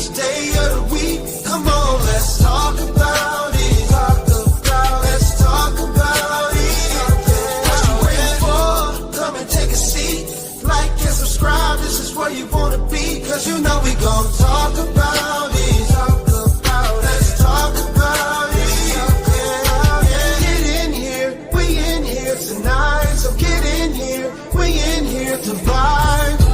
each day of the week. Come on, let's talk about it. Let's talk about it. What you waiting for? Come and take a seat. Like and subscribe, this is where you wanna be. Cause you know we gon' talk about it. Let's talk about it. Get in here, we in here tonight. So get in here, we in here to vibe.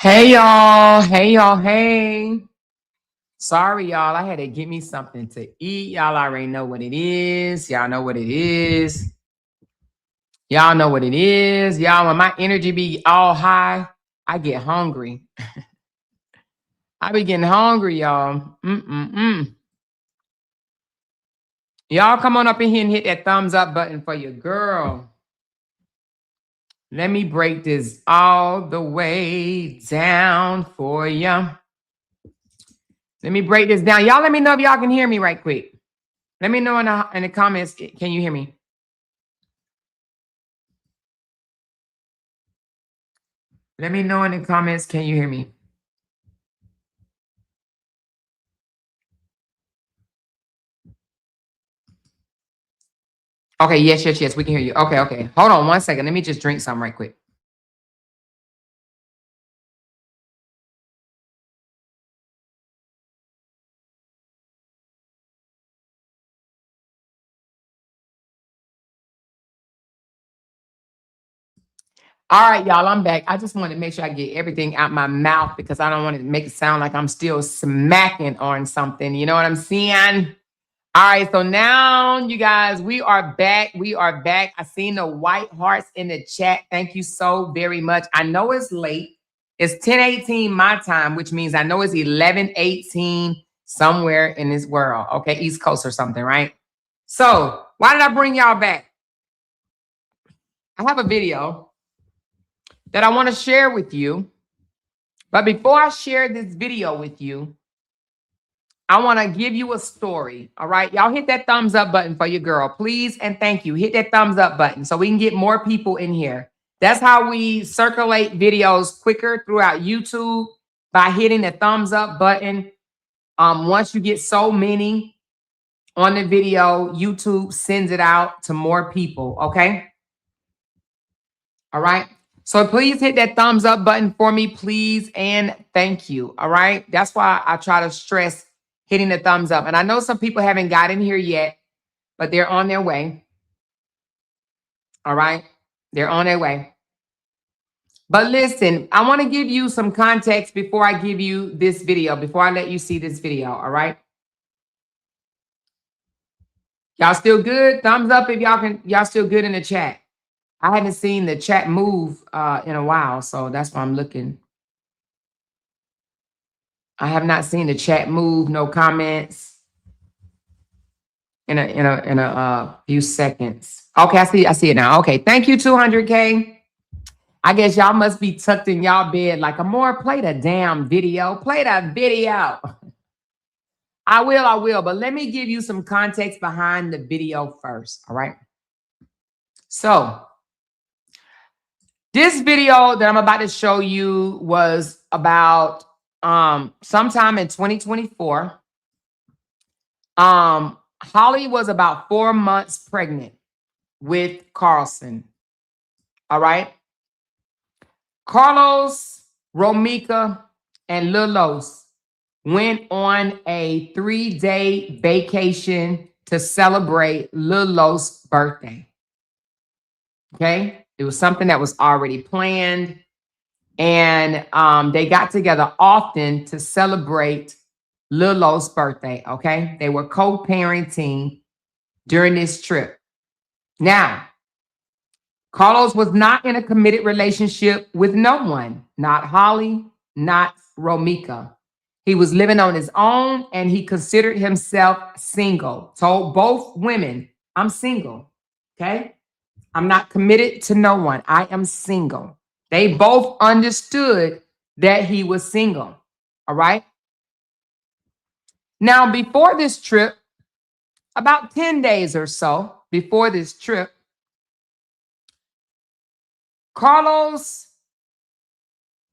Hey y'all, hey. Sorry, y'all. I had to get me something to eat. Y'all already know what it is. Y'all know what it is. Y'all know what it is. Y'all, when my energy be all high, I get hungry. I be getting hungry, y'all. Y'all come on up in here and hit that thumbs up button for your girl. Let me break this all the way down for you. Let me break this down. Y'all let me know if y'all can hear me right quick. Let me know in the comments, can you hear me? Let me know in the comments, can you hear me? Okay, yes, we can hear you. Okay. Hold on 1 second. Let me just drink something right quick. All right, y'all, I'm back. I just want to make sure I get everything out my mouth because I don't want to make it sound like I'm still smacking on something. You know what I'm saying? All right, so now, you guys, we are back. I seen the white hearts in the chat. Thank you so very much. I know it's late. It's 10:18 my time, which means I know it's 11:18 somewhere in this world. Okay, East Coast or something, right? So why did I bring y'all back? I have a video that I want to share with you. But before I share this video with you, I want to give you a story. All right. Y'all hit that thumbs up button for your girl, please. And thank you. Hit that thumbs up button so we can get more people in here. That's how we circulate videos quicker throughout YouTube, by hitting the thumbs up button. Once you get so many on the video, YouTube sends it out to more people. Okay. All right. So please hit that thumbs up button for me, please. And thank you. All right. That's why I try to stress hitting the thumbs up. And I know some people haven't got in here yet, but they're on their way. All right. They're on their way. But listen, I want to give you some context before I give you this video, before I let you see this video. All right. Y'all still good? Thumbs up if y'all still good in the chat. I haven't seen the chat move in a while, so that's why I'm looking. I have not seen the chat move. No comments in a few seconds. Okay, I see it now. Okay, thank you, 200K. I guess y'all must be tucked in y'all bed like, Amor, play the damn video. Play that video. I will. But let me give you some context behind the video first. All right. So this video that I'm about to show you was about sometime in 2024. Holly was about 4 months pregnant with Carlson. All right. Carlos, Romeca, and Lil Los went on a 3-day vacation to celebrate Lil Los' birthday. Okay. It was something that was already planned. And they got together often to celebrate Lil Los' birthday. Okay. They were co-parenting during this trip. Now, Carlos was not in a committed relationship with no one, not Holly, not Romeca. He was living on his own and he considered himself single. Told both women, I'm single, okay? I'm not committed to no one. I am single. They both understood that he was single, all right? Now, before this trip, about 10 days or so before this trip, Carlos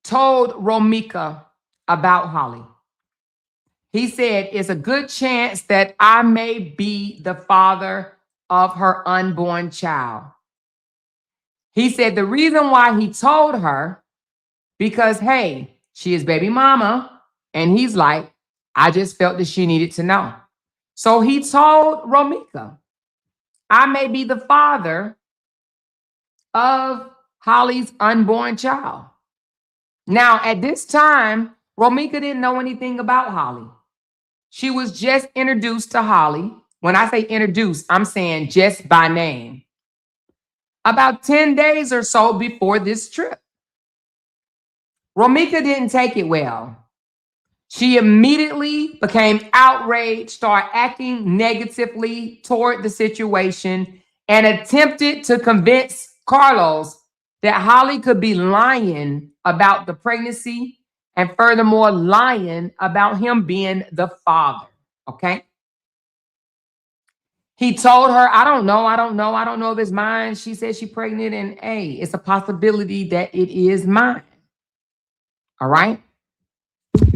told Romeca about Holly. He said, it's a good chance that I may be the father of her unborn child. He said the reason why he told her, because, hey, she is baby mama. And he's like, I just felt that she needed to know. So he told Romeca, I may be the father of Holly's unborn child. Now, at this time, Romeca didn't know anything about Holly. she was just introduced to Holly. When I say introduced, I'm saying just by name. About 10 days or so before this trip. Romeca didn't take it well. She immediately became outraged, started acting negatively toward the situation, and attempted to convince Carlos that Holly could be lying about the pregnancy and furthermore lying about him being the father, okay? He told her, I don't know if it's mine. She said she's pregnant, and hey, it's a possibility that it is mine, all right?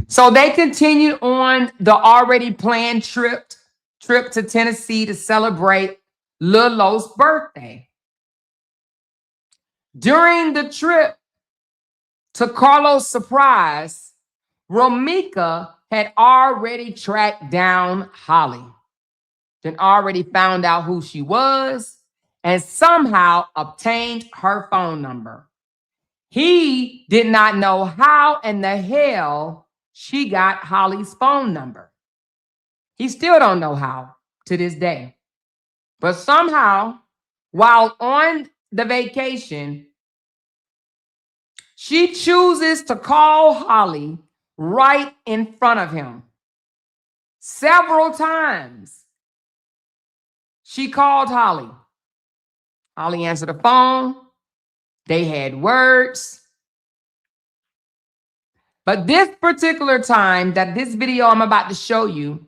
So they continued on the already planned trip to Tennessee to celebrate Lil Lo's birthday. During the trip, to Carlos' surprise, Romeca had already tracked down Holly, then already found out who she was, and somehow obtained her phone number. He did not know how in the hell she got Holly's phone number. He still don't know how to this day. But somehow, while on the vacation, she chooses to call Holly right in front of him. Several times, she called Holly. Holly answered the phone. They had words. But this particular time that this video I'm about to show you,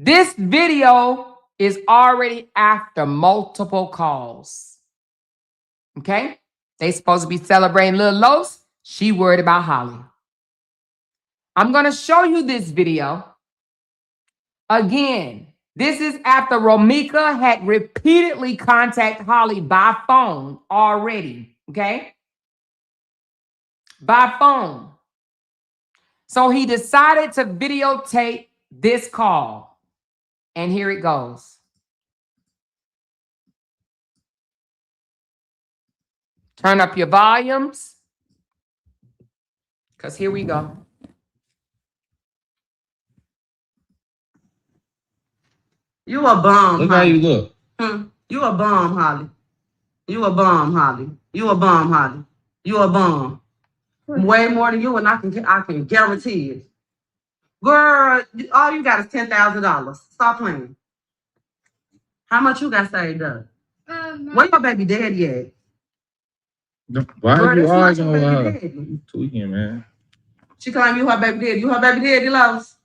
this video is already after multiple calls. Okay? They supposed to be celebrating Lil Los. She worried about Holly. I'm going to show you this video. Again, this is after Romeca had repeatedly contacted Holly by phone already. Okay? By phone. So he decided to videotape this call. And here it goes. Turn up your volumes. Because here we go. You a bum, Look Holly. how you look. You a bum, Holly. You a bum, Holly. You a bum, Holly. You a bum. Way more than you, and I can guarantee it. Girl, all you got is $10,000. Stop playing. How much you got saved up? Where your baby daddy at? Why Girl, are you that's not arguing your with baby her? daddy. You tweaking, man. She claim you her baby daddy. You her baby daddy, Lois?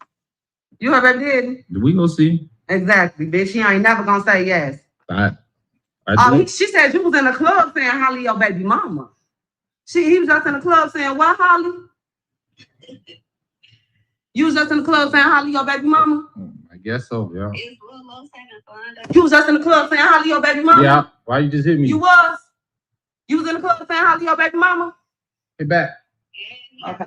You her baby daddy? We gonna see. Exactly, bitch. She ain't never gonna say yes. She said you was in the club saying Holly your baby mama. He was just in the club saying what, Holly? You was just in the club saying Holly your baby mama? I guess so, yeah. You was just in the club saying Holly your baby mama? Yeah. Why you just hit me? You was? You was in the club saying Holly your baby mama? Get back. Okay.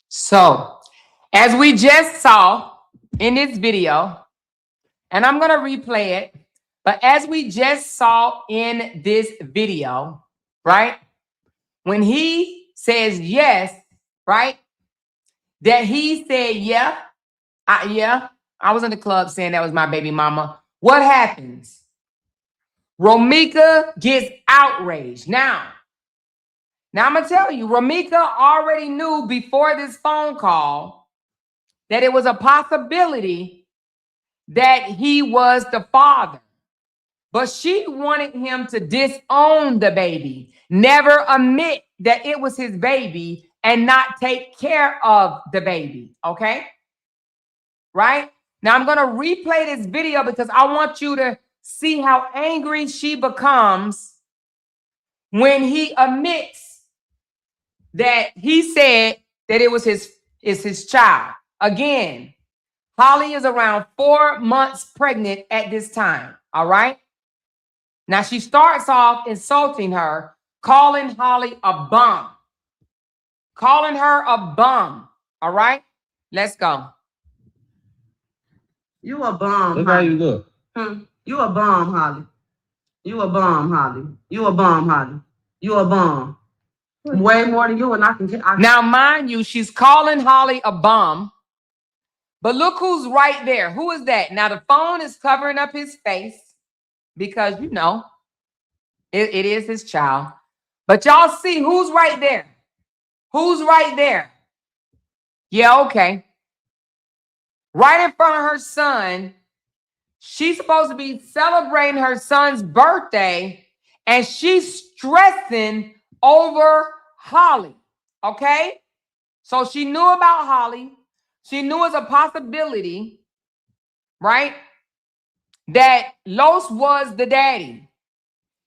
So, as we just saw in this video, and I'm going to replay it, but as we just saw in this video, right? When he says yes, right? That he said, yeah, I was in the club saying that was my baby mama. What happens? Romeca gets outraged. Now I'm going to tell you, Romeca already knew before this phone call that it was a possibility that he was the father. But she wanted him to disown the baby, never admit that it was his baby, and not take care of the baby, okay? Right? Now, I'm going to replay this video because I want you to see how angry she becomes when he admits that he said that it was his child. Again, Holly is around 4 months pregnant at this time, all right? Now, she starts off insulting her, calling Holly a bum. Calling her a bum, all right? Let's go. You a bum, Look Holly. how you look. You a bum, Holly. You a bum, Holly. You a bum, Holly. You a bum. Way more than you, and I can Now, mind you, she's calling Holly a bum. But look who's right there. Who is that? Now, the phone is covering up his face because, you know, it is his child. But y'all see who's right there. Who's right there? Yeah, okay. Right in front of her son. She's supposed to be celebrating her son's birthday, and she's stressing over Holly. Okay? So she knew about Holly. She knew it was a possibility, right, that Los was the daddy.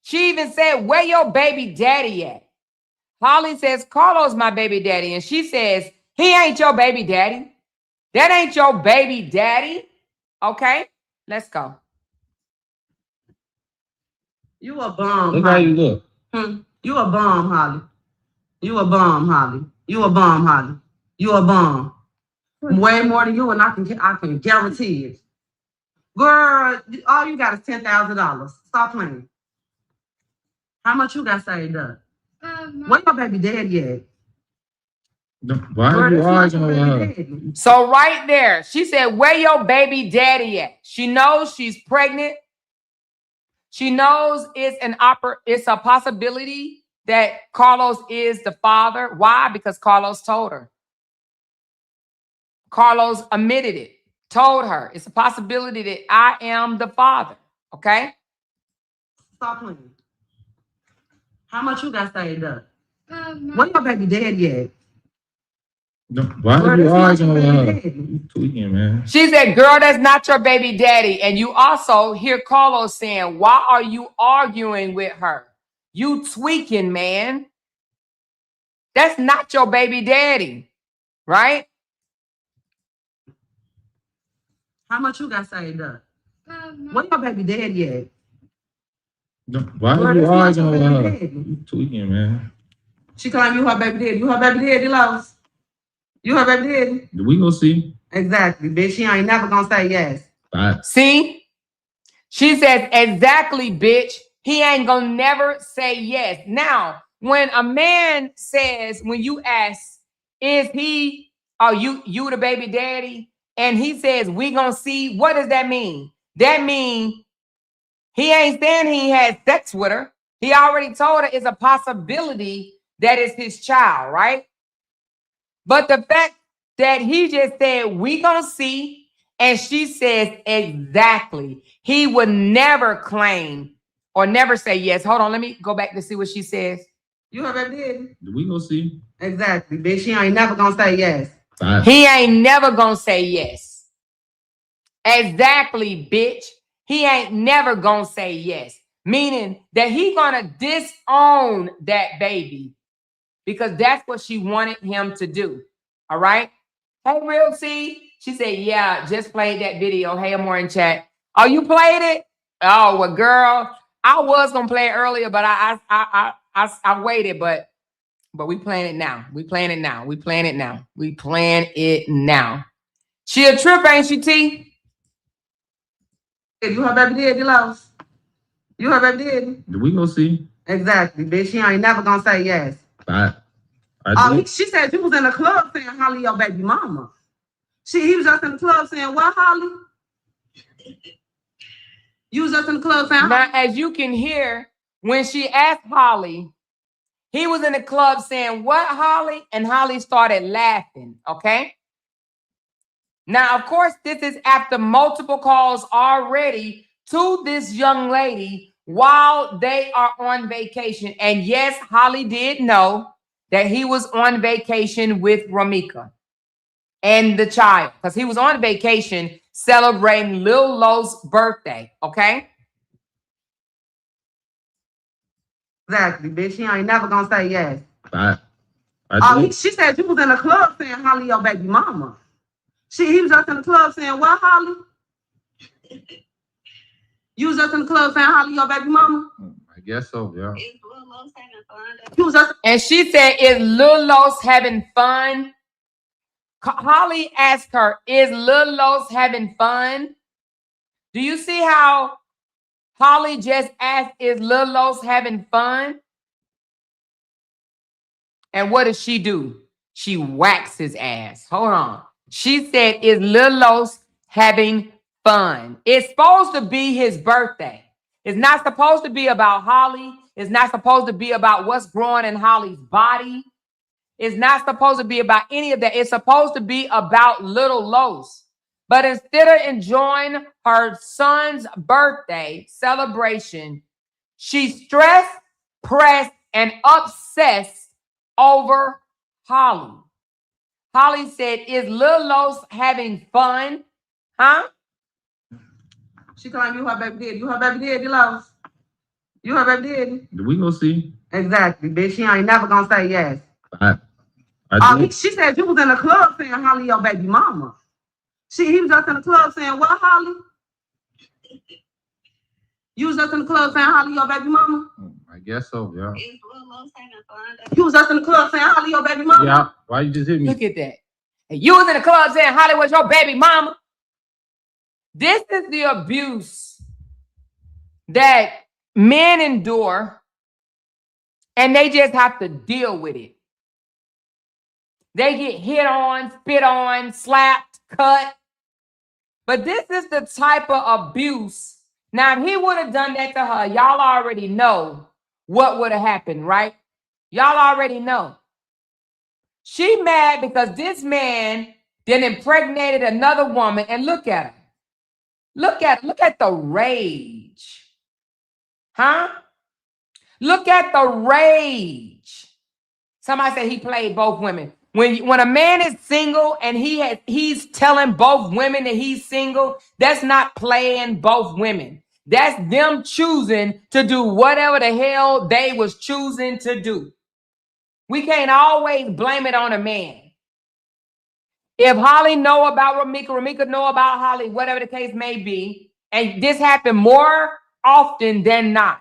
She even said, where your baby daddy at? Holly says, Carlos my baby daddy. And she says, he ain't your baby daddy. That ain't your baby daddy. Okay, let's go. You a bum, Look how Holly. you look. You a bum, Holly. You a bum, Holly. You a bum, Holly. You a bum. Way more than you, and I can guarantee it. Girl, all you got is $10,000. Stop playing. How much you got saved up? Where your baby daddy at? Why are you arguing with her? So right there, she said, where your baby daddy at? She knows she's pregnant. She knows it's a possibility that Carlos is the father. Why? Because Carlos told her. Carlos admitted it, told her. It's a possibility that I am the father. Okay? Stop playing. How much you got saved up? Where your baby daddy at? Why are you arguing with her? You tweaking, man. She said, girl, that's not your baby daddy. And you also hear Carlos saying, why are you arguing with her? You tweaking, man. That's not your baby daddy, right? How much you got saved up? Where your baby daddy at? Why are you arguing with her? You tweaking, man. She claimed you her baby daddy. You her baby daddy, Lois? You her baby daddy? We gonna see. Exactly, bitch. She ain't never gonna say yes. Bye. See? She says, exactly, bitch. He ain't gonna never say yes. Now, when a man says, when you ask, is he, are you the baby daddy? And he says, we gonna see, what does that mean? That means he ain't saying he had sex with her. He already told her it's a possibility that it's his child, right? But the fact that he just said, we gonna see, and she says, exactly. He would never claim or never say yes. Hold on, let me go back to see what she says. You her baby daddy? We gonna see. Exactly, bitch. She ain't never gonna say yes. Bye. He ain't never gonna say yes. Exactly, bitch. He ain't never gonna say yes. Meaning that he gonna disown that baby because that's what she wanted him to do. All right? Hey, Real C. She said, yeah, just played that video. Hey, I'm more in chat. Oh, you played it? Oh, well, girl, I was gonna play it earlier, but I waited, but we playing it now. We playing it now. We playing it now. We playing it now. She a trip, ain't she, T? You her baby daddy, Lois? You her baby daddy? We gonna see. Exactly, bitch. She ain't never gonna say yes. Bye. She said you was in the club saying Holly your baby mama. He was just in the club saying what, Holly? You was just in the club saying now, as you can hear, when she asked Holly, he was in the club saying, what, Holly? And Holly started laughing, okay? Now, of course, this is after multiple calls already to this young lady while they are on vacation. And yes, Holly did know that he was on vacation with Romeca and the child, because he was on vacation celebrating Lil Lo's birthday, okay? Exactly, bitch. She ain't never gonna say yes. Bye. She said you was in the club saying Holly your baby mama. He was just in the club saying what, Holly? You was just in the club saying Holly your baby mama? I guess so, yeah. And she said, is Lil Los having fun? Holly asked her, is Lil Los having fun? Do you see how Holly just asked, is Lil Los having fun? And what does she do? She whacks his ass. Hold on. She said, is Lil Los having fun? It's supposed to be his birthday. It's not supposed to be about Holly. It's not supposed to be about what's growing in Holly's body. It's not supposed to be about any of that. It's supposed to be about Little Los. But instead of enjoying her son's birthday celebration, she's stressed, pressed, and obsessed over Holly. Holly said, is Lil Los having fun? Huh? She claimed you her baby daddy. You her baby daddy, Los. You her baby daddy. We gonna see. Exactly, bitch. She ain't never gonna say yes. I She said you was in the club saying Holly your baby mama. He was just in the club saying, what, Holly? You was just in the club saying Holly your baby mama? I guess so, yeah. You was just in the club saying Holly your baby mama? Yeah. Why you just hit me? Look at that. And you was in the club saying Holly was your baby mama. This is the abuse that men endure, and they just have to deal with it. They get hit on, spit on, slapped, cut. But this is the type of abuse. Now, if he would have done that to her, y'all already know what would have happened, right? Y'all already know. She mad because this man then impregnated another woman, and look at her. Look at the rage. Huh? Look at the rage. Somebody said he played both women. When a man is single and he's telling both women that he's single, that's not playing both women. That's them choosing to do whatever the hell they was choosing to do. We can't always blame it on a man. If Holly know about Romeca, Romeca know about Holly, whatever the case may be, and this happened more often than not.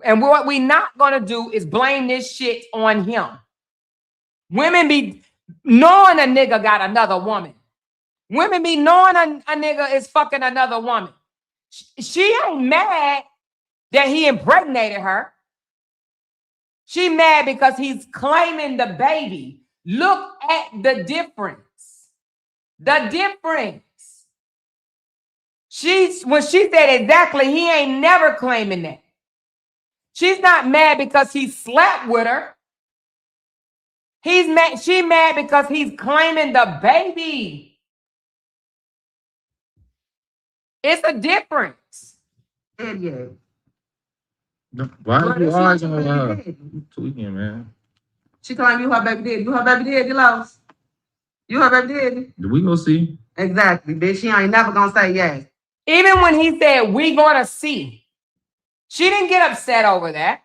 And what we not going to do is blame this shit on him. Women be knowing a nigga got another woman. Women be knowing a nigga is fucking another woman. She ain't mad that he impregnated her. She mad because he's claiming the baby. Look at the difference. The difference. When she said exactly, he ain't never claiming that. She's not mad because he slept with her. She mad because he's claiming the baby. It's a difference. Yeah. Why are you arguing with her? Tweaking, man. She claimed you her baby daddy. You her baby daddy, Los. You her baby daddy. We gonna see. Exactly, bitch. She ain't never gonna say yes. Even when he said, we gonna see, she didn't get upset over that.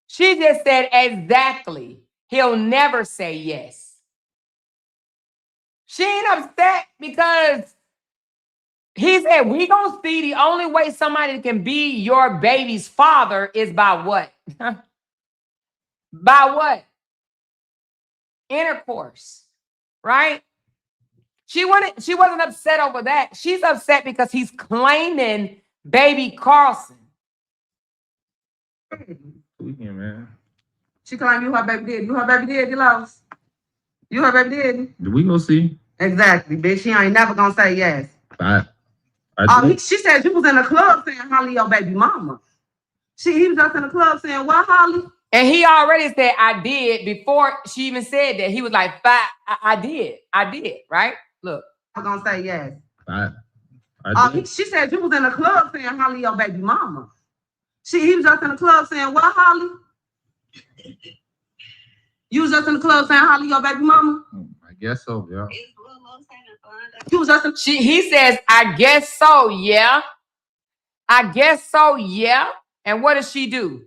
She just said, exactly. He'll never say yes. She ain't upset because he said, we gonna see. The only way somebody can be your baby's father is by what? By what? Intercourse, right? She wasn't upset over that. She's upset because he's claiming baby Carlson. Tweaking, man. She claimed you her baby daddy. You her baby daddy, Los. You her baby daddy. We gonna see. Exactly, bitch. She ain't never gonna say yes. She said you was in the club saying Holly your baby mama. He was just in the club saying, what, Holly? And he already said, I did, before she even said that. He was like, I did, right? Look. I'm gonna say yes. She said you was in the club saying Holly your baby mama. He was just in the club saying, what, Holly? You was just in the club saying Holly your baby mama? I guess so, yeah. He says, I guess so, yeah. I guess so, yeah. And what does she do?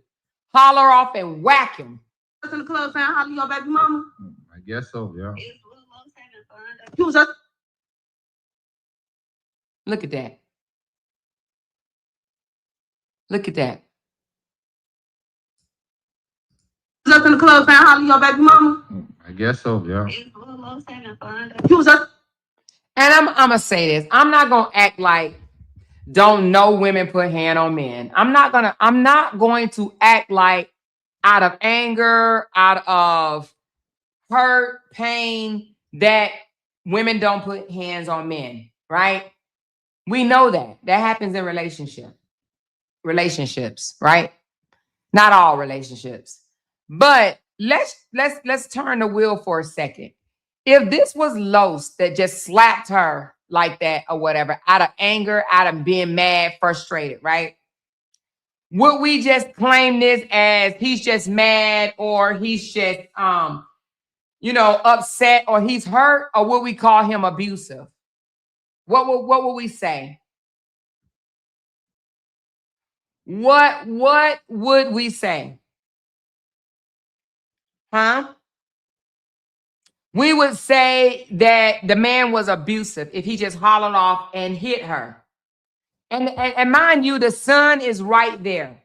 Holler off and whack him. Just in the club saying Holly your baby mama? I guess so, yeah. Look at that. Look at that. Just in the club saying Holly your baby mama? I guess so, yeah. And I'm gonna say this. I'm not gonna act like don't know women put hand on men. I'm not going to act like out of anger, out of hurt, pain, that women don't put hands on men, right? We know that. That happens in relationships, right? Not all relationships. But let's turn the wheel for a second. If this was Los that just slapped her like that or whatever, out of anger, out of being mad, frustrated, right? Would we just claim this as he's just mad, or he's just upset, or he's hurt, or would we call him abusive? What would we say? What would we say? Huh? We would say that the man was abusive if he just hollered off and hit her. And mind you, the son is right there.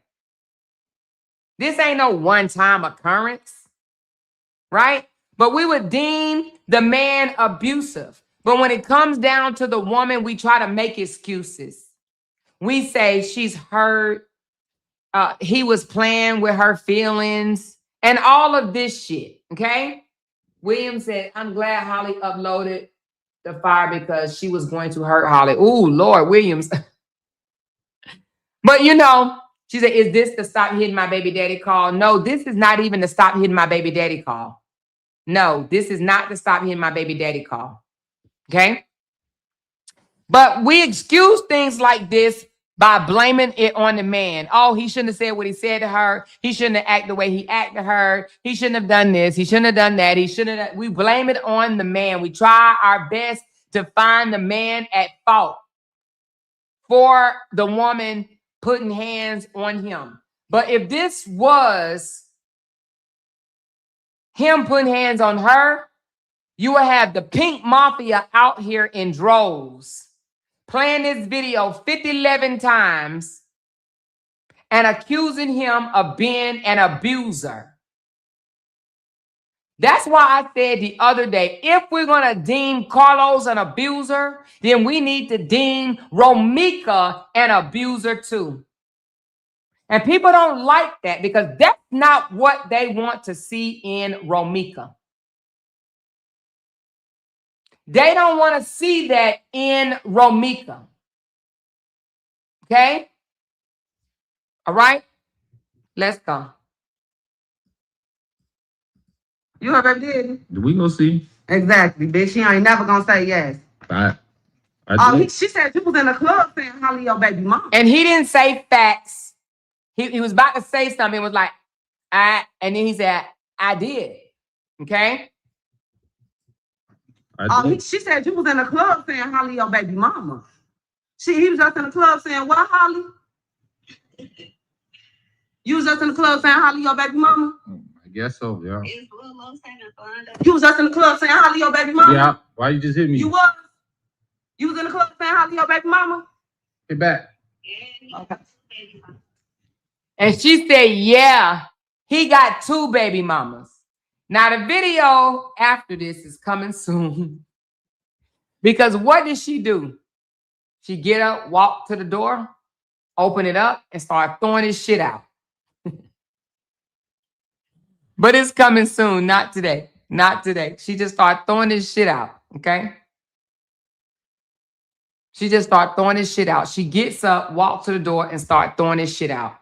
This ain't no one-time occurrence, right? But we would deem the man abusive. But when it comes down to the woman, we try to make excuses. We say she's hurt. He was playing with her feelings and all of this shit, okay? William said, I'm glad Holly uploaded the fire because she was going to hurt Holly. Ooh, Lord Williams. But she said, is this the stop hitting my baby daddy call? No, this is not even the stop hitting my baby daddy call. No, this is not the stop hitting my baby daddy call. Okay? But we excuse things like this by blaming it on the man. Oh, he shouldn't have said what he said to her. He shouldn't have acted the way he acted to her. He shouldn't have done this. He shouldn't have done that. He shouldn't have. We blame it on the man. We try our best to find the man at fault for the woman putting hands on him. But if this was him putting hands on her, you will have the pink mafia out here in droves, playing this video 11 times and accusing him of being an abuser. That's why I said the other day, if we're going to deem Carlos an abuser, then we need to deem Romeca an abuser too. And people don't like that because that's not what they want to see in Romeca. They don't want to see that in Romeca. Okay? All right? Let's go. You already did. We gonna see. Exactly, bitch. She ain't never gonna say yes. She said you was in the club saying Holly your baby mom. And he didn't say facts. He was about to say something. It was like, and then he said, I did. Okay? She said you was in the club saying Holly your baby mama. He was just in the club saying, what, Holly? You was just in the club saying Holly your baby mama? I guess so, yeah. You was just in the club saying Holly your baby mama? Yeah. Why you just hit me? You was? You was in the club saying Holly your baby mama? Get back. Okay. And she said, yeah, he got 2 baby mamas. Now, the video after this is coming soon. Because what did she do? She get up, walk to the door, open it up, and start throwing his shit out. But it's coming soon, not today. Not today. She just started throwing his shit out, okay? She just started throwing his shit out. She gets up, walks to the door, and start throwing his shit out.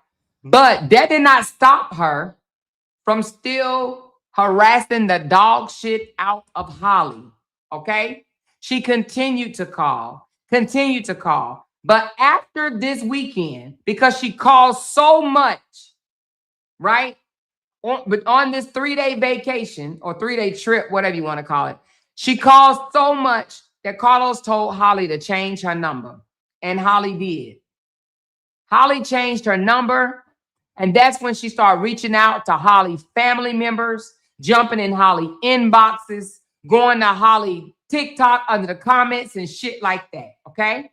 But that did not stop her from still harassing the dog shit out of Holly, okay? She continued to call. But after this weekend, because she called so much, right? But on this 3-day vacation or 3-day trip, whatever you want to call it, she called so much that Carlos told Holly to change her number. And Holly did. Holly changed her number. And that's when she started reaching out to Holly's family members, jumping in Holly inboxes, going to Holly TikTok under the comments and shit like that, okay?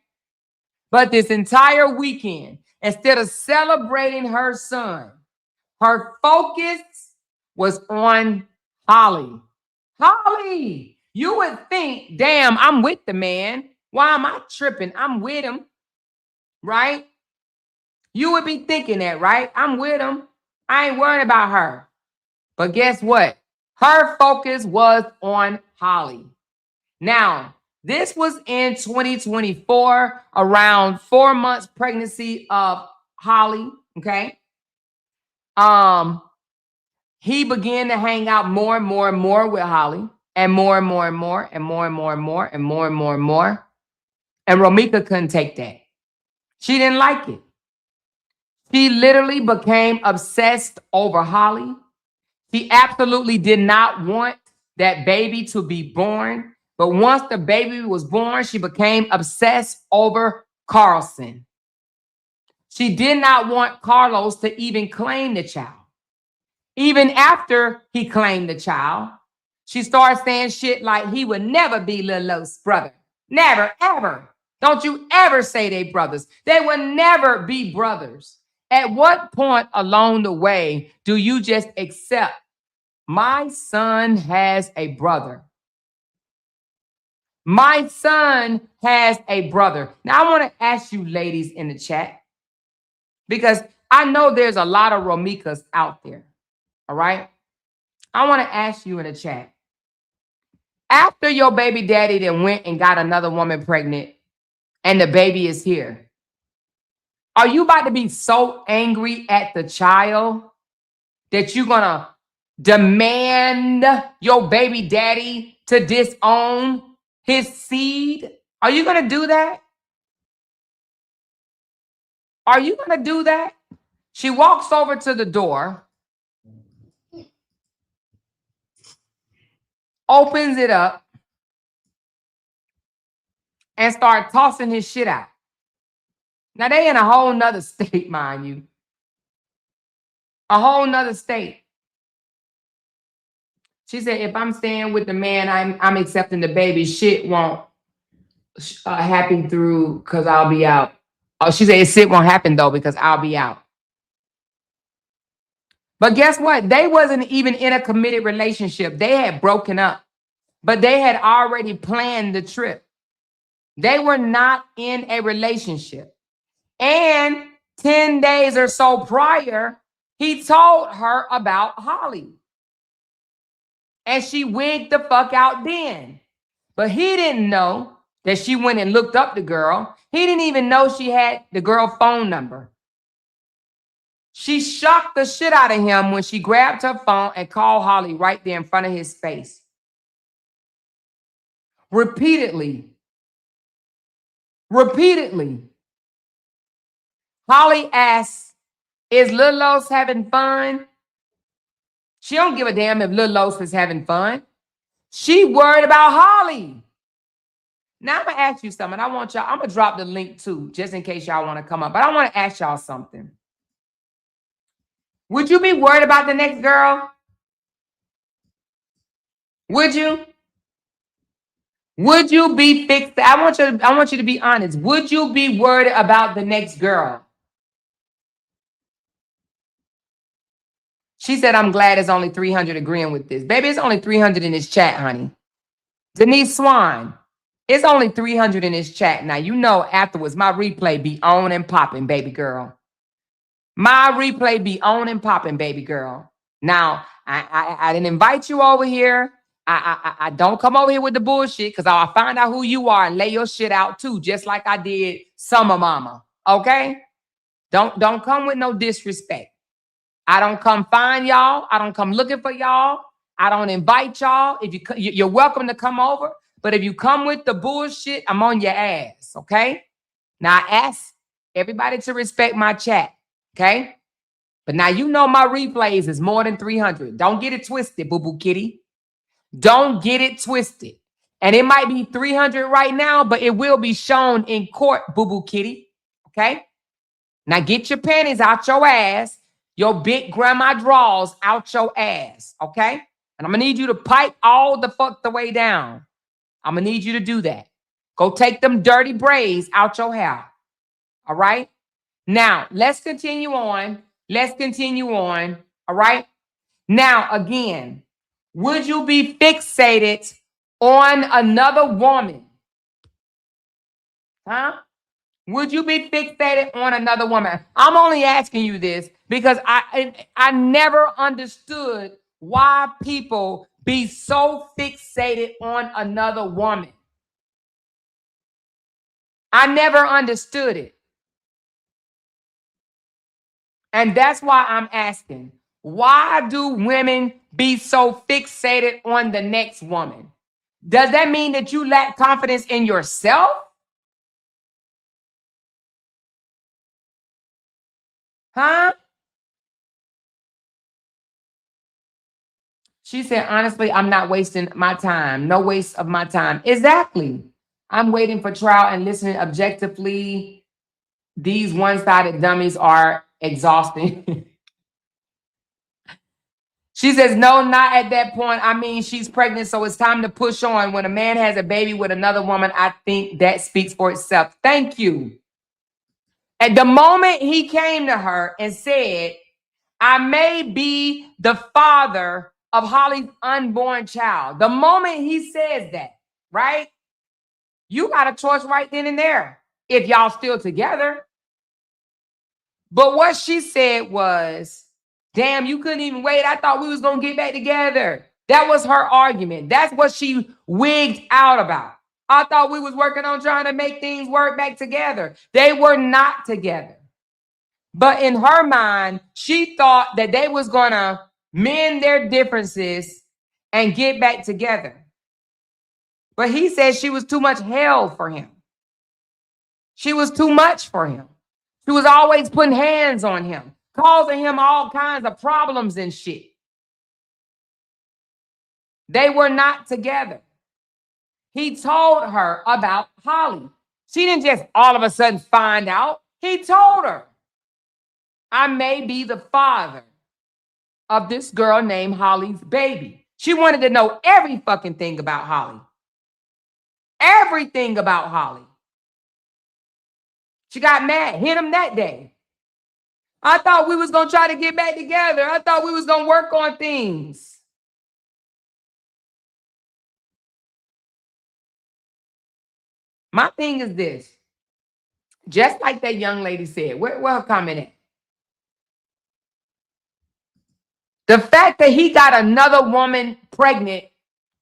But this entire weekend, instead of celebrating her son, her focus was on Holly. Holly, you would think, damn, I'm with the man. Why am I tripping? I'm with him, right? You would be thinking that, right? I'm with him. I ain't worried about her. But guess what? Her focus was on Holly. Now, this was in 2024, around 4 months pregnancy of Holly, okay? He began to hang out more and more and more with Holly, and more and more and more and more and more and more and more and more and more. And Romeca couldn't take that. She didn't like it. She literally became obsessed over Holly. She absolutely did not want that baby to be born. But once the baby was born, she became obsessed over Carlson. She did not want Carlos to even claim the child. Even after he claimed the child, she started saying shit like he would never be Lil Lo's brother. Never, ever. Don't you ever say they brothers. They will never be brothers. At what point along the way do you just accept my son has a brother? My son has a brother. Now, I want to ask you ladies in the chat, because I know there's a lot of Romecas out there, all right? I want to ask you in the chat, after your baby daddy then went and got another woman pregnant and the baby is here, are you about to be so angry at the child that you're going to demand your baby daddy to disown his seed? Are you going to do that? Are you going to do that? She walks over to the door, opens it up, and start tossing his shit out. Now, they in a whole nother state, mind you. A whole nother state. She said, if I'm staying with the man, I'm accepting the baby. Shit won't happen through because I'll be out. Oh, she said, shit won't happen, though, because I'll be out. But guess what? They wasn't even in a committed relationship. They had broken up, but they had already planned the trip. They were not in a relationship. And 10 days or so prior, he told her about Holly. And she wigged the fuck out then. But he didn't know that she went and looked up the girl. He didn't even know she had the girl's phone number. She shocked the shit out of him when she grabbed her phone and called Holly right there in front of his face. Repeatedly. Holly asks, is Lil Los having fun? She don't give a damn if Lil Los is having fun. She worried about Holly. Now I'm going to ask you something. I'm going to drop the link too, just in case y'all want to come up. But I want to ask y'all something. Would you be worried about the next girl? Would you? Would you be fixed? I want you to be honest. Would you be worried about the next girl? She said, I'm glad it's only 300 agreeing with this. Baby, it's only 300 in this chat, honey. Denise Swan, it's only 300 in this chat. Now, you know afterwards, my replay be on and popping, baby girl. My replay be on and popping, baby girl. Now, I didn't invite you over here. I don't come over here with the bullshit because I'll find out who you are and lay your shit out too, just like I did Summer Mama, okay? Don't come with no disrespect. I don't come find y'all. I don't come looking for y'all. I don't invite y'all. If you're welcome to come over, but if you come with the bullshit, I'm on your ass, okay? Now, I ask everybody to respect my chat, okay? But now you know my replays is more than 300. Don't get it twisted, boo-boo kitty. Don't get it twisted. And it might be 300 right now, but it will be shown in court, boo-boo kitty, okay? Now get your panties out your ass, your big grandma drawers out your ass, okay? And I'm going to need you to pipe all the fuck the way down. I'm going to need you to do that. Go take them dirty braids out your hair, all right? Now, let's continue on. Let's continue on, all right? Now, again, would you be fixated on another woman? Huh? Would you be fixated on another woman? I'm only asking you this because I never understood why people be so fixated on another woman. I never understood it. And that's why I'm asking, why do women be so fixated on the next woman? Does that mean that you lack confidence in yourself? Huh? She said, honestly, I'm not wasting my time. No waste of my time. Exactly. I'm waiting for trial and listening objectively. These one-sided dummies are exhausting. She says, no, not at that point. I mean, she's pregnant, so it's time to push on. When a man has a baby with another woman, I think that speaks for itself. Thank you. At the moment he came to her and said, I may be the father of Holly's unborn child. The moment he says that, right? You got a choice right then and there if y'all still together. But what she said was, damn, you couldn't even wait. I thought we was going to get back together. That was her argument. That's what she wigged out about. I thought we was working on trying to make things work back together. They were not together. But in her mind, she thought that they was going to mend their differences and get back together. But he said she was too much hell for him. She was too much for him. She was always putting hands on him, causing him all kinds of problems and shit. They were not together. He told her about Holly. She didn't just all of a sudden find out. He told her, I may be the father of this girl named Holly's baby. She wanted to know every fucking thing about Holly. Everything about Holly. She got mad, hit him that day. I thought we was going to try to get back together. I thought we was going to work on things. My thing is this. Just like that young lady said, where her comment at? The fact that he got another woman pregnant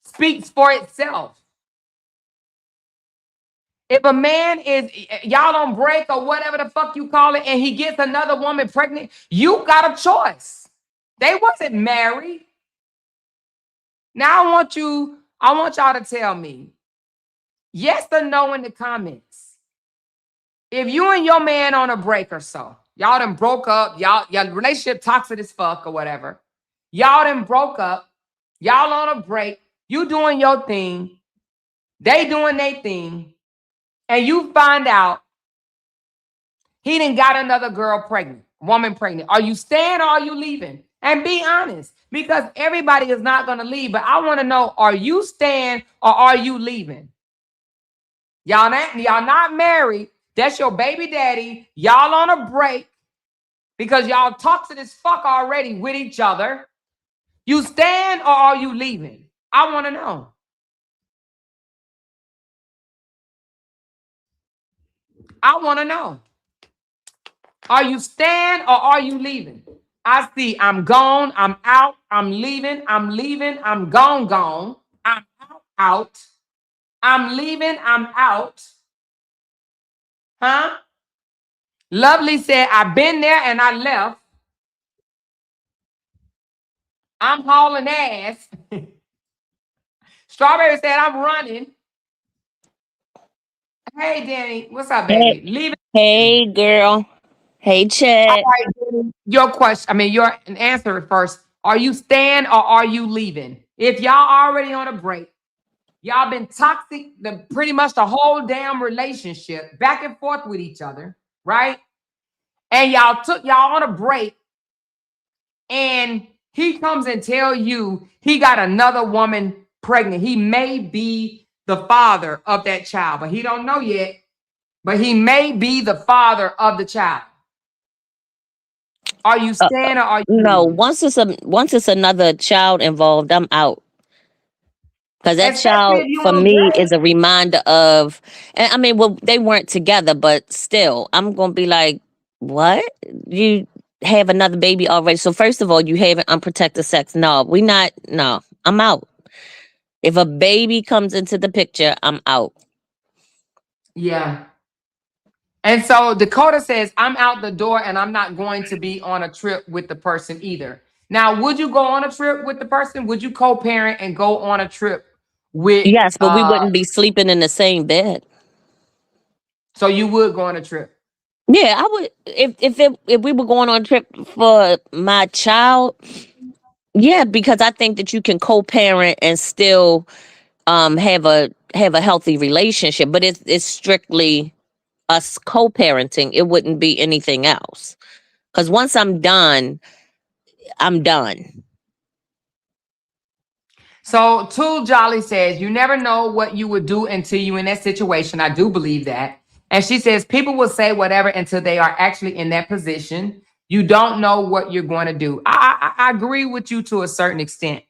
speaks for itself. If a man is, y'all don't break or whatever the fuck you call it, and he gets another woman pregnant, you got a choice. They wasn't married. Now I want y'all to tell me, yes or no in the comments. If you and your man on a break or so, y'all done broke up, your relationship toxic as fuck or whatever, y'all done broke up, y'all on a break, you doing your thing, they doing their thing, and you find out he done got another woman pregnant. Are you staying or are you leaving? And be honest, because everybody is not going to leave. But I want to know, are you staying or are you leaving? Y'all not married. That's your baby daddy. Y'all on a break because y'all toxic as fuck already with each other. You staying or are you leaving? I want to know. I want to know. Are you staying or are you leaving? I see I'm gone, I'm out, I'm leaving, I'm gone, I'm out, I'm leaving, I'm out. Huh? Lovely said, I've been there and I left. I'm hauling ass. Strawberry said, I'm running. Hey, Danny, what's up, baby? Leaving. Hey, girl. Hey, Chad. All right, Danny, your answer first. Are you staying or are you leaving? If y'all already on a break, y'all been toxic pretty much the whole damn relationship, back and forth with each other, right? And y'all on a break, and he comes and tell you he got another woman pregnant. He may be the father of that child, but he don't know yet. But he may be the father of the child. Are you staying or are you No, leaving? once it's another child involved, I'm out. Because that Especially child, if you for on me, break. is a reminder of, and I mean, well, they weren't together, but still, I'm going to be like, what? have another baby already. So first of all, you having unprotected sex. No, I'm out. If a baby comes into the picture, I'm out. Yeah. And so Dakota says, I'm out the door and I'm not going to be on a trip with the person either. Now, would you go on a trip with the person? Would you co-parent and go on a trip with Yes, but we wouldn't be sleeping in the same bed. so you would go on a trip? Yeah, I would if we were going on a trip for my child. Yeah, because I think that you can co-parent and still have a healthy relationship, but it's strictly us co-parenting. It wouldn't be anything else. Because once I'm done, I'm done. So Tool Jolly says, you never know what you would do until you're in that situation. I do believe that. And she says, people will say whatever until they are actually in that position. You don't know what you're going to do. I agree with you to a certain extent.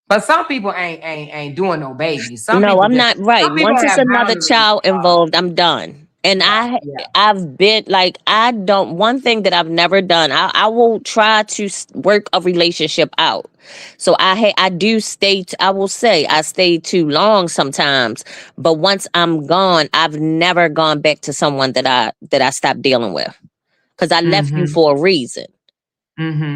But some people ain't doing no babies. Some No, people I'm just not right. some people Once it's have another boundaries. child involved, I'm done. And Yeah. I've been like, I don't, one thing that I've never done, I will try to work a relationship out. So I do stay, I will say I stay too long sometimes, but once I'm gone, I've never gone back to someone that I stopped dealing with because I left you for a reason.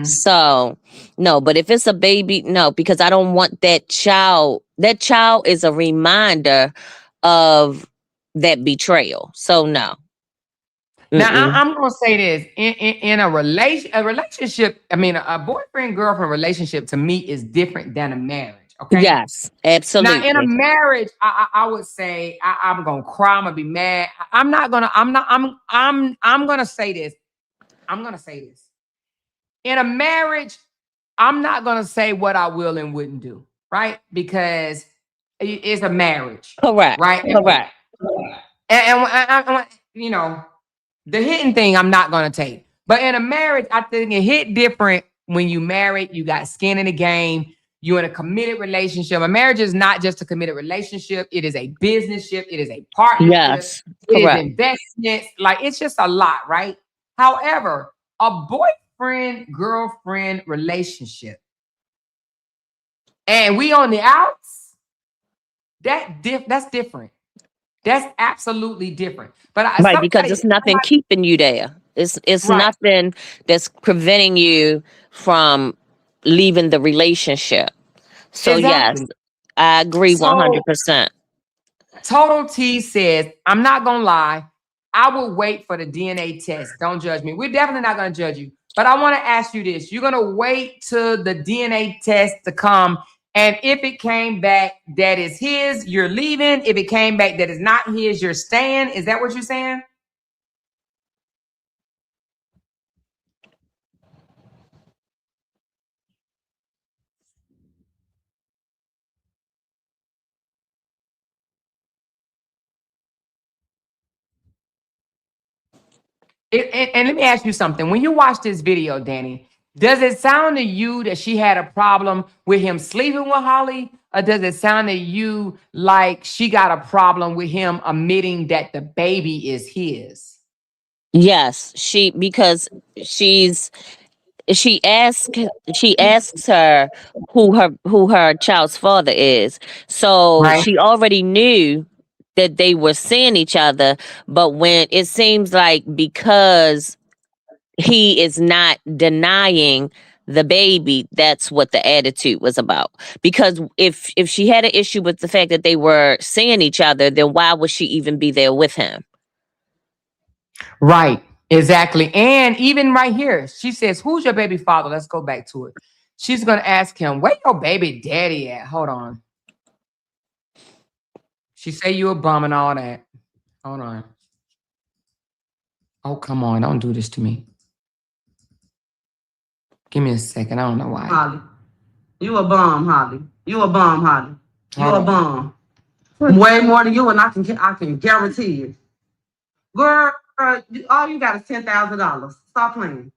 So no, but if it's a baby, no, because I don't want that child. That child is a reminder of that betrayal. So no. Now I'm gonna say this in a relationship. I mean, a boyfriend girlfriend relationship to me is different than a marriage. Okay. Yes, Now in a absolutely. marriage, I would say I'm gonna cry. I'm gonna be mad. I'm not gonna. I'm gonna say this. I'm gonna say this. In a marriage, I'm not gonna say what I will and wouldn't do, right? Because it's a marriage, Correct. right? Correct. And you know, the hitting thing I'm not gonna take. But in a marriage, I think it hit different when you married, you got skin in the game, you're in a committed relationship. A marriage is not just a committed relationship, it is a business ship, it is a partnership, Yes. it is Correct. investments. Like it's just a lot, right? However, a boyfriend girlfriend relationship, and we on the outs, that's different. That's absolutely different. But Right, because it's nothing keeping you there. It's right. nothing that's preventing you from leaving the relationship. So yes, Exactly. I agree So 100%. Total T says, I'm not gonna lie, I will wait for the DNA test. Don't judge me. We're definitely not gonna judge you. But I want to ask you this. You're gonna wait till the DNA test to come. And if it came back that is his, you're leaving. If it came back that is not his, you're staying. Is that what you're saying? And let me ask you something. When you watch this video, Danny, does it sound to you that she had a problem with him sleeping with Holly? Or does it sound to you like she got a problem with him admitting that the baby is his? Yes, because she's she asks her who her child's father is. So Right. she already knew that they were seeing each other, but when it seems like because he is not denying the baby, that's what the attitude was about. Because if she had an issue with the fact that they were seeing each other, then why would she even be there with him? Right. Exactly. And even right here, she says, who's your baby father? Let's go back to it. She's going to ask him, where your baby daddy at? Hold on. She say you a bum and all that. Hold on. Oh, come on. Don't do this to me. Give me a second. I don't know why. Holly. You a bum, Holly. You a bum, Holly. You Hold a on. bum. Way more than you, and I can guarantee it. Girl, all you got is $10,000. Stop playing.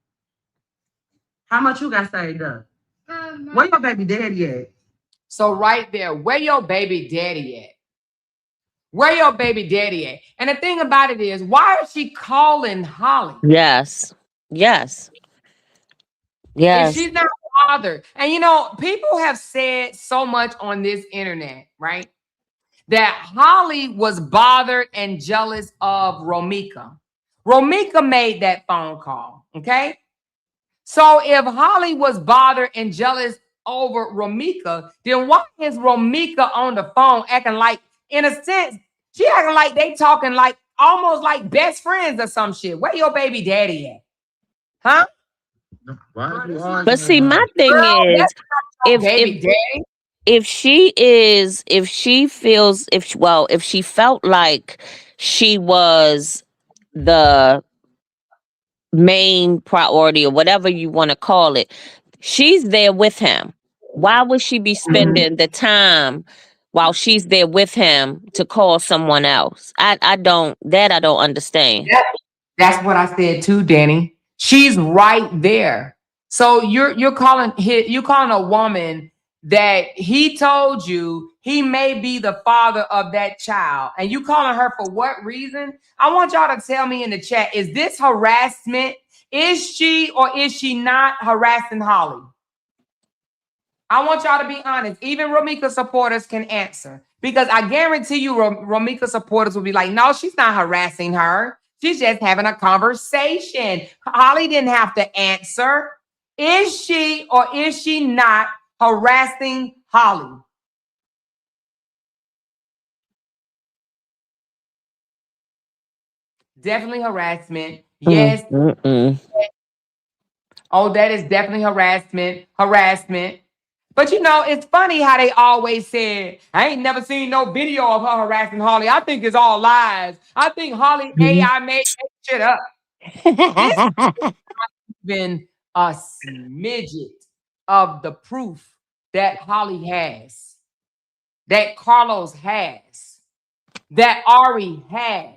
How much you got saved up? Where your baby daddy at? So right there, where your baby daddy at? Where your baby daddy at? And the thing about it is, why is she calling Holly? Yes. Yes. If Yes. she's not bothered, and you know, people have said so much on this internet, right? That Holly was bothered and jealous of Romeca. Romeca made that phone call, okay? So if Holly was bothered and jealous over Romeca, then why is Romeca on the phone acting like, in a sense, she acting like they talking like almost like best friends or some shit? Where your baby daddy at? Huh? Why are you But arguing see, with my her? thing Girl, is, that's not your if baby daddy. if she feels, if she felt like she was the main priority or whatever you want to call it, she's there with him. Why would she be spending the time while she's there with him to call someone else? I don't understand. That's what I said too, Danny. She's right there. So you're calling a woman that he told you he may be the father of that child, and you calling her for what reason? I want y'all to tell me in the chat, is this harassment? Is she or is she not harassing Holly? I want y'all to be honest. Even Romeca supporters can answer, because I guarantee you Romeca supporters will be like, no, she's not harassing her. She's just having a conversation. Holly didn't have to answer. Is she or is she not harassing Holly? Definitely harassment. Yes. Oh, that is definitely harassment. Harassment. But you know, it's funny how they always said, I ain't never seen no video of her harassing Holly. I think it's all lies. I think Holly AI made that shit up. This has been a smidget of the proof that Holly has, that Carlos has, that Ari has.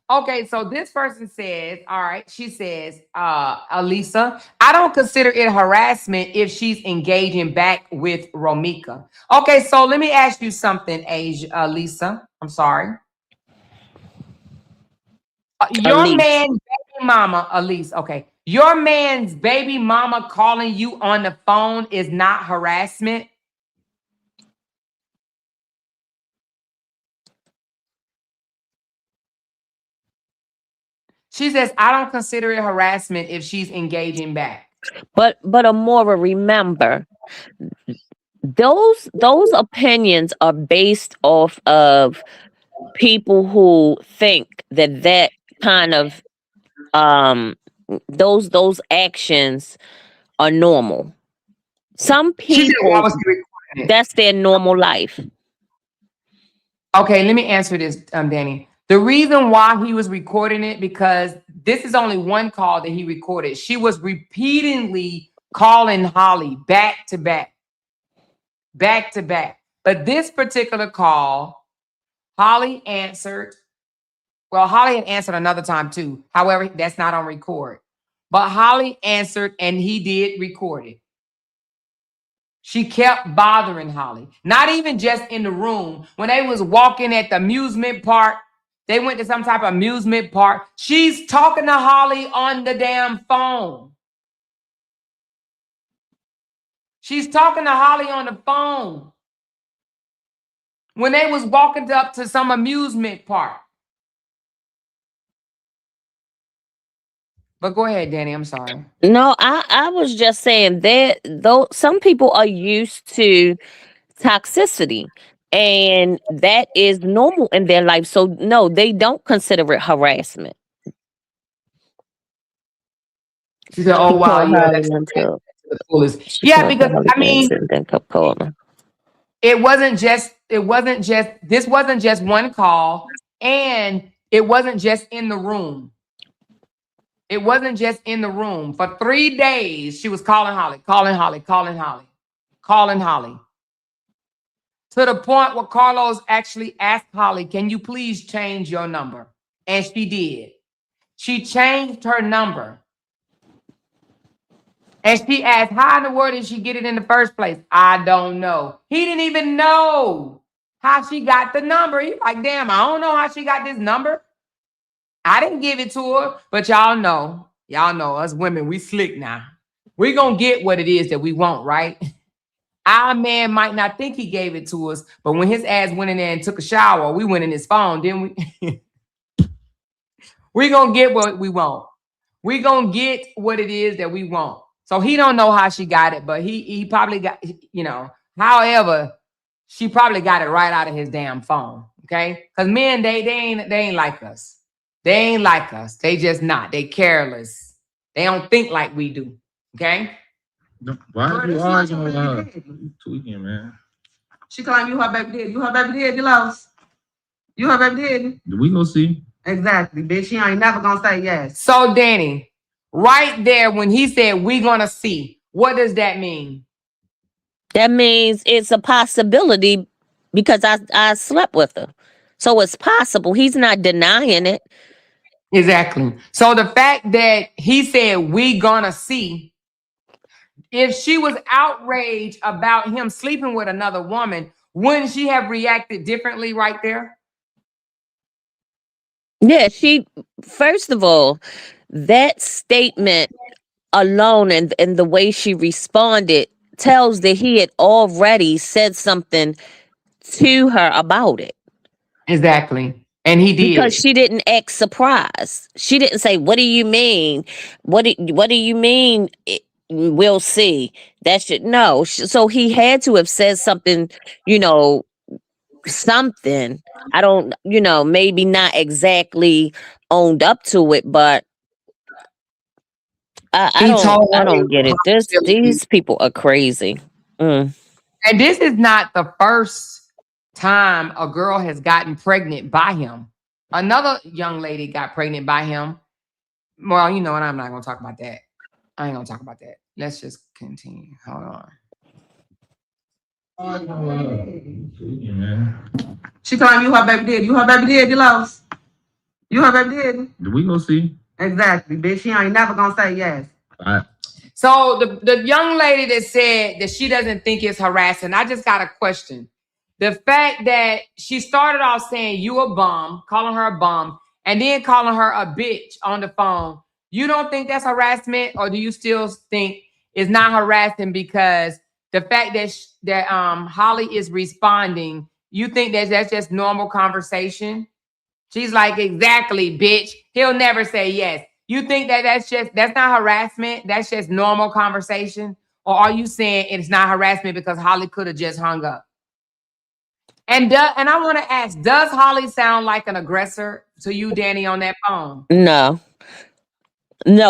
Okay, so this person says, all right, she says, Alisa, I don't consider it harassment if she's engaging back with Romeca. Okay, so let me ask you something, Alisa. I'm sorry. Your Elise. man's baby mama, Elise, okay. Your man's baby mama calling you on the phone is not harassment? She says, I don't consider it harassment if she's engaging back. But Amora, remember, those opinions are based off of people who think that kind of those actions are normal. Some She said, why people, was he recording it? that's their normal life. Okay, let me answer this, Danny. The reason why he was recording it, because this is only one call that he recorded. She was repeatedly calling Holly back to back. But this particular call, Holly answered. Well, Holly had answered another time too. However, that's not on record. But Holly answered and he did record it. She kept bothering Holly, not even just in the room. When they was walking at the amusement park, they went to some type of amusement park. She's talking to Holly on the damn phone. She's talking to Holly on the phone. When they was walking up to some amusement park. But go ahead, Danny. I'm sorry. No, I was just saying that though some people are used to toxicity and that is normal in their life. So no, they don't consider it harassment. She said, "Oh wow, yeah, that's until the coolest." Yeah, because I mean, then kept calling. this wasn't just one call, and it wasn't just in the room. It wasn't just in the room. For 3 days, she was calling Holly. To the point where Carlos actually asked Holly, can you please change your number? And she did. She changed her number. And she asked, how in the world did she get it in the first place? I don't know. He didn't even know how she got the number. He's like, damn, I don't know how she got this number. I didn't give it to her, but y'all know us women, we slick now. we're going to get what it is that we want, right? Our man might not think he gave it to us, but when his ass went in there and took a shower, we went in his phone, didn't we? We're going to get what we want. We're going to get what it is that we want. So he don't know how she got it, but he probably got, you know, however, she probably got it right out of his damn phone, okay? Because men, they ain't like us. They ain't like us. They just not. They careless. They don't think like we do, okay? Why are you arguing with her? You tweaking, man. She claim you her baby daddy. You her baby daddy, Lowe's. You her baby daddy. We gonna see. Exactly, bitch. She ain't never gonna say yes. So Danny, right there when he said we gonna see, what does that mean? That means it's a possibility because I slept with her. So it's possible. He's not denying it. Exactly. So the fact that he said we gonna see, if she was outraged about him sleeping with another woman, wouldn't she have reacted differently right there? Yeah, first of all, that statement alone and the way she responded tells that he had already said something to her about it. Exactly. And he did. Because she didn't act surprised. She didn't say, "What do you mean? What do you mean? We'll see." That should no. So he had to have said something, you know, something. I don't, you know, maybe not exactly owned up to it, but I don't get it. These people are crazy. And this is not the first time a girl has gotten pregnant by him. Another young lady got pregnant by him. Well, you know what? I'm not going to talk about that. I ain't going to talk about that. Let's just continue. Hold on. She claim you her baby daddy. You her baby daddy, Lowe's. You her baby daddy. We gonna see. Exactly, bitch. She ain't never gonna say yes. All right. So the young lady that said that she doesn't think it's harassing, I just got a question. The fact that she started off saying you a bum, calling her a bum, and then calling her a bitch on the phone, you don't think that's harassment, or do you still think it's not harassing because the fact that Holly is responding, you think that that's just normal conversation? She's like, exactly, bitch. He'll never say yes. You think that that's not harassment? That's just normal conversation? Or are you saying it's not harassment because Holly could have just hung up? And I want to ask, does Holly sound like an aggressor to you, Danny, on that phone? No,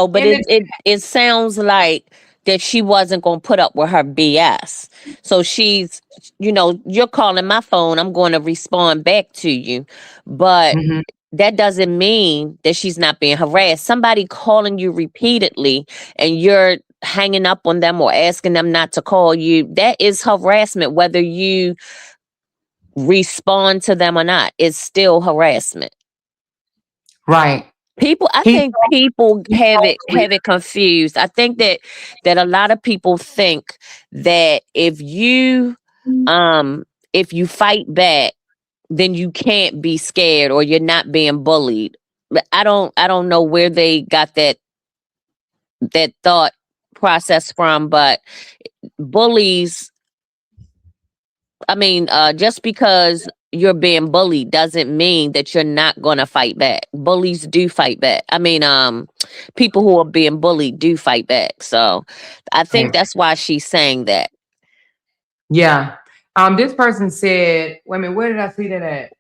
but it sounds like that she wasn't going to put up with her BS. So she's, you know, you're calling my phone, I'm going to respond back to you. But that doesn't mean that she's not being harassed. Somebody calling you repeatedly and you're hanging up on them or asking them not to call you, that is harassment, whether you respond to them or not. It's still harassment. Right. I think people have it confused. I think that a lot of people think that if you fight back, then you can't be scared or you're not being bullied. I don't know where they got that thought process from, but bullies, I mean, just because you're being bullied doesn't mean that you're not going to fight back. Bullies do fight back. I mean, people who are being bullied do fight back. So I think that's why she's saying that. Yeah. This person said, wait a minute, where did I see that at?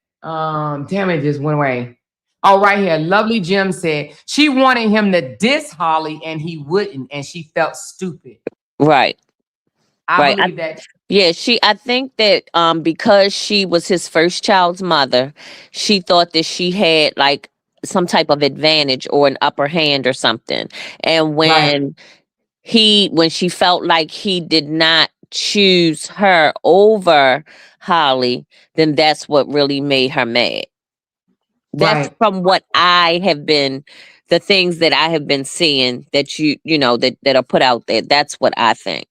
Damn, it just went away. Oh, right here. Lovely Jim said she wanted him to diss Holly and he wouldn't, and she felt stupid. Right. I believe that. Yeah, I think that because she was his first child's mother, she thought that she had like some type of advantage or an upper hand or something. And when she felt like he did not choose her over Holly, then that's what really made her mad. That's from what the things that I have been seeing that you know that are put out there. That's what I think.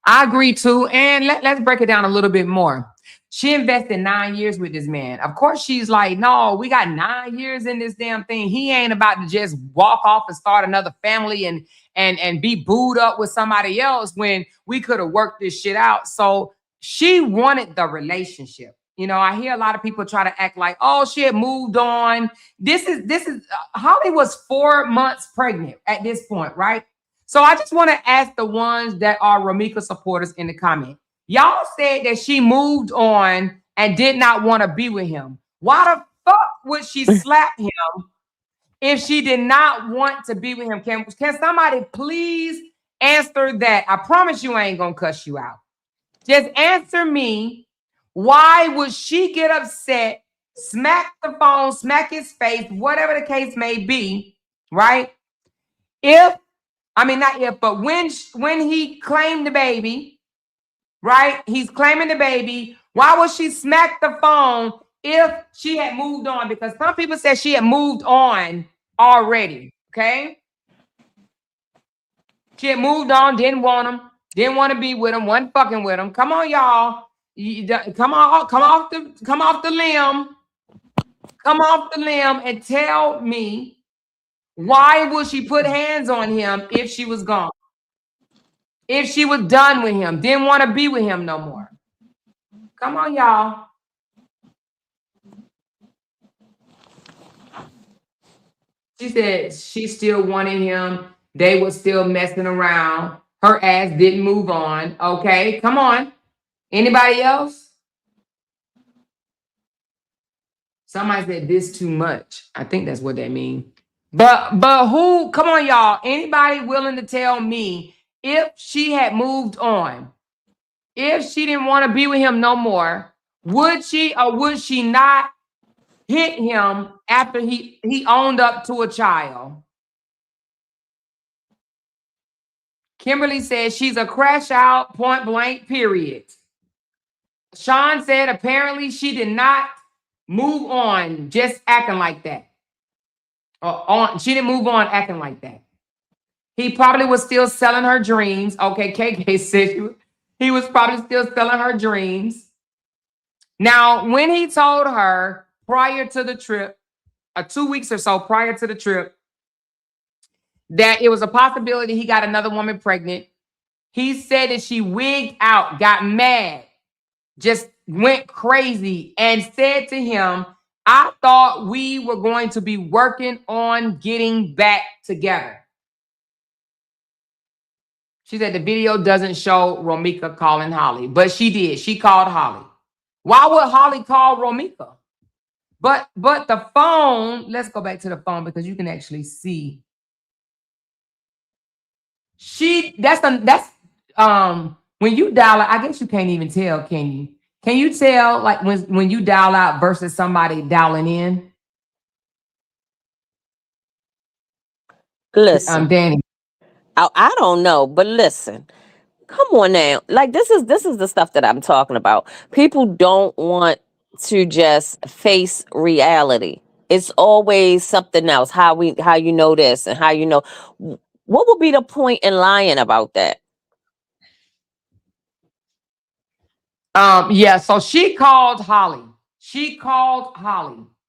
I agree too. And let's break it down a little bit more. She invested 9 years with this man. Of course, she's like, no, we got 9 years in this damn thing. He ain't about to just walk off and start another family and be booed up with somebody else when we could have worked this shit out. So she wanted the relationship. You know, I hear a lot of people try to act like, oh, she had moved on. This is Holly was 4 months pregnant at this point, right? So I just want to ask the ones that are Romeca supporters in the comment. Y'all said that she moved on and did not want to be with him. Why the fuck would she slap him if she did not want to be with him? Can somebody please answer that? I promise you I ain't gonna cuss you out. Just answer me. Why would she get upset, smack the phone, smack his face, whatever the case may be, right? But when he claimed the baby, right? He's claiming the baby. Why would she smack the phone if she had moved on? Because some people said she had moved on already, okay? She had moved on, didn't want him, didn't want to be with him, wasn't fucking with him. Come on, y'all. Come off the limb. Come off the limb and tell me, why would she put hands on him if she was gone? If she was done with him, didn't want to be with him no more. Come on, y'all. She said she still wanted him. They were still messing around. Her ass didn't move on. Okay, come on. Anybody else? Somebody said this too much. I think that's what that means. But who? Come on, y'all. Anybody willing to tell me if she had moved on, if she didn't want to be with him no more, would she or would she not hit him after he owned up to a child? Kimberly says she's a crash out, point blank, period. Sean said apparently she did not move on just acting like that. She didn't move on acting like that. He probably was still selling her dreams. Okay, KK said he was probably still selling her dreams. Now, when he told her prior to the trip, 2 weeks or so prior to the trip, that it was a possibility he got another woman pregnant, he said that she wigged out, got mad, just went crazy, and said to him, I thought we were going to be working on getting back together. She said the video doesn't show Romeca calling Holly, but she did. She called Holly. Why would Holly call Romeca? But the phone, let's go back to the phone because you can actually see. That's when you dial out, I guess you can't even tell, can you? Can you tell like when you dial out versus somebody dialing in? Listen, Danny. I don't know, but listen. Come on now. Like this is the stuff that I'm talking about. People don't want to just face reality. It's always something else. How you know this and how you know. What would be the point in lying about that? Yeah, so she called Holly.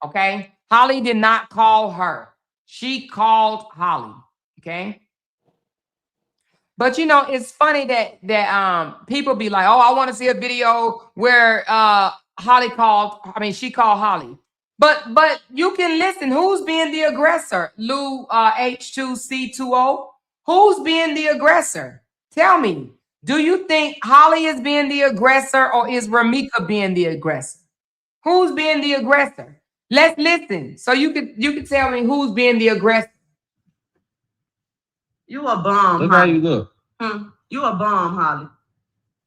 Okay? Holly did not call her. She called Holly. Okay? But you know, it's funny that people be like, oh, I want to see a video where she called Holly. But you can listen. Who's being the aggressor? Lou H2C20. Who's being the aggressor? Tell me. Do you think Holly is being the aggressor or is Romeca being the aggressor? Who's being the aggressor? Let's listen. So you could tell me who's being the aggressor. You a bum, Look Holly. how you look. You a bum, Holly.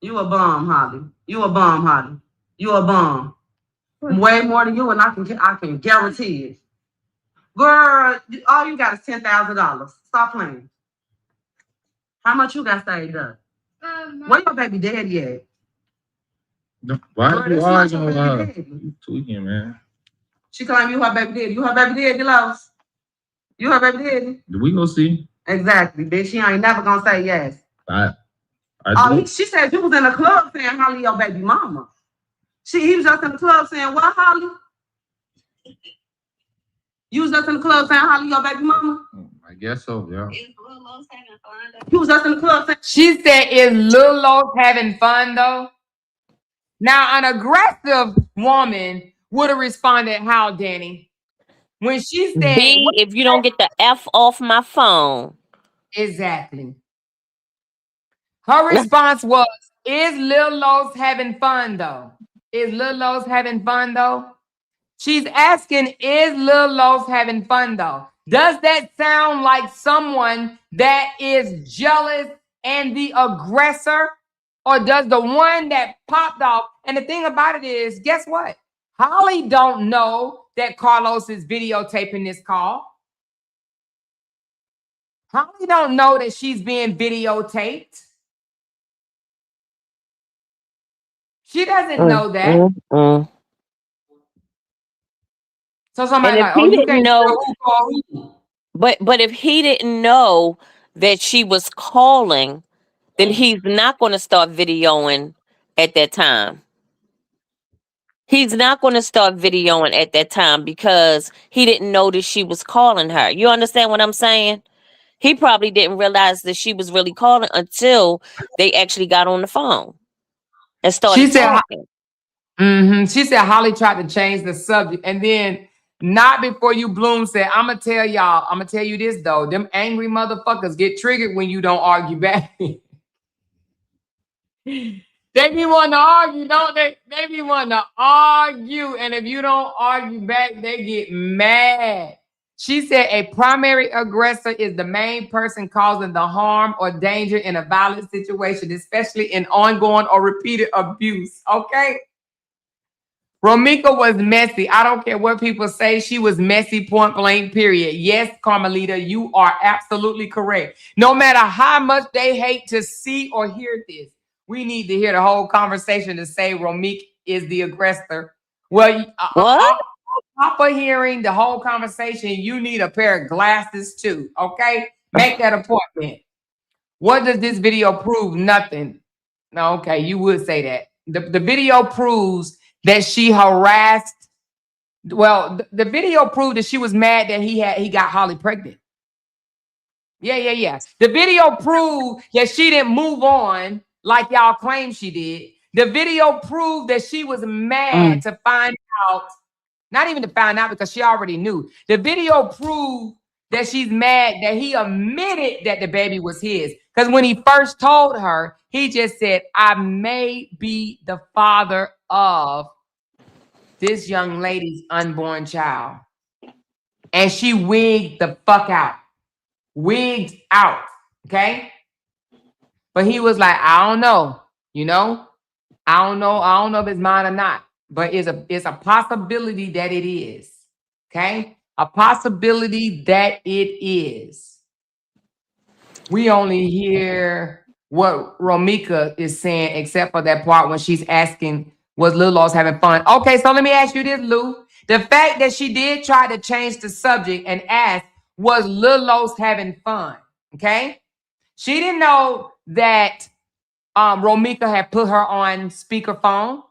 You a bum, Holly. You a bum, Holly. You a bum. Way more than you, and I can guarantee it. Girl, all you got is $10,000. Stop playing. How much you got saved up? Where your baby daddy at? Why Girl, are you that's not arguing your with baby her? daddy. You tweaking, man. She claim you her baby daddy. You her baby daddy, Lois? You her baby daddy? We gonna see. Exactly, bitch. She ain't never gonna say yes. I do. She said you was in a club saying Holly your baby mama. He was just in the club saying, what, Holly? You was just in the club saying, Holly, your baby mama? I guess so, yeah. You was just in the club saying, She said, is Lil Los having fun though? Now, an aggressive woman would have responded, how, Danny? When she said, B, if you don't get the F off my phone. Exactly. Her response was, is Lil Los having fun though? Is Lil Los having fun though? She's asking, is Lil Los having fun though? Does that sound like someone that is jealous and the aggressor? Or does the one that popped off? And the thing about it is, guess what? Holly don't know that Carlos is videotaping this call. Holly don't know that she's being videotaped. She doesn't know that. So somebody like, oh, you can't know who called who. But if he didn't know that she was calling, then he's not going to start videoing at that time. He's not going to start videoing at that time because he didn't know that she was calling her. You understand what I'm saying? He probably didn't realize that she was really calling until they actually got on the phone and started talking. She said Holly tried to change the subject, and then not before you bloom said, I'm gonna tell y'all, I'm gonna tell you this though, them angry motherfuckers get triggered when you don't argue back. They be wanting to argue, don't they? They be wanting to argue, and if you don't argue back, they get mad. She said a primary aggressor is the main person causing the harm or danger in a violent situation, especially in ongoing or repeated abuse. Okay. Romeca was messy. I don't care what people say. She was messy, point blank, period. Yes, Carmelita, you are absolutely correct. No matter how much they hate to see or hear this, we need to hear the whole conversation to say Romeca is the aggressor. Well, what? Papa hearing the whole conversation, you need a pair of glasses too, okay? Make that appointment. What does this video prove? Nothing. No, okay, you would say that. The video proves that she harassed. Well, the video proved that she was mad that he got Holly pregnant. Yeah. The video proved that she didn't move on like y'all claim she did. The video proved that she was mad to find out, not even to find out because she already knew. The video proved that she's mad that he admitted that the baby was his. Because when he first told her, he just said, I may be the father of this young lady's unborn child. And she wigged the fuck out. Wigged out. Okay? But he was like, I don't know. You know? I don't know if it's mine or not. But it's a possibility that it is. Okay? A possibility that it is. We only hear what Romeca is saying, except for that part when she's asking, was Lil Los having fun? Okay, so let me ask you this, Lou. The fact that she did try to change the subject and ask, was Lil Los having fun? Okay? She didn't know that Romeca had put her on speakerphone.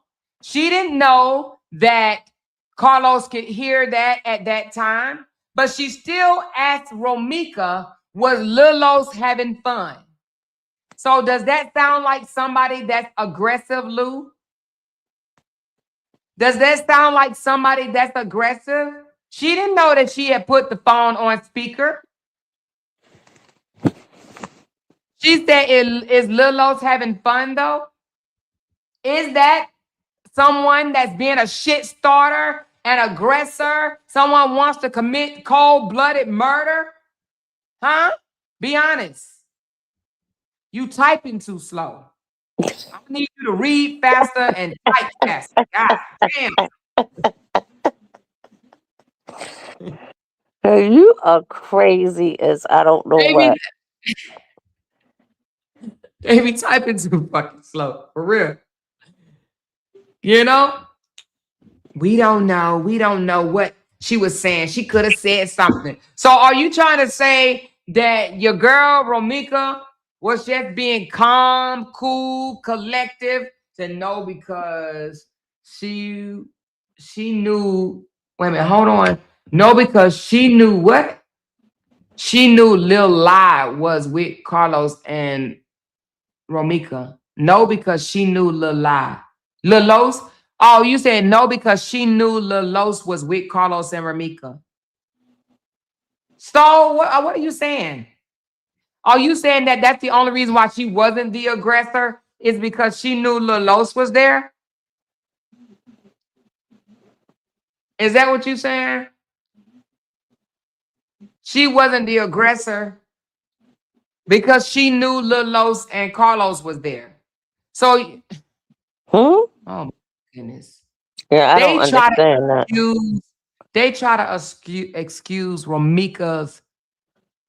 She didn't know that Carlos could hear that at that time, but she still asked Romeca, was Lil Los having fun? So does that sound like somebody that's aggressive, Lou? Does that sound like somebody that's aggressive? She didn't know that she had put the phone on speaker. She said, is Lil Los having fun though? Is that someone that's being a shit starter, an aggressor, someone wants to commit cold-blooded murder? Huh? Be honest. You typing too slow. I need you to read faster and type faster. God damn. You are crazy as I don't know what. They be typing too fucking slow. For real. You know? We don't know. We don't know what she was saying. She could have said something. So are you trying to say that your girl, Romeca, was just being calm, cool, collective to know because she knew. Wait a minute, hold on. No, because she knew what? She knew Lil Lie was with Carlos and Romeca. No, because she knew Lil Lie. Lil Los? Oh, you said no because she knew Lil Los was with Carlos and Romeca. So what are you saying? Are you saying that that's the only reason why she wasn't the aggressor is because she knew Lil Los was there? Is that what you're saying? She wasn't the aggressor because she knew Lil Los and Carlos was there. So, oh my goodness. Yeah, I don't understand that. They try to excuse Romeca's.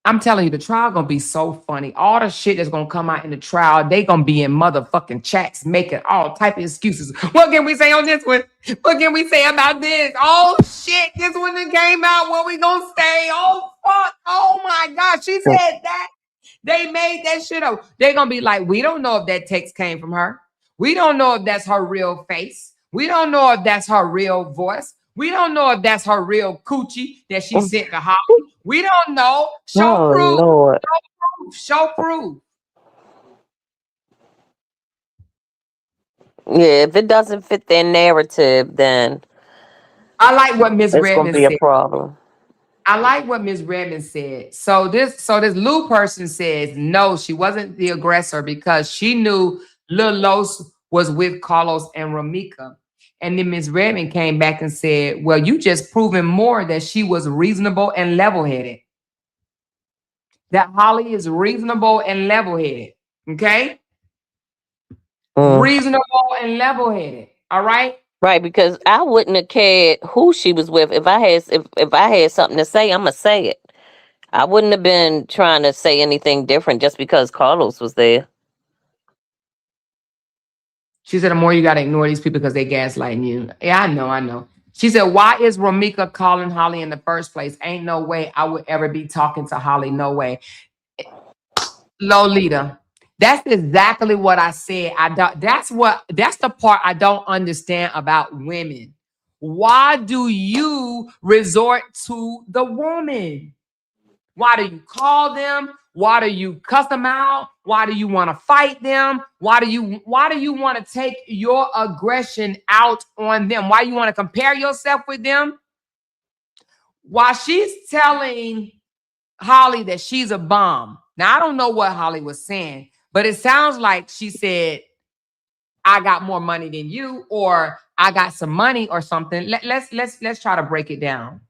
I'm telling you, the trial gonna be so funny. All the shit that's gonna come out in the trial, they gonna be in motherfucking chats making all type of excuses. What can we say on this one? What can we say about this? Oh shit, this one that came out. What we gonna say? Oh fuck! Oh my god, she said that. They made that shit up. They're gonna be like, we don't know if that text came from her. We don't know if that's her real face. We don't know if that's her real voice. We don't know if that's her real coochie that she sent to Holly. We don't know. Show proof. Lord. Show proof. Yeah, if it doesn't fit their narrative, then I like what Miss it's Redmond gonna be said. a problem. I like what Miss Redmond said. So this Lou person says no, she wasn't the aggressor because she knew Lil Los was with Carlos and Romeca. And then Miss Redmond came back and said, well, you just proven more that she was reasonable and level-headed. That Holly is reasonable and level-headed. Okay? Reasonable and level-headed. All right? Right, because I wouldn't have cared who she was with. If I had something to say, I'm gonna say it. I wouldn't have been trying to say anything different just because Carlos was there. She said, the more you got to ignore these people because they gaslighting you. Yeah, I know. She said, why is Romeca calling Holly in the first place? Ain't no way I would ever be talking to Holly. No way. Lolita, that's exactly what I said. That's the part I don't understand about women. Why do you resort to the woman? Why do you call them? Why do you cuss them out? Why do you want to fight them? Why do you want to take your aggression out on them? Why you want to compare yourself with them? While she's telling Holly that she's a bomb. Now, I don't know what Holly was saying, but it sounds like she said, I got more money than you, or I got some money or something. Let's try to break it down.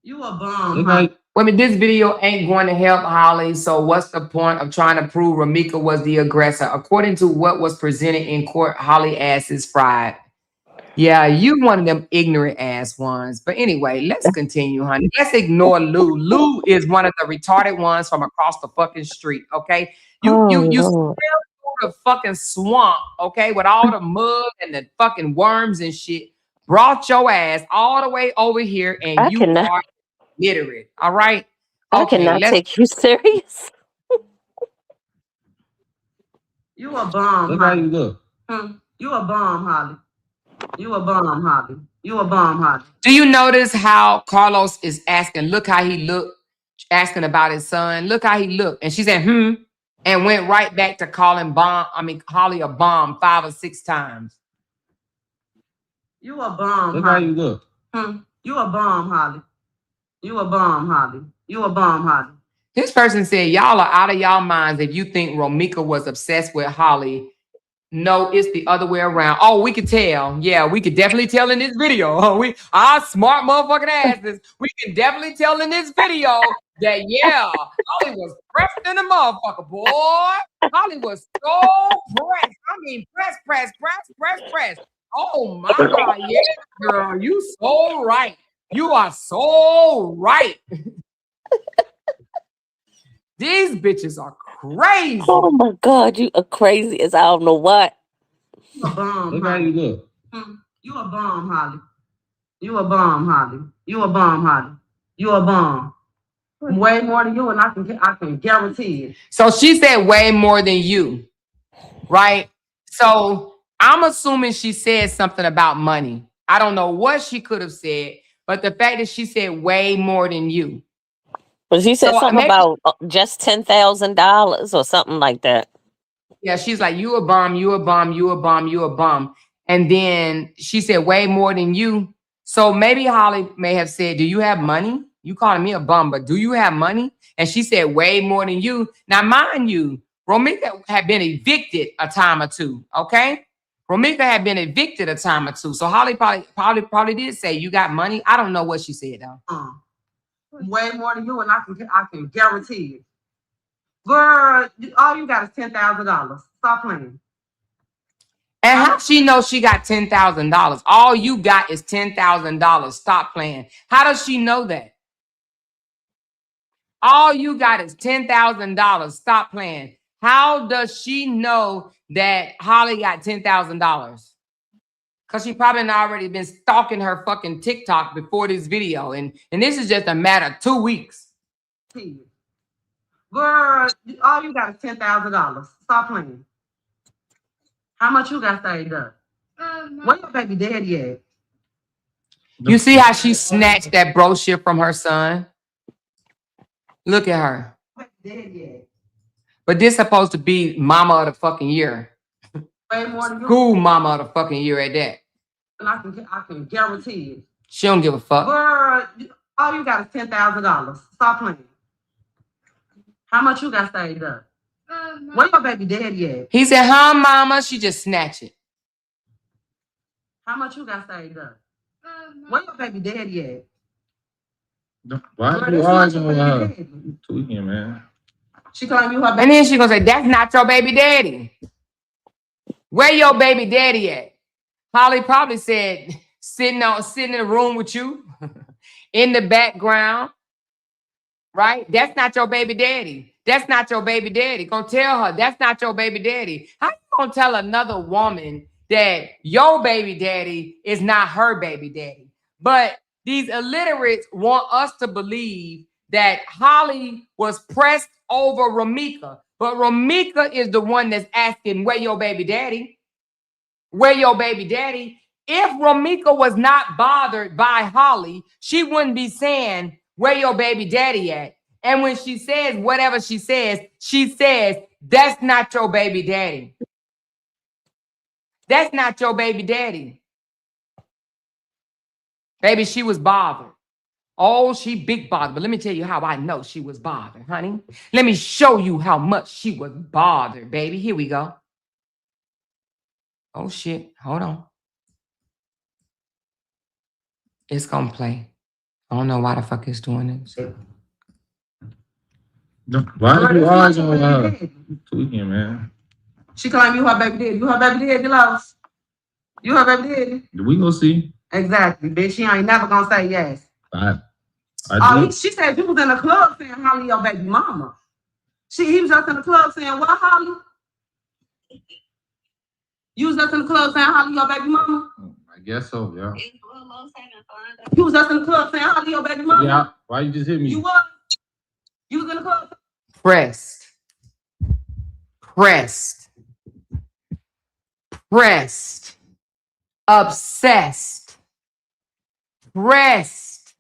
You a bomb. I mean, this video ain't going to help Holly, so what's the point of trying to prove Romeca was the aggressor? According to what was presented in court, Holly ass is fried. Yeah, you one of them ignorant ass ones. But anyway, let's continue, honey. Let's ignore Lou. Lou is one of the retarded ones from across the fucking street, okay? You swim through the fucking swamp, okay, with all the mud and the fucking worms and shit. Brought your ass all the way over here, and are literate, all right? I cannot take you serious. You a bomb. Look how you look. You a bomb, Holly. You a bomb, Holly. You a bomb, Holly. Do you notice how Carlos is asking, look how he looked, asking about his son? Look how he looked. And she said, and went right back to calling Holly a bomb 5 or 6 times. You a bomb, Look Holly. how you look. You a bomb, Holly. You a bomb, Holly. You a bomb, Holly. This person said, y'all are out of y'all minds if you think Romeca was obsessed with Holly. No, it's the other way around. Oh, we could tell. Yeah, we could definitely tell in this video. Our smart motherfucking asses. We can definitely tell in this video that, yeah, Holly was pressed in the motherfucker, boy. Holly was so pressed. I mean, press. Oh, my God. Yeah, girl, you so right. You are so right. These bitches are crazy. Oh my God, you are crazy as I don't know what. You a bomb. Look how you look. You a bomb, Holly. You a bomb, Holly. You a bomb, Holly. You a bomb. Way more than you, and I can guarantee it. So she said way more than you, right? So I'm assuming she said something about money. I don't know what she could have said, but the fact that she said way more than you. But she said So something maybe, about just $10,000 or something like that. yeah, she's like, you a bum, you a bum, you a bum, you a bum. And then she said way more than you. So maybe Holly may have said, do you have money? You calling me a bum, but do you have money? And she said way more than you. Now, mind you, Romeca had been evicted a time or two, okay? Romeca had been evicted a time or two. So Holly probably did say, you got money? I don't know what she said, though. Way more than you, and I can guarantee it. Girl, all you got is $10,000. Stop playing. And how she knows she got $10,000? All you got is $10,000. Stop playing. How does she know that? All you got is $10,000. Stop playing. How does she know that Holly got $10,000? Because she probably already been stalking her fucking TikTok before this video. And this is just a matter of 2 weeks. Girl, all you got is $10,000. Stop playing. How much you got saved up? Where your baby daddy at? You see how she snatched that brochure from her son? Look at her. But this supposed to be mama of the fucking year. Way more than you. School mama of the fucking year at that. And I can guarantee it. She don't give a fuck. Girl, all you got is $10,000. Stop playing. How much you got saved up? Where your baby daddy at? He said, huh, mama? She just snatched it. How much you got saved up? Where your baby daddy at? Why are you arguing with her? Tweaking, man. She calling you her baby. And then she gonna say, that's not your baby daddy. Where your baby daddy at? Holly probably said, sitting in a room with you in the background, right? That's not your baby daddy. That's not your baby daddy. Gonna tell her that's not your baby daddy. How you gonna tell another woman that your baby daddy is not her baby daddy? But these illiterates want us to believe that Holly was pressed over Romeca, but Romeca is the one that's asking, where your baby daddy? Where your baby daddy? If Romeca was not bothered by Holly, she wouldn't be saying, where your baby daddy at? And when she says whatever she says, that's not your baby daddy. That's not your baby daddy. Baby, she was bothered. Oh, she big bothered. But let me tell you how I know she was bothered, honey. Let me show you how much she was bothered, baby. Here we go. Oh, shit. Hold on. It's going to play. I don't know why the fuck it's doing this. Why are you arguing with her? Tweaking, man. She calling you her baby daddy. You her baby daddy, Loves? You her baby daddy? We gonna see. Exactly, bitch. She ain't never gonna say yes. She said you was in the club saying Holly your baby mama. He was just in the club saying what, Holly? You was just in the club saying Holly your baby mama? I guess so, yeah. You was just in the club saying Holly your baby mama? Yeah. Why you just hit me? You was? You was in the club? Pressed. Obsessed. Pressed.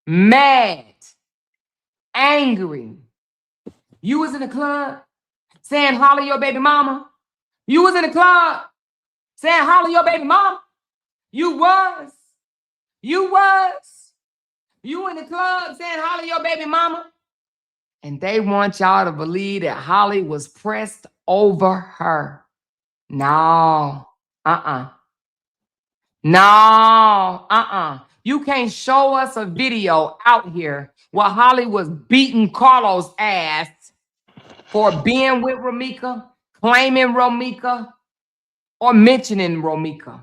Mad. Angry. You was in the club saying Holly your baby mama? You was in the club saying Holly your baby mama? You was. You in the club saying Holly your baby mama? And they want y'all to believe that Holly was pressed over her. No. You can't show us a video out here where Holly was beating Carlos' ass for being with Romeca, claiming Romeca, or mentioning Romeca.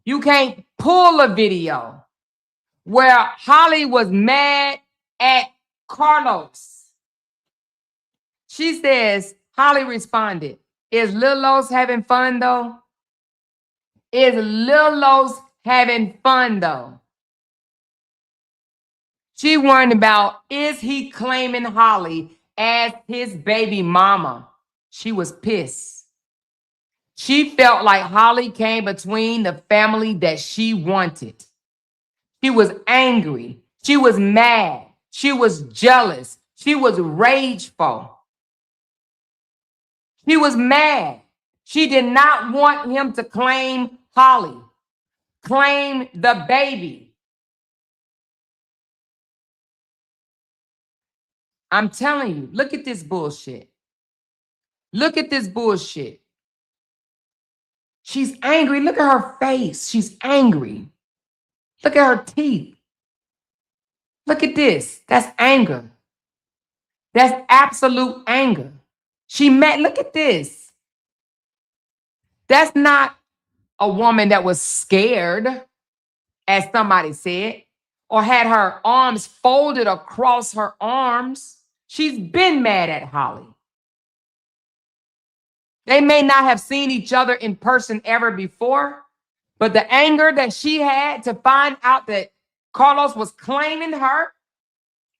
You can't pull a video where Holly was mad at Carlos. She says, Holly responded, is Lil Los having fun though? Is Lil Los having fun though? She worried about, is he claiming Holly as his baby mama? She was pissed. She felt like Holly came between the family that she wanted. She was angry. She was mad. She was jealous. She was rageful. She was mad. She did not want him to claim Holly, claim the baby. I'm telling you, look at this bullshit. Look at this bullshit. She's angry. Look at her face. She's angry. Look at her teeth. Look at this. That's anger. That's absolute anger. She met, look at this. That's not a woman that was scared, as somebody said, or had her arms folded across her arms. She's been mad at Holly. They may not have seen each other in person ever before, but the anger that she had to find out that Carlos was claiming her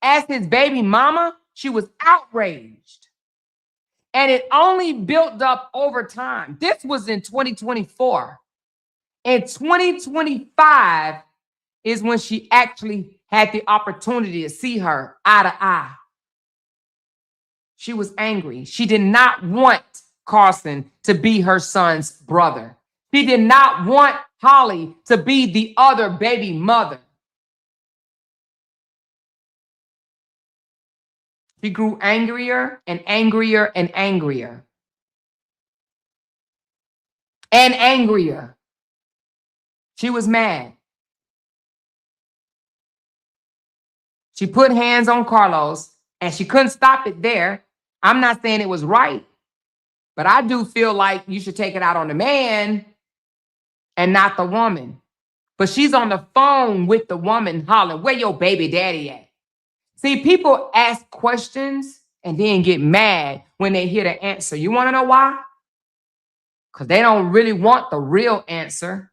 as his baby mama, she was outraged. And it only built up over time. This was in 2024. In 2025 is when she actually had the opportunity to see her eye to eye. She was angry. She did not want Carson to be her son's brother. She did not want Holly to be the other baby mother. She grew angrier and angrier and angrier. And angrier. She was mad. She put hands on Carlos, and she couldn't stop it there. I'm not saying it was right, but I do feel like you should take it out on the man and not the woman. But she's on the phone with the woman hollering, "Where your baby daddy at?" See, people ask questions and then get mad when they hear the answer. You want to know why? Because they don't really want the real answer.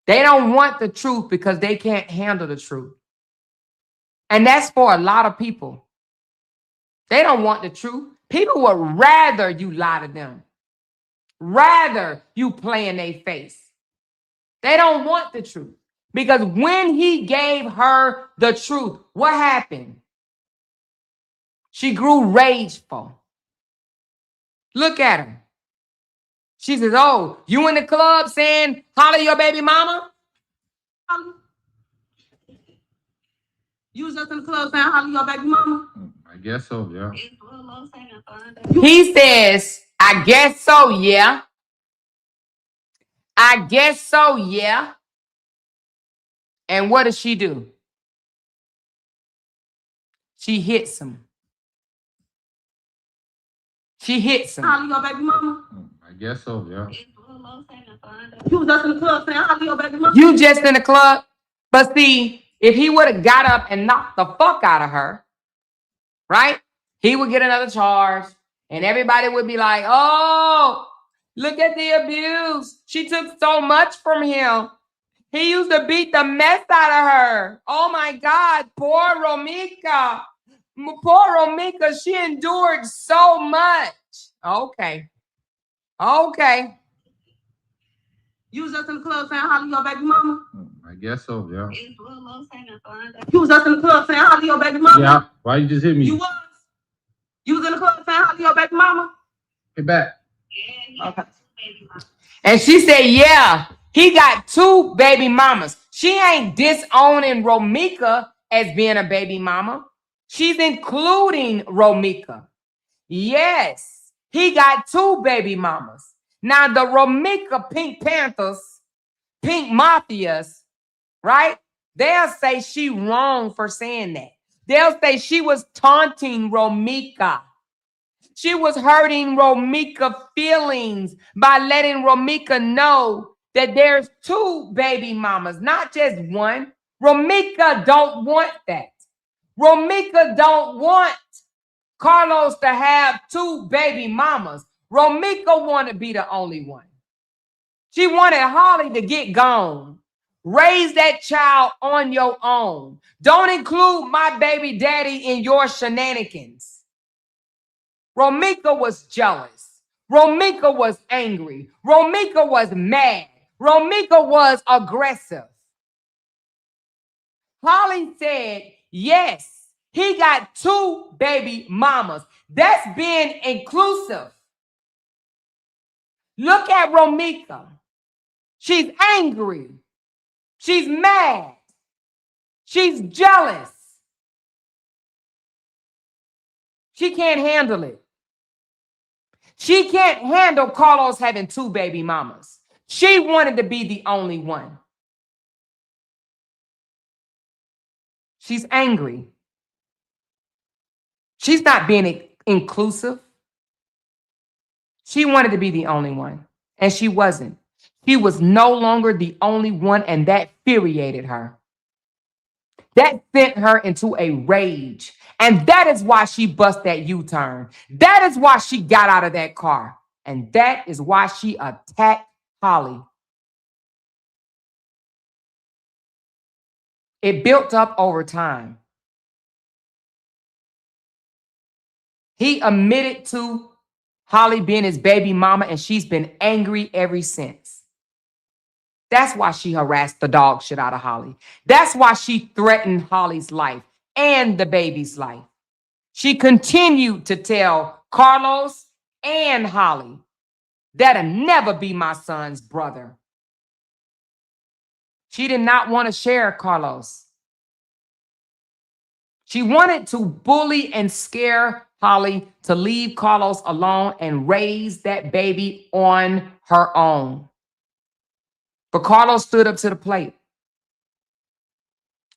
They don't want the truth because they can't handle the truth. And that's for a lot of people. They don't want the truth. People would rather you lie to them. Rather you play in their face. They don't want the truth. Because when he gave her the truth, what happened? She grew rageful. Look at her. She says, "Oh, you in the club saying, Holly, your baby mama?" You was just in the club saying, "Holly, your baby mama?" I guess so, yeah. He says, "I guess so, yeah. I guess so, yeah." And what does she do? She hits him. She hits him. "Holly, your baby mama?" I guess so, yeah. You was just in the club saying, "Holly, your baby mama?" You just in the club. But see, if he would have got up and knocked the fuck out of her, right? He would get another charge. And everybody would be like, "Oh, look at the abuse. She took so much from him. He used to beat the mess out of her. Oh my God, poor Romeca. Poor Romeca, she endured so much." Okay. Okay. You was just in the club saying, "Holly, your baby mama?" I guess so, yeah. You was just in the club saying, "Holly, your baby mama?" Yeah. Why you just hit me? You was? You was in the club saying, "Holly, your baby mama?" Get back. Okay. And she said, "Yeah, he got 2 baby mamas." She ain't disowning Romeca as being a baby mama. She's including Romeca. Yes, he got 2 baby mamas. Now, the Romeca Pink Panthers, Pink Mafias, right? They'll say she wrong for saying that. They'll say she was taunting Romeca. She was hurting Romeca's feelings by letting Romeca know that there's 2 baby mamas, not just one. Romeca don't want that. Romeca don't want Carlos to have 2 baby mamas. Romeca wanted to be the only one. She wanted Holly to get gone. Raise that child on your own. Don't include my baby daddy in your shenanigans. Romeca was jealous. Romeca was angry. Romeca was mad. Romeca was aggressive. Holly said, yes, he got 2 baby mamas. That's being inclusive. Look at Romeca. She's angry. She's mad. She's jealous. She can't handle it. She can't handle Carlos having 2 baby mamas. She wanted to be the only one. She's angry. She's not being inclusive. She wanted to be the only one, and she wasn't. She was no longer the only one, and that infuriated her. That sent her into a rage, and that is why she bust that U-turn. That is why she got out of that car, and that is why she attacked Holly. It built up over time. He admitted to Holly being his baby mama, and she's been angry ever since. That's why she harassed the dog shit out of Holly. That's why she threatened Holly's life and the baby's life. She continued to tell Carlos and Holly, that'll never be my son's brother. She did not want to share Carlos. She wanted to bully and scare Holly to leave Carlos alone and raise that baby on her own. But Carlos stood up to the plate.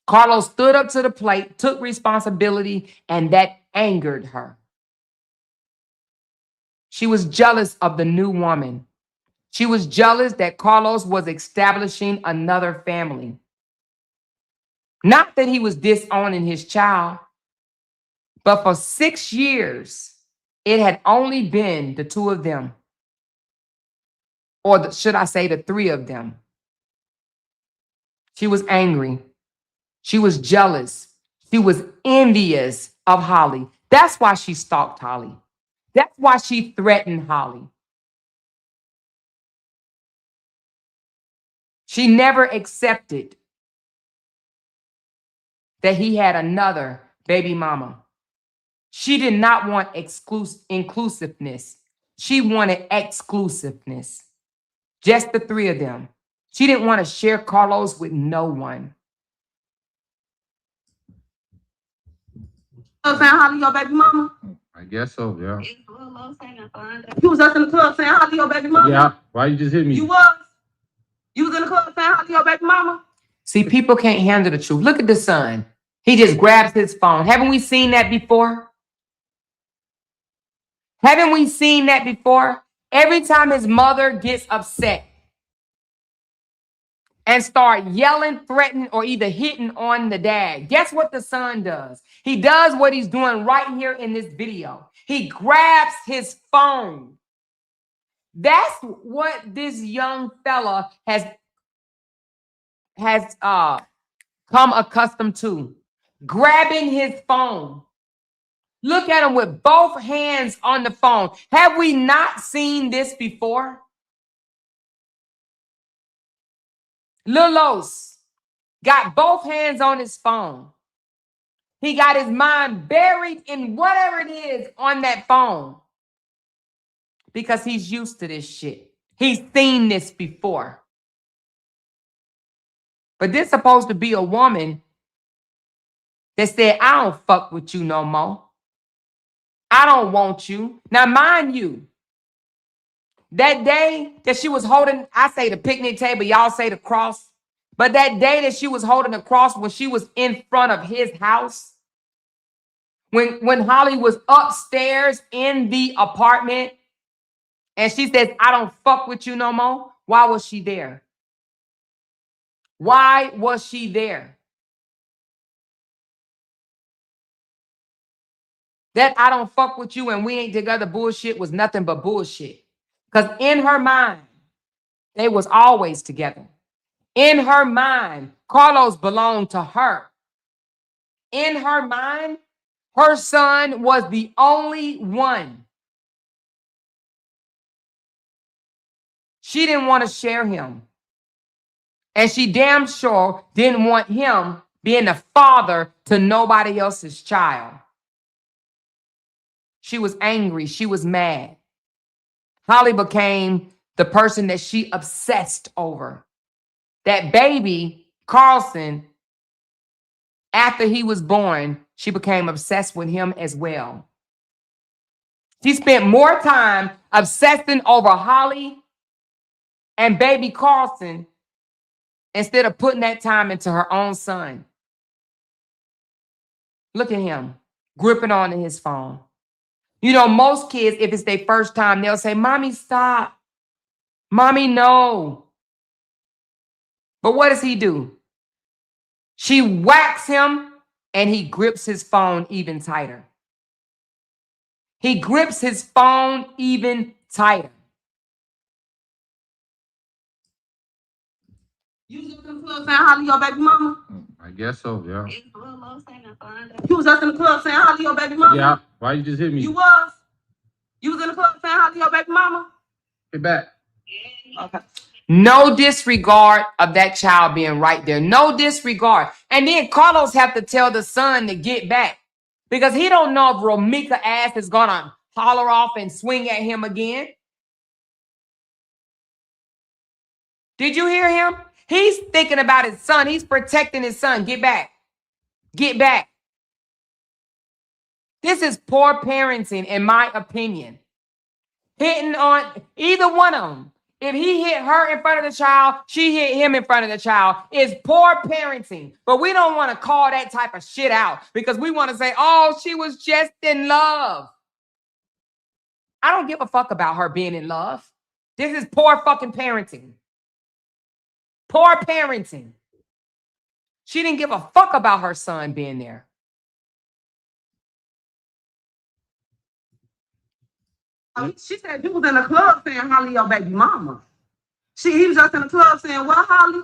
Carlos stood up to the plate, took responsibility, and that angered her. She was jealous of the new woman. She was jealous that Carlos was establishing another family. Not that he was disowning his child, but for 6 years, it had only been the 2 of them. Or should I say the 3 of them. She was angry. She was jealous. She was envious of Holly. That's why she stalked Holly. That's why she threatened Holly. She never accepted that he had another baby mama. She did not want inclusiveness. She wanted exclusiveness. Just the 3 of them. She didn't want to share Carlos with no one. Saying Holly, your baby mama? I guess so, yeah. You was up in the club saying Holly, your baby mama? Yeah, why you just hit me? You was? You was in the club saying Holly, your baby mama? See, people can't handle the truth. Look at the son. He just grabs his phone. Haven't we seen that before? Haven't we seen that before? Every time his mother gets upset and start yelling, threatening, or either hitting on the dad, guess what the son does? He does what he's doing right here in this video. He grabs his phone. That's what this young fella has come accustomed to. Grabbing his phone. Look at him with both hands on the phone. Have we not seen this before? Lilos got both hands on his phone. He got his mind buried in whatever it is on that phone. Because he's used to this shit. He's seen this before. But this supposed to be a woman that said, I don't fuck with you no more. I don't want you. Now, mind you, that day that she was holding, I say the picnic table, y'all say the cross. But that day that she was holding the cross when she was in front of his house, when Holly was upstairs in the apartment, and she says, I don't fuck with you no more. Why was she there? Why was she there? That I don't fuck with you and we ain't together bullshit was nothing but bullshit. Because in her mind, they was always together. In her mind, Carlos belonged to her. In her mind, her son was the only one. She didn't want to share him. And she damn sure didn't want him being the father to nobody else's child. She was angry. She was mad. Holly became the person that she obsessed over. That baby, Carlson, after he was born, she became obsessed with him as well. She spent more time obsessing over Holly and baby Carlson instead of putting that time into her own son. Look at him, gripping onto his phone. You know, most kids, if it's their first time, they'll say, Mommy, stop. Mommy, no. But what does he do? She whacks him and he grips his phone even tighter. He grips his phone even tighter. You was just in the club saying hi to your baby mama? I guess so, yeah. You was just in the club saying hi to your baby mama? Yeah. Why you just hit me? You was? You was in the club saying hi to your baby mama? Get back. Okay. No disregard of that child being right there. No disregard. And then Carlos have to tell the son to get back because he don't know if Romeca ass is going to holler off and swing at him again. Did you hear him? He's thinking about his son. He's protecting his son. Get back. Get back. This is poor parenting, in my opinion. Hitting on either one of them. If he hit her in front of the child, she hit him in front of the child. It's poor parenting. But we don't want to call that type of shit out because we want to say, oh, she was just in love. I don't give a fuck about her being in love. This is poor fucking parenting. Poor parenting. She didn't give a fuck about her son being there. She said you was in the club saying Holly your baby mama. He was just in the club saying what, Holly?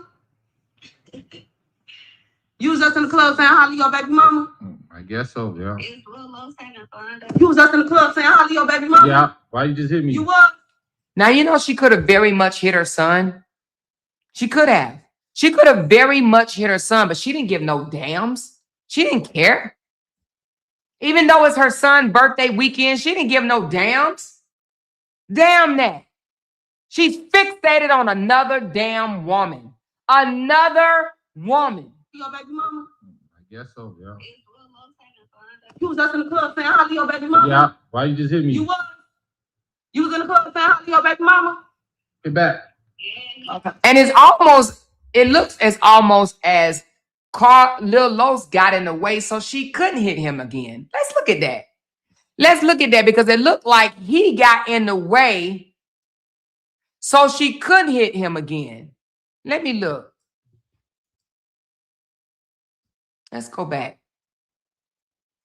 You was just in the club saying Holly your baby mama? I guess so, yeah. You was just in the club saying Holly your baby mama? Yeah. Why you just hit me? You was? Now, you know, she could have very much hit her son. She could have. She could have very much hit her son, but she didn't give no damns. She didn't care. Even though it's her son's birthday weekend, she didn't give no damns. Damn that. She's fixated on another damn woman. Another woman. Your baby mama? I guess so, yeah. You was just in the club saying Holly your baby mama? Yeah. Why you just hit me? You was? You was in the club saying Holly your baby mama? Get back. Okay. And it looks as almost as Lil Los got in the way so she couldn't hit him again. Let's look at that. Let's look at that because it looked like he got in the way so she couldn't hit him again. Let me look. Let's go back.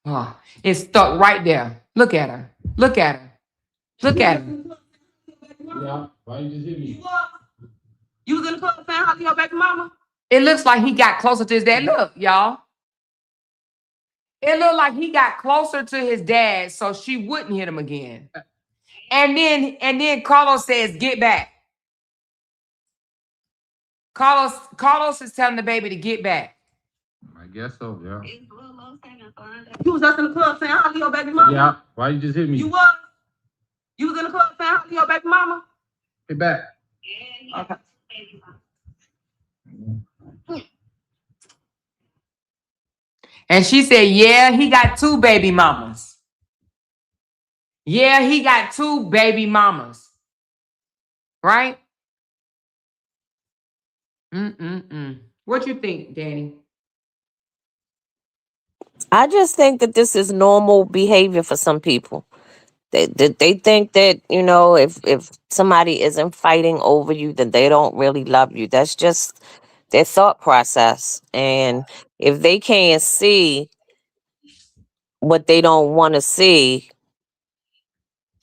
Oh, it's stuck right there. Look at her. Look at her. Look at her. Yeah. Why you just hit me? You was in the club saying Holly your baby mama? It looks like he got closer to his dad. Look, y'all. It looked like he got closer to his dad so she wouldn't hit him again. And then Carlos says, get back. Carlos is telling the baby to get back. I guess so, yeah. You was just in the club saying Holly your baby mama? Yeah. Why you just hit me? You was? You was in the club saying Holly your baby mama? Get back. Okay. And she said, yeah, he got 2 baby mamas. Yeah, he got 2 baby mamas. Right? What you think, Danny? I just think that this is normal behavior for some people. They think that, you know, if somebody isn't fighting over you, then they don't really love you. That's just their thought process. And if they can't see what they don't want to see,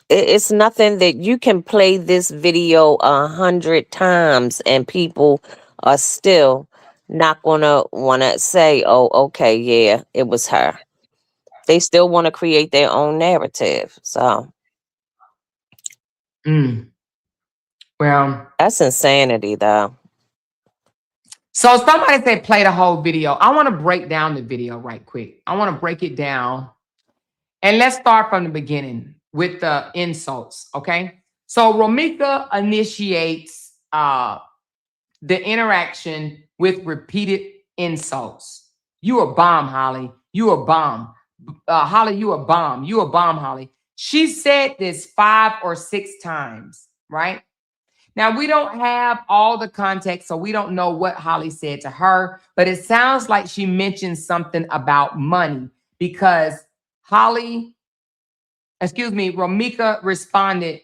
it's nothing that you can play this video 100 times and people are still not gonna want to say, oh, okay, yeah, it was her. They still want to create their own narrative. So Well, Well, That's insanity, though. so somebody said play the whole video. I want to break down the video right quick. I want to break it down. And let's start from the beginning with the insults, okay? So Romeca initiates the interaction with repeated insults. You a bomb, Holly. You a bomb. Holly, you a bomb. You a bomb, Holly. She said this 5 or 6 times, right? Now, we don't have all the context, so we don't know what Holly said to her, but it sounds like she mentioned something about money because Romeca responded,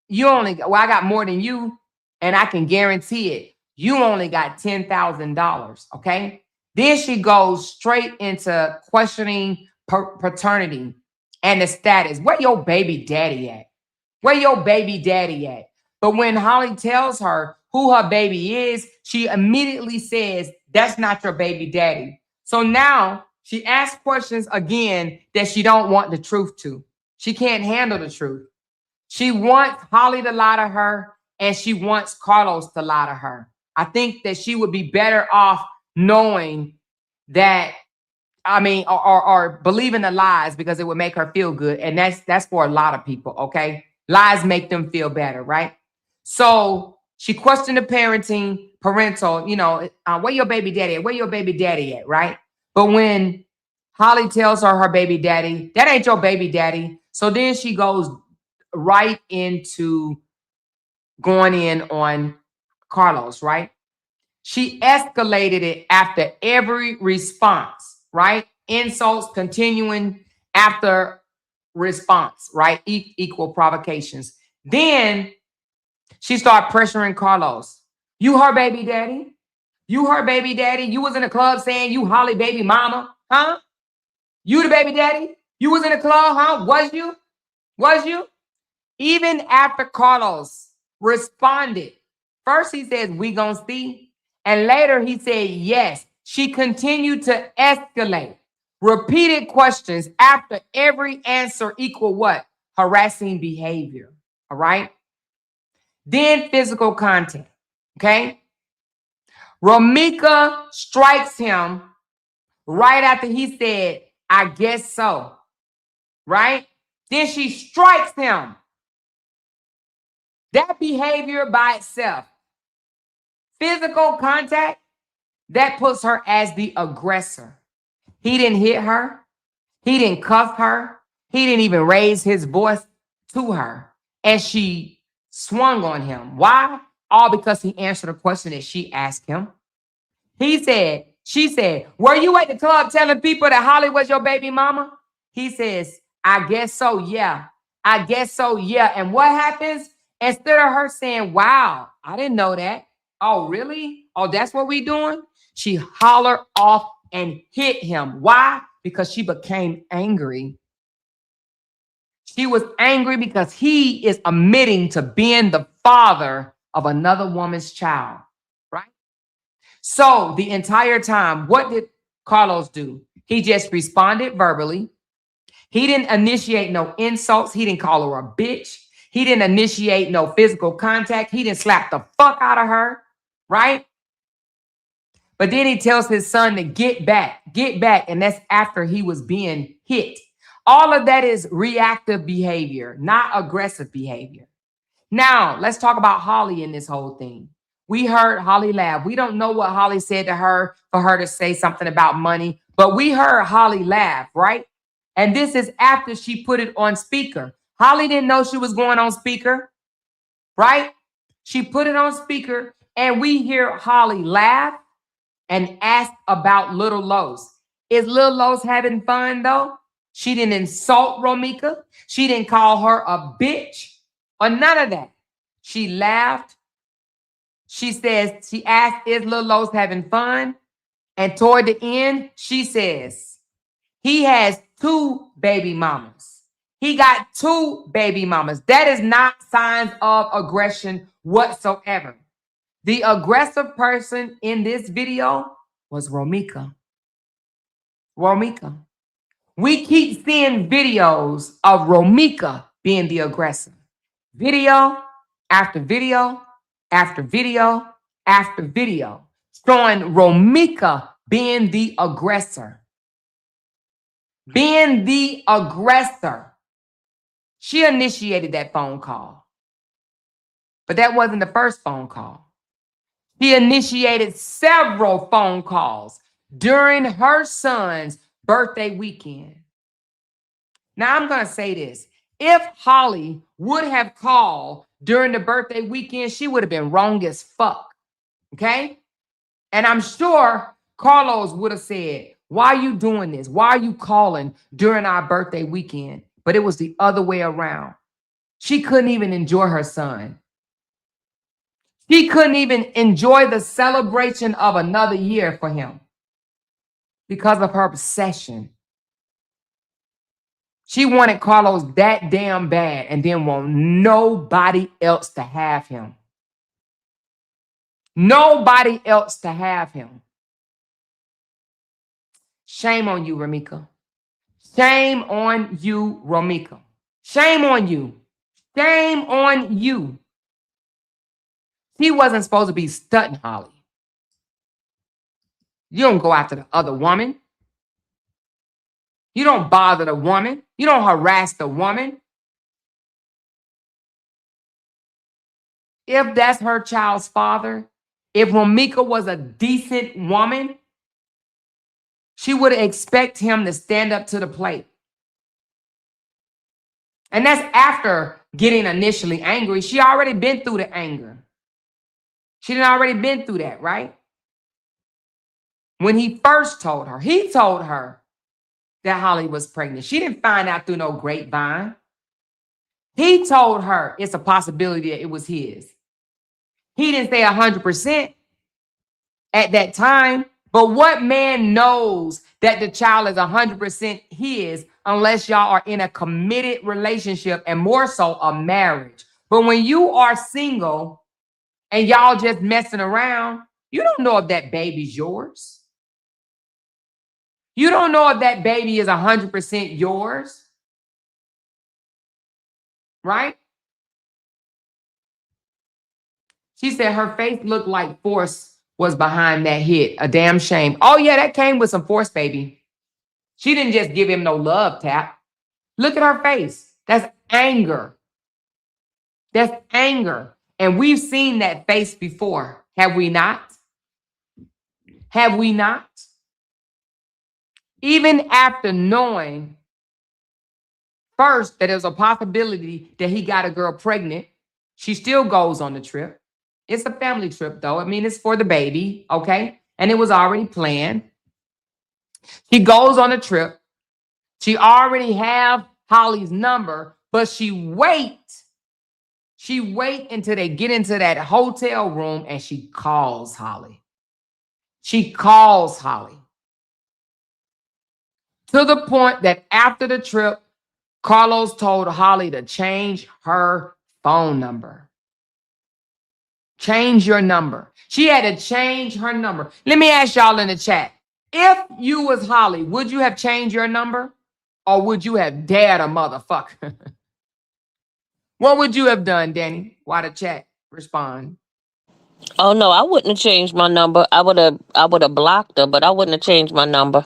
I got more than you, and I can guarantee it. You only got $10,000, okay? Then she goes straight into questioning paternity and the status. Where your baby daddy at? Where your baby daddy at? But when Holly tells her who her baby is, she immediately says, that's not your baby daddy. So now she asks questions again that she don't want the truth to. She can't handle the truth. She wants Holly to lie to her, and she wants Carlos to lie to her. I think that she would be better off knowing that, or believing the lies because it would make her feel good. And that's for a lot of people, okay? Lies make them feel better, right? So she questioned the parental, where your baby daddy at? Where your baby daddy at, right? But when Holly tells her baby daddy, that ain't your baby daddy. So then she goes right into going in on Carlos, right? She escalated it after every response, right? Insults continuing after response, right? Equal provocations. Then she started pressuring Carlos. You her baby daddy? You her baby daddy? You was in the club saying you Holly baby mama, huh? You the baby daddy? You was in the club, huh? Was you? Was you? Even after Carlos responded, first he says, we gonna see. And later he said, yes. She continued to escalate. Repeated questions after every answer equal what? Harassing behavior, all right? Then physical contact, okay? Romeca strikes him right after he said, I guess so, right? Then she strikes him. That behavior by itself, physical contact, that puts her as the aggressor. He didn't hit her. He didn't cuff her. He didn't even raise his voice to her. And she swung on him. Why? All because he answered a question that she asked him. She said, were you at the club telling people that Holly was your baby mama? He says, I guess so, yeah. I guess so, yeah. And what happens? Instead of her saying, wow, I didn't know that. Oh, really? Oh, that's what we doing? She hollered off and hit him. Why? Because she became angry. She was angry because he is admitting to being the father of another woman's child, right? So the entire time, what did Carlos do? He just responded verbally. He didn't initiate no insults. He didn't call her a bitch. He didn't initiate no physical contact. He didn't slap the fuck out of her, right? But then he tells his son to get back, and that's after he was being hit. All of that is reactive behavior, not aggressive behavior. Now, let's talk about Holly in this whole thing. We heard Holly laugh. We don't know what Holly said to her for her to say something about money, but we heard Holly laugh, right? And this is after she put it on speaker. Holly didn't know she was going on speaker, right? She put it on speaker, and we hear Holly laugh and ask about Little Los. Is Little Los having fun, though? She didn't insult Romeca. She didn't call her a bitch or none of that. She laughed. She asked, is Little Los having fun? And toward the end, she says, he has 2 baby mamas. He got 2 baby mamas. That is not signs of aggression whatsoever. The aggressive person in this video was Romeca. Romeca. We keep seeing videos of Romeca being the aggressor. Video after video after video after video showing Romeca being the aggressor. Being the aggressor. She initiated that phone call. But that wasn't the first phone call. She initiated several phone calls during her son's birthday weekend. Now, I'm going to say this. If Holly would have called during the birthday weekend, she would have been wrong as fuck. Okay? And I'm sure Carlos would have said, why are you doing this? Why are you calling during our birthday weekend? But it was the other way around. She couldn't even enjoy her son. She couldn't even enjoy the celebration of another year for him because of her obsession. She wanted Carlos that damn bad and didn't want nobody else to have him. Nobody else to have him. Shame on you, Romeca. Shame on you, Romeca. Shame on you. Shame on you. He wasn't supposed to be stunting Holly. You don't go after the other woman. You don't bother the woman. You don't harass the woman. If that's her child's father, if Romeca was a decent woman, she would expect him to stand up to the plate. And that's after getting initially angry. She already been through the anger. She done already been through that, right? When he first told her, he told her that Holly was pregnant. She didn't find out through no grapevine. He told her it's a possibility that it was his. He didn't say 100% at that time, but what man knows that the child is 100% his unless y'all are in a committed relationship and more so a marriage. But when you are single and y'all just messing around, you don't know if that baby's yours. You don't know if that baby is 100% yours. Right? She said her face looked like force was behind that hit. A damn shame. Oh, yeah, that came with some force, baby. She didn't just give him no love tap. Look at her face. That's anger. That's anger. And we've seen that face before. Have we not? Have we not? Even after knowing first that there's a possibility that he got a girl pregnant, she still goes on the trip. It's a family trip, though. I mean, it's for the baby, okay? And it was already planned. She goes on a trip. She already have Holly's number, but she wait until they get into that hotel room and she calls Holly. She calls Holly. To the point that after the trip, Carlos told Holly to change her phone number. Change your number. She had to change her number. Let me ask y'all in the chat. If you was Holly, would you have changed your number? Or would you have dared a motherfucker? What would you have done, Danny? Why the chat respond? Oh no, I wouldn't have changed my number. I would have blocked her, but I wouldn't have changed my number.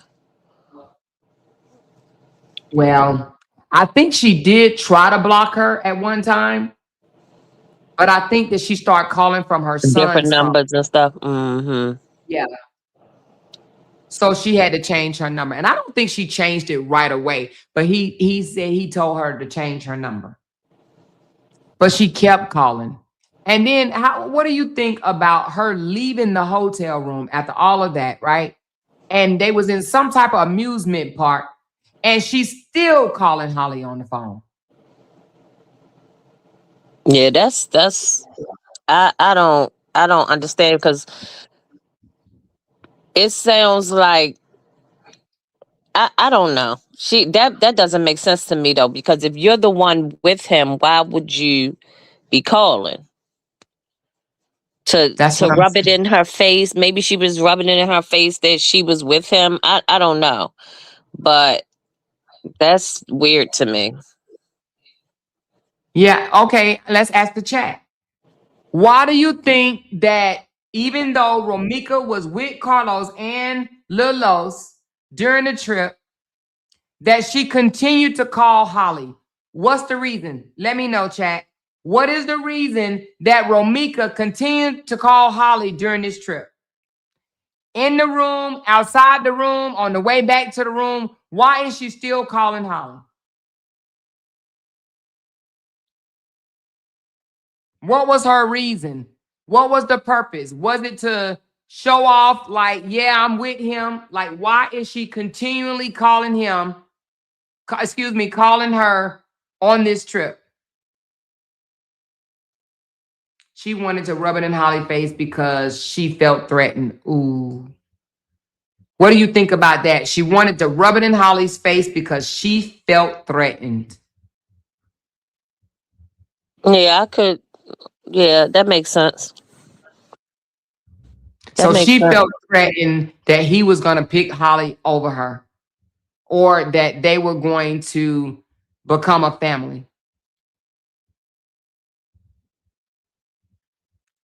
Well, I think she did try to block her at one time. But I think that she started calling from her son's Different phone. numbers and stuff. Mm-hmm. Yeah. So she had to change her number. And I don't think she changed it right away. But he said he told her to change her number. But she kept calling. And then what do you think about her leaving the hotel room after all of that, right? And they was in some type of amusement park. And she's still calling Holly on the phone. Yeah, that's I don't understand, because it sounds like I don't know. That doesn't make sense to me though, because if you're the one with him, why would you be calling? To rub it in her face. Maybe she was rubbing it in her face that she was with him. I don't know. But that's weird to me. Yeah, okay. Let's ask the chat. Why do you think that even though Romeca was with Carlos and Lil Los during the trip, that she continued to call Holly? What's the reason? Let me know, chat. What is the reason that Romeca continued to call Holly during this trip? In the room, outside the room, on the way back to the room, why is she still calling Holly? What was her reason? What was the purpose? Was it to show off like, yeah, I'm with him? Like, why is she continually calling him, calling her on this trip? She wanted to rub it in Holly's face because she felt threatened. Ooh. What do you think about that? She wanted to rub it in Holly's face because she felt threatened. Yeah, I could. Yeah, that makes sense. So she felt threatened that he was going to pick Holly over her, or that they were going to become a family.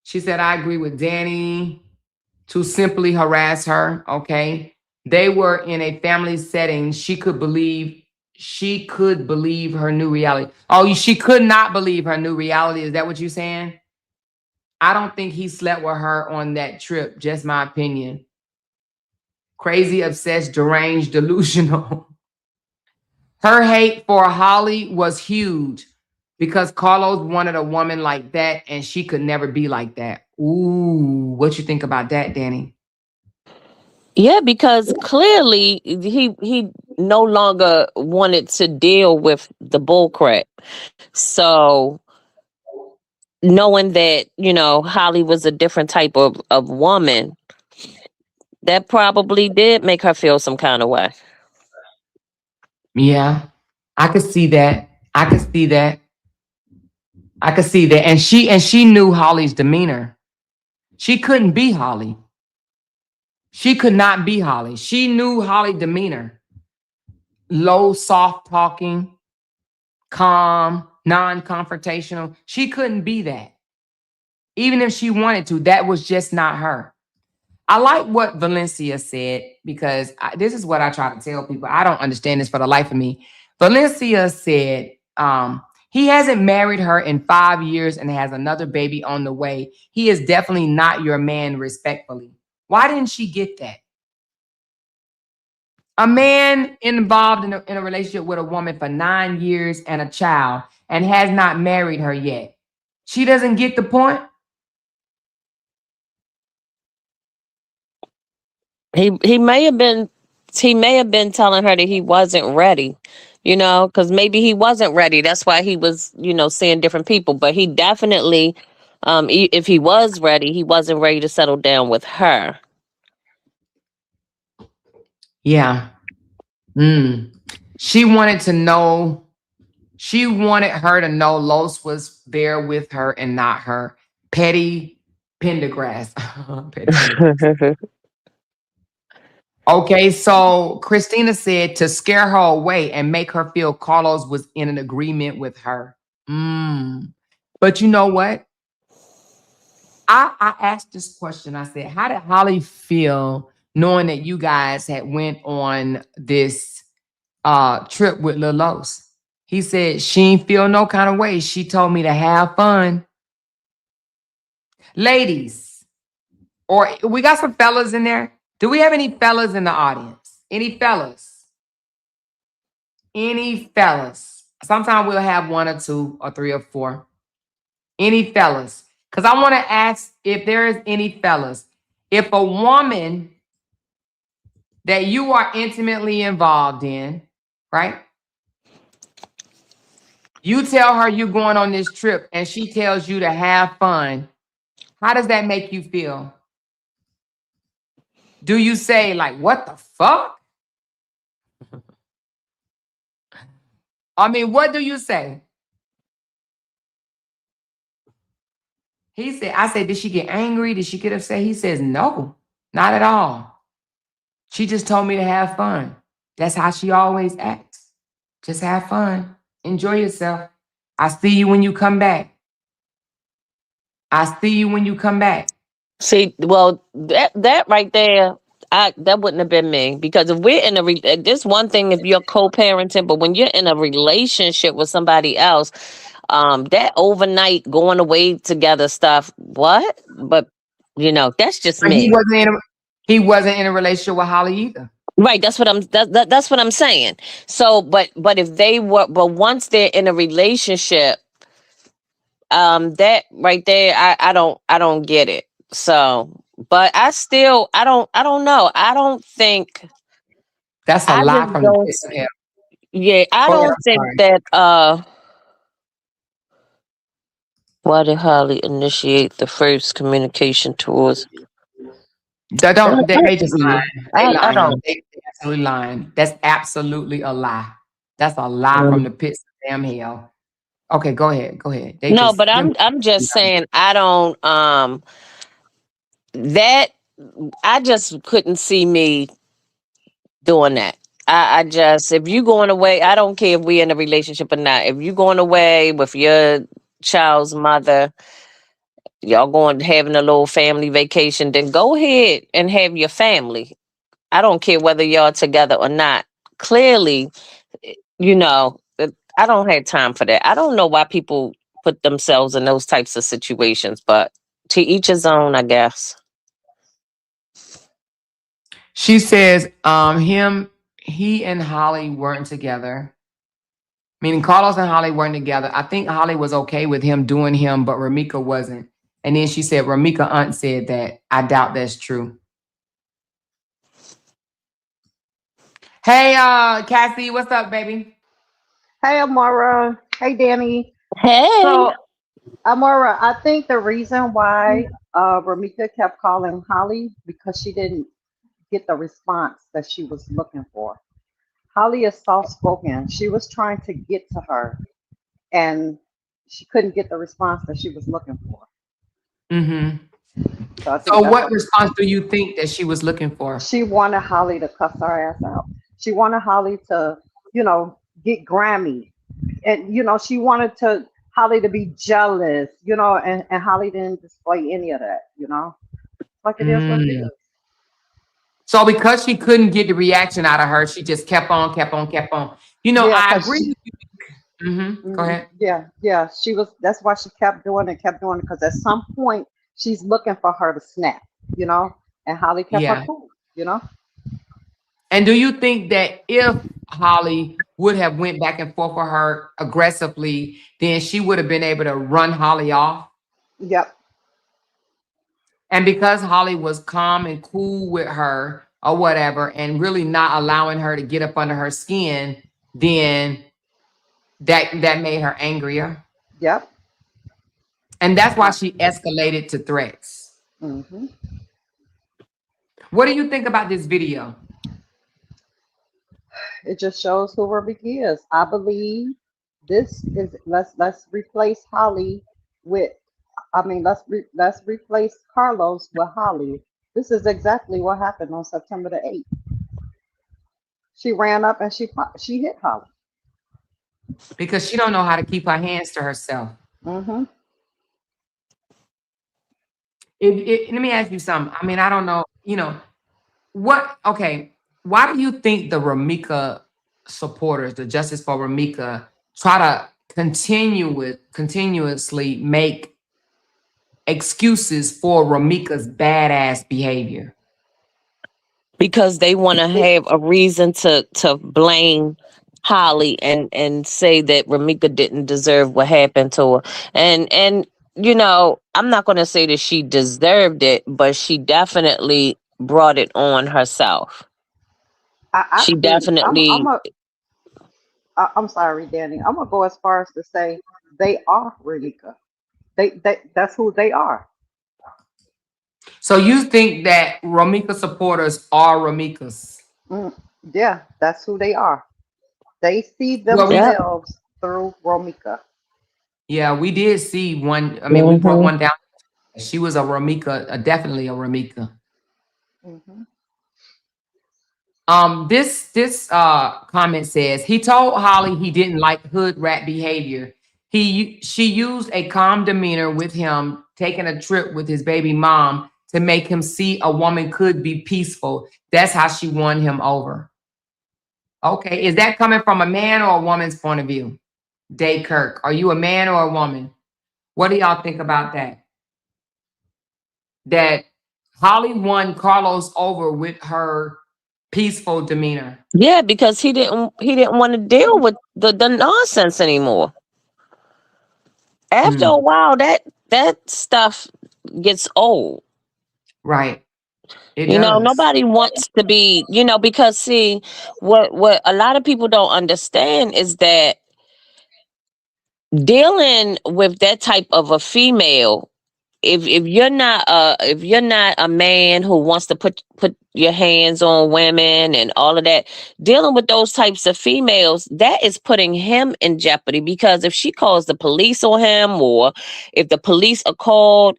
She said, I agree with Danny to simply harass her. Okay. They were in a family setting. She could believe her new reality. Oh, she could not believe her new reality. Is that what you're saying? I don't think he slept with her on that trip. Just my opinion. Crazy, obsessed, deranged, delusional. Her hate for Holly was huge because Carlos wanted a woman like that and she could never be like that. Ooh, what you think about that, Danny? Yeah, because clearly he no longer wanted to deal with the bull crap. So knowing that, Holly was a different type of woman, that probably did make her feel some kind of way. Yeah, I could see that. I could see that. I could see that. And she knew Holly's demeanor. She couldn't be Holly. She could not be Holly. She knew Holly's demeanor. Low, soft talking, calm, non-confrontational. She couldn't be that. Even if she wanted to, that was just not her. I like what Valencia said because this is what I try to tell people. I don't understand this for the life of me. Valencia said he hasn't married her in 5 years and has another baby on the way. He is definitely not your man, respectfully. Why didn't she get that? A man involved in a relationship with a woman for 9 years and a child and has not married her yet. She doesn't get the point? He may have been telling her that he wasn't ready, because maybe he wasn't ready. That's why he was, seeing different people. But he definitely, if he was ready, he wasn't ready to settle down with her. Yeah. She wanted her to know Los was there with her and not her. Petty Pendergrass. Petty Pendergrass. Okay, so Christina said to scare her away and make her feel Carlos was in an agreement with her. But you know what? I asked this question. I said, how did Holly feel knowing that you guys had went on this trip with Lil Los? He said she ain't feel no kind of way. She told me to have fun. Ladies, or we got some fellas in there. Do we have any fellas in the audience? Any fellas? Any fellas? Sometimes we'll have 1 or 2 or 3 or 4. Any fellas? Because I want to ask if there is any fellas. If a woman that you are intimately involved in, right? You tell her you're going on this trip and she tells you to have fun. How does that make you feel? Do you say like, what the fuck? I mean, what do you say? I said, did she get angry? Did she get upset? He says, no, not at all. She just told me to have fun. That's how she always acts. Just have fun. Enjoy yourself. I see you when you come back. I see you when you come back. See, well, that right there, that wouldn't have been me, because if we're in this one thing if you're co-parenting, but when you're in a relationship with somebody else, that overnight going away together stuff, what? But that's just But me. he wasn't in a relationship with Holly either. Right, that's what I'm saying. So, but if they were, but once they're in a relationship, that right there, I don't get it. So, but I don't know. I don't think That's a I lie just from the don't. pit of hell. Yeah, I Go ahead. don't I'm think sorry. that. Why did Holly initiate the first communication towards? They I, don't. They just I, lying. They I lying. don't. They absolutely lying. That's absolutely a lie. That's a lie from um, the pits of damn hell. Okay, go ahead. Go ahead. They No, just but I'm just saying I don't. That I just couldn't see me doing that. I just, if you going away, I don't care if we're in a relationship or not. If you going away with your child's mother, y'all going having a little family vacation, then go ahead and have your family. I don't care whether y'all together or not. Clearly, I don't have time for that. I don't know why people put themselves in those types of situations, but to each his own, I guess. She says, he and Holly weren't together. Meaning Carlos and Holly weren't together. I think Holly was okay with him doing him, but Romeca wasn't. And then she said, Romeca aunt said that. I doubt that's true. Hey, Cassie, what's up, baby? Hey, Amara. Hey, Danny. Hey, So, Amara, I think the reason why Romeca kept calling Holly because she didn't get the response that she was looking for. Holly is soft spoken. She was trying to get to her, and she couldn't get the response that she was looking for. Mm-hmm. So I So think that's what what response do you think that she was looking for? she wanted Holly to cuss her ass out. She wanted Holly to, you know, get Grammy, and she wanted to Holly to be jealous, and Holly didn't display any of that, like it is what it Mm. is. So because she couldn't get the reaction out of her, she just kept on, kept on, kept on. Yeah, I cause agree she, with you. Mm-hmm. Go ahead. yeah, she was. That's why she kept doing it, because at some point she's looking for her to snap, you know, and Holly kept her Yeah. cool. And do you think that if Holly would have went back and forth with her aggressively, then she would have been able to run Holly off? Yep, And because Holly was calm and cool with her or whatever, and really not allowing her to get up under her skin, then that made her angrier. yep. And that's why Yeah. she escalated to threats. hmm What do you think about this video? It just shows who Rebecca is. I believe this is let's replace Holly with. I mean, let's replace Carlos with Holly. This is exactly what happened on September the 8th. She ran up and she hit Holly. Because she don't know how to keep her hands to herself. hmm Let me ask you something. I mean, I don't know, okay, why do you think the Romeca supporters, the Justice for Romeca, try to continuously make excuses for Romeca's badass behavior? because they want to have a reason to blame Holly and say that Ramika didn't deserve what happened to her. And I'm not going to say that she deserved it, but she definitely brought it on herself. I She think definitely. I'm sorry, Danny. I'm gonna go as far as to say they are Rebecca. That's who they are. So you think that Romeca supporters are Romeca's? Mm, yeah, that's who they are. They see Well, Yeah. themselves through Romeca. we did see one. I mean, we brought hmm one down. She was a Romeca, definitely a Romeca. hmm This comment says he told Holly he didn't like hood rat behavior. She used a calm demeanor with him taking a trip with his baby mom to make him see a woman could be peaceful. That's how she won him over. Okay, is that coming from a man or a woman's point of view? Day Kirk, are you a man or a woman? What do y'all think about that? That Holly won Carlos over with her peaceful demeanor. Yeah, because he didn't want to deal with the nonsense anymore. After a while, that stuff gets old. Right. It You know, does. nobody wants to be, you know, because see, what a lot of people don't understand is that dealing with that type of a female, if you're not a man who wants to put your hands on women and all of that, dealing with those types of females, that is putting him in jeopardy, because if she calls the police on him, or if the police are called,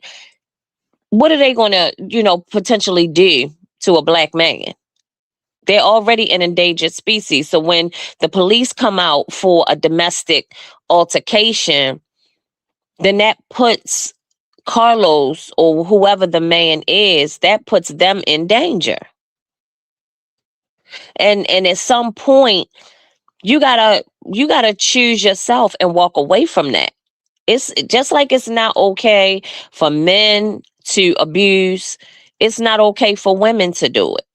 what are they going to, you know, potentially do to a black man? They're already an endangered species. So when the police come out for a domestic altercation, then that puts Carlos, or whoever the man is, that puts them in danger. And at some point, you gotta choose yourself and walk away from that. It's just like it's not okay for men to abuse. It's not okay for women to do it.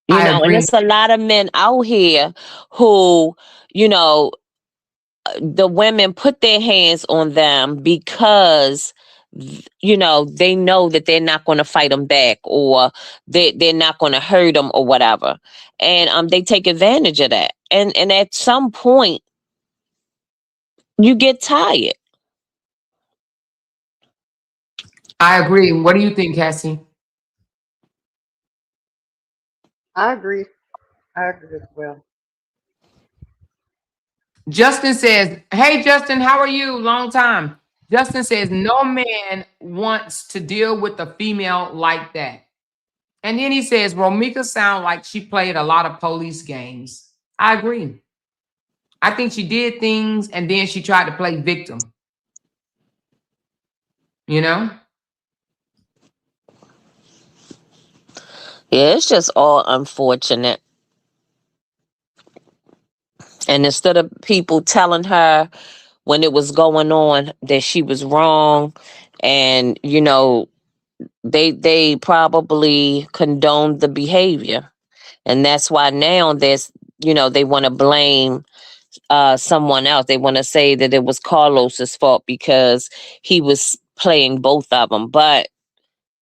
You I know, and agree. there's a lot of men out here who, you know, the women put their hands on them because, you know that they're not going to fight them back, or they're not going to hurt them or whatever, and they take advantage of that, and at some point you get tired. I agree. What do you think, Cassie? I agree. I agree as well. Justin says, hey, Justin, how are you? Long time. Justin says, no man wants to deal with a female like that. And then he says, Romeca sound like she played a lot of police games. I agree. I think she did things and then she tried to play victim. You know? Yeah, it's just all unfortunate. And instead of people telling her when it was going on that she was wrong, and you know, they probably condoned the behavior, and that's why now there's, you know, they want to blame someone else. They want to say that it was Carlos's fault because he was playing both of them. But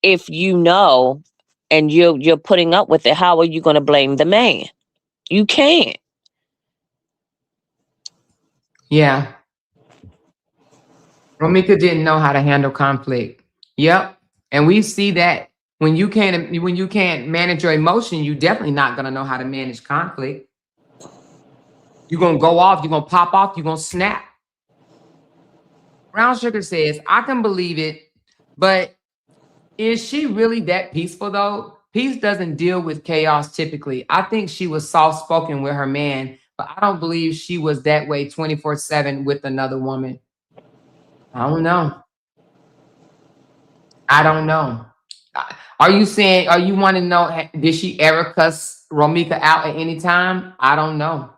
if you know and you're putting up with it, how are you going to blame the man? You can't. Yeah. Romeca didn't know how to handle conflict. Yep. And we see that when you can't manage your emotion, you're definitely not going to know how to manage conflict. You're going to go off, you're going to pop off, you're going to snap. Brown Sugar says, I can believe it, but is she really that peaceful though? Peace doesn't deal with chaos typically. I think she was soft-spoken with her man, but I don't believe she was that way 24/7 with another woman. I don't know. I don't know. Are you want to know, did she ever cuss Romeca out at any time? I don't know.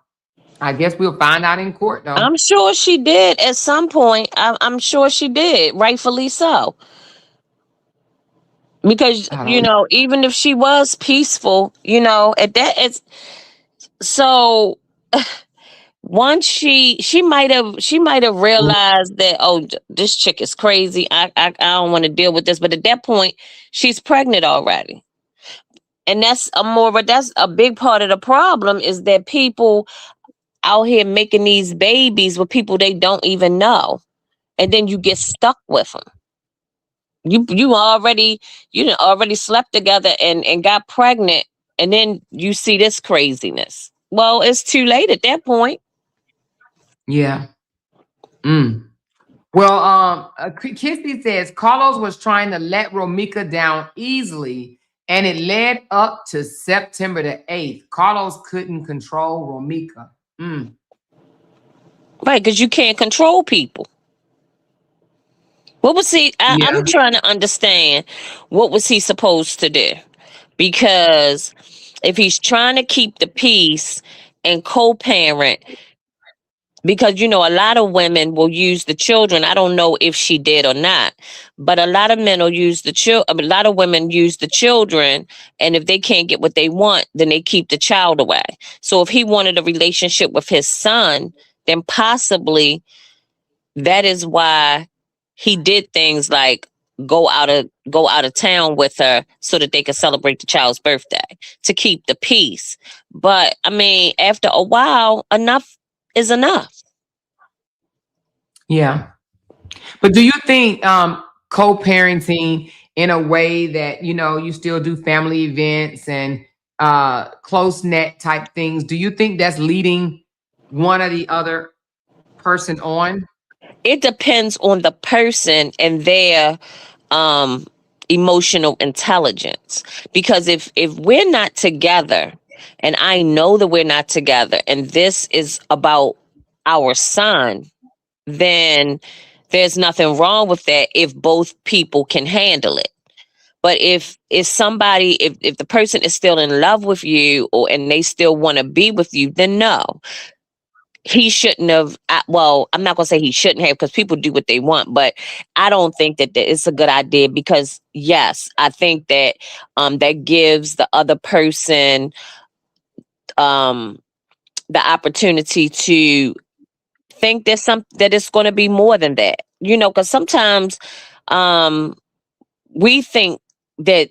I guess we'll find out in court though. I'm sure she did at some point. I'm sure she did, rightfully so. Because, I you don't know, even if she was peaceful, you know, at that, it's so once she might have realized that, oh, this chick is crazy. I don't want to deal with this. But at that point, she's pregnant already. And that's a big part of the problem, is that people out here making these babies with people they don't even know. And then you get stuck with them. You already slept together and got pregnant, and then you see this craziness. Well, it's too late at that point. Yeah. Well, Kissy says Carlos was trying to let Romeca down easily, and it led up to September the 8th. Carlos couldn't control Romeca. Right, because you can't control people. What was he? Yeah. I'm trying to understand. What was he supposed to do? Because if he's trying to keep the peace and co-parent, because a lot of women will use the children. I don't know if she did or not, but a lot of men will use the children. A lot of women use the children, and if they can't get what they want, then they keep the child away. So if he wanted a relationship with his son, then possibly that is why he did things like go out of town with her so that they could celebrate the child's birthday to keep the peace. But I mean, after a while, enough is enough. Yeah. But do you think co-parenting in a way that, you still do family events and close net type things, do you think that's leading one or the other person on? It depends on the person and their um emotional intelligence, because if we're not together, and I know that we're not together, and this is about our son, then there's nothing wrong with that if both people can handle it. But if the person is still in love with you, and they still want to be with you, then no, he shouldn't have. Well, I'm not gonna say he shouldn't have, because people do what they want, but I don't think that it's a good idea, because yes, I think that that gives the other person um the opportunity to think that it's going to be more than that, because sometimes um we think that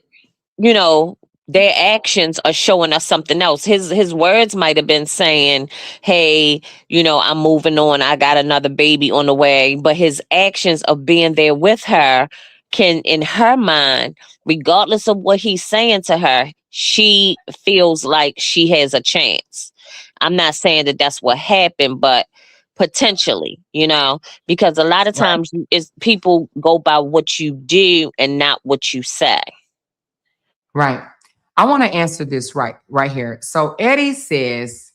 you know their actions are showing us something else. His words might have been saying, hey, I'm moving on, I got another baby on the way, but his actions of being there with her can, in her mind, regardless of what he's saying to her, she feels like she has a chance. I'm not saying that that's what happened, but potentially, because a lot of Right. times is people go by what you do and not what you say. Right. I want to answer this right here. So Eddie says,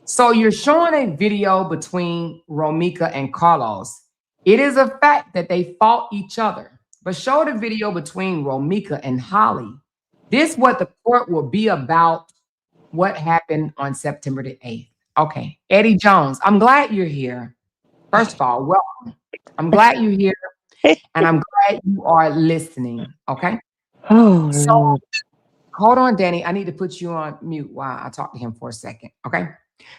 so you're showing a video between Romeca and Carlos. It is a fact that they fought each other, but show the video between Romeca and Holly. This what the court will be about, what happened on September the 8th. Okay. Eddie Jones, I'm glad you're here. First of all, welcome. I'm glad you're here, and I'm glad you are listening. Okay. Oh So Lord. hold on, Danny. I need to put you on mute while I talk to him for a second. Okay.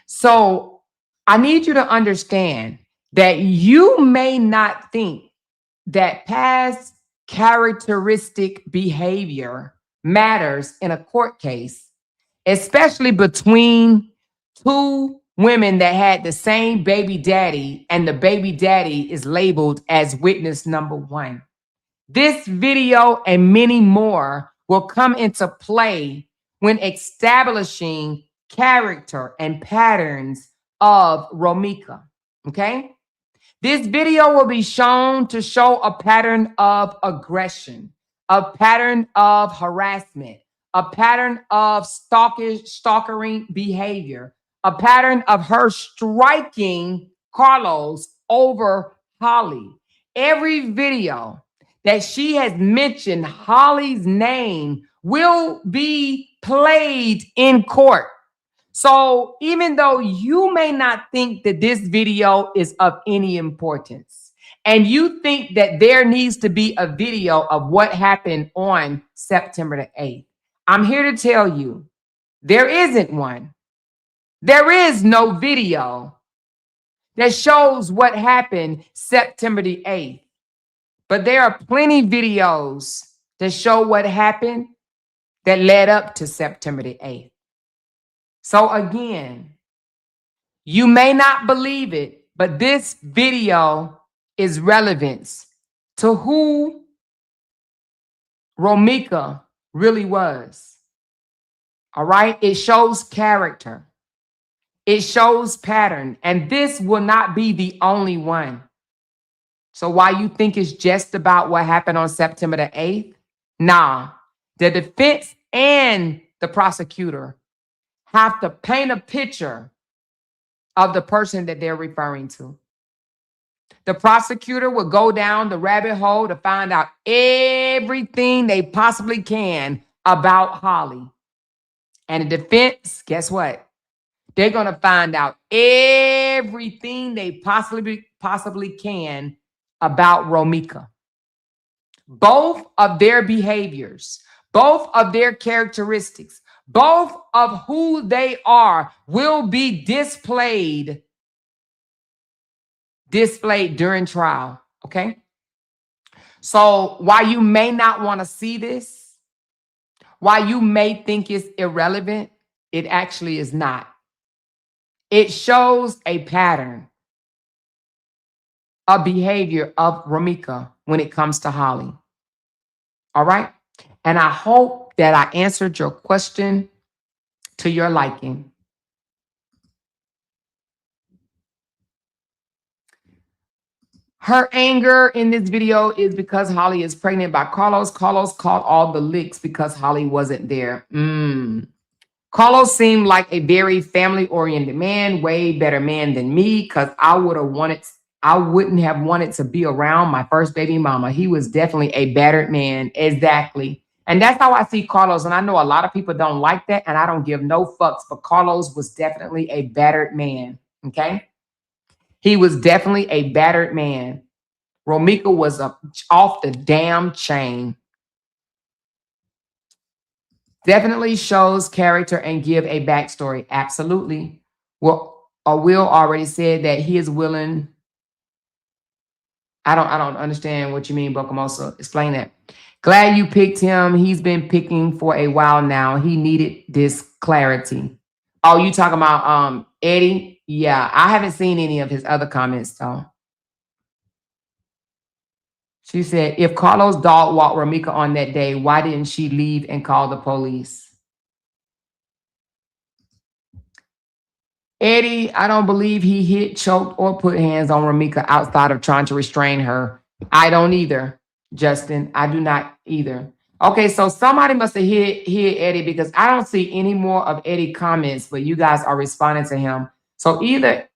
So I need you to understand that you may not think that past characteristic behavior matters in a court case, especially between two women that had the same baby daddy, and the baby daddy is labeled as witness number one. This video and many more will come into play when establishing character and patterns of Romeca. Okay? This video will be shown to show a pattern of aggression, a pattern of harassment, a pattern of stalkering behavior, a pattern of her striking Carlos over Holly. Every video that she has mentioned Holly's name will be played in court. So even though you may not think that this video is of any importance, and you think that there needs to be a video of what happened on September the 8th, I'm here to tell you there isn't one. There is no video that shows what happened September the 8th. But there are plenty videos that show what happened that led up to September the 8th. So again, you may not believe it, but this video is relevant to who Romeca really was. All right? It shows character. It shows pattern. And this will not be the only one. So while you think it's just about what happened on September the 8th, nah, the defense and the prosecutor have to paint a picture of the person that they're referring to. The prosecutor will go down the rabbit hole to find out everything they possibly can about Holly. And the defense, guess what? They're going to find out everything they possibly can about Romeca. Both of their behaviors, both of their characteristics, both of who they are will be displayed during trial, okay? So while you may not want to see this, while you may think it's irrelevant, it actually is not. It shows a pattern of behavior of Romeca when it comes to Holly. All right? And I hope that I answered your question to your liking. Her anger in this video is because Holly is pregnant by Carlos. Carlos caught all the licks because Holly wasn't there. Carlos seemed like a very family-oriented man, way better man than me, because I wouldn't have wanted to be around my first baby mama. He was definitely a battered man. Exactly. And that's how I see Carlos. And I know a lot of people don't like that, and I don't give no fucks, but Carlos was definitely a battered man. Okay? He was definitely a battered man. Romeca was off the damn chain. Definitely shows character and give a backstory. Absolutely. Well, Will already said that he is willing. I don't understand what you mean, Bokamosa. Explain that. Glad you picked him. He's been picking for a while now. He needed this clarity. Oh, you talking about Eddie? Yeah, I haven't seen any of his other comments though. She said, if Carlos dog walked Romeca on that day, why didn't she leave and call the police? Eddie, I don't believe he hit, choked, or put hands on Romeca outside of trying to restrain her. I don't either, Justin. I do not either. Okay, so somebody must have hit Eddie because I don't see any more of Eddie comments, but you guys are responding to him. So either,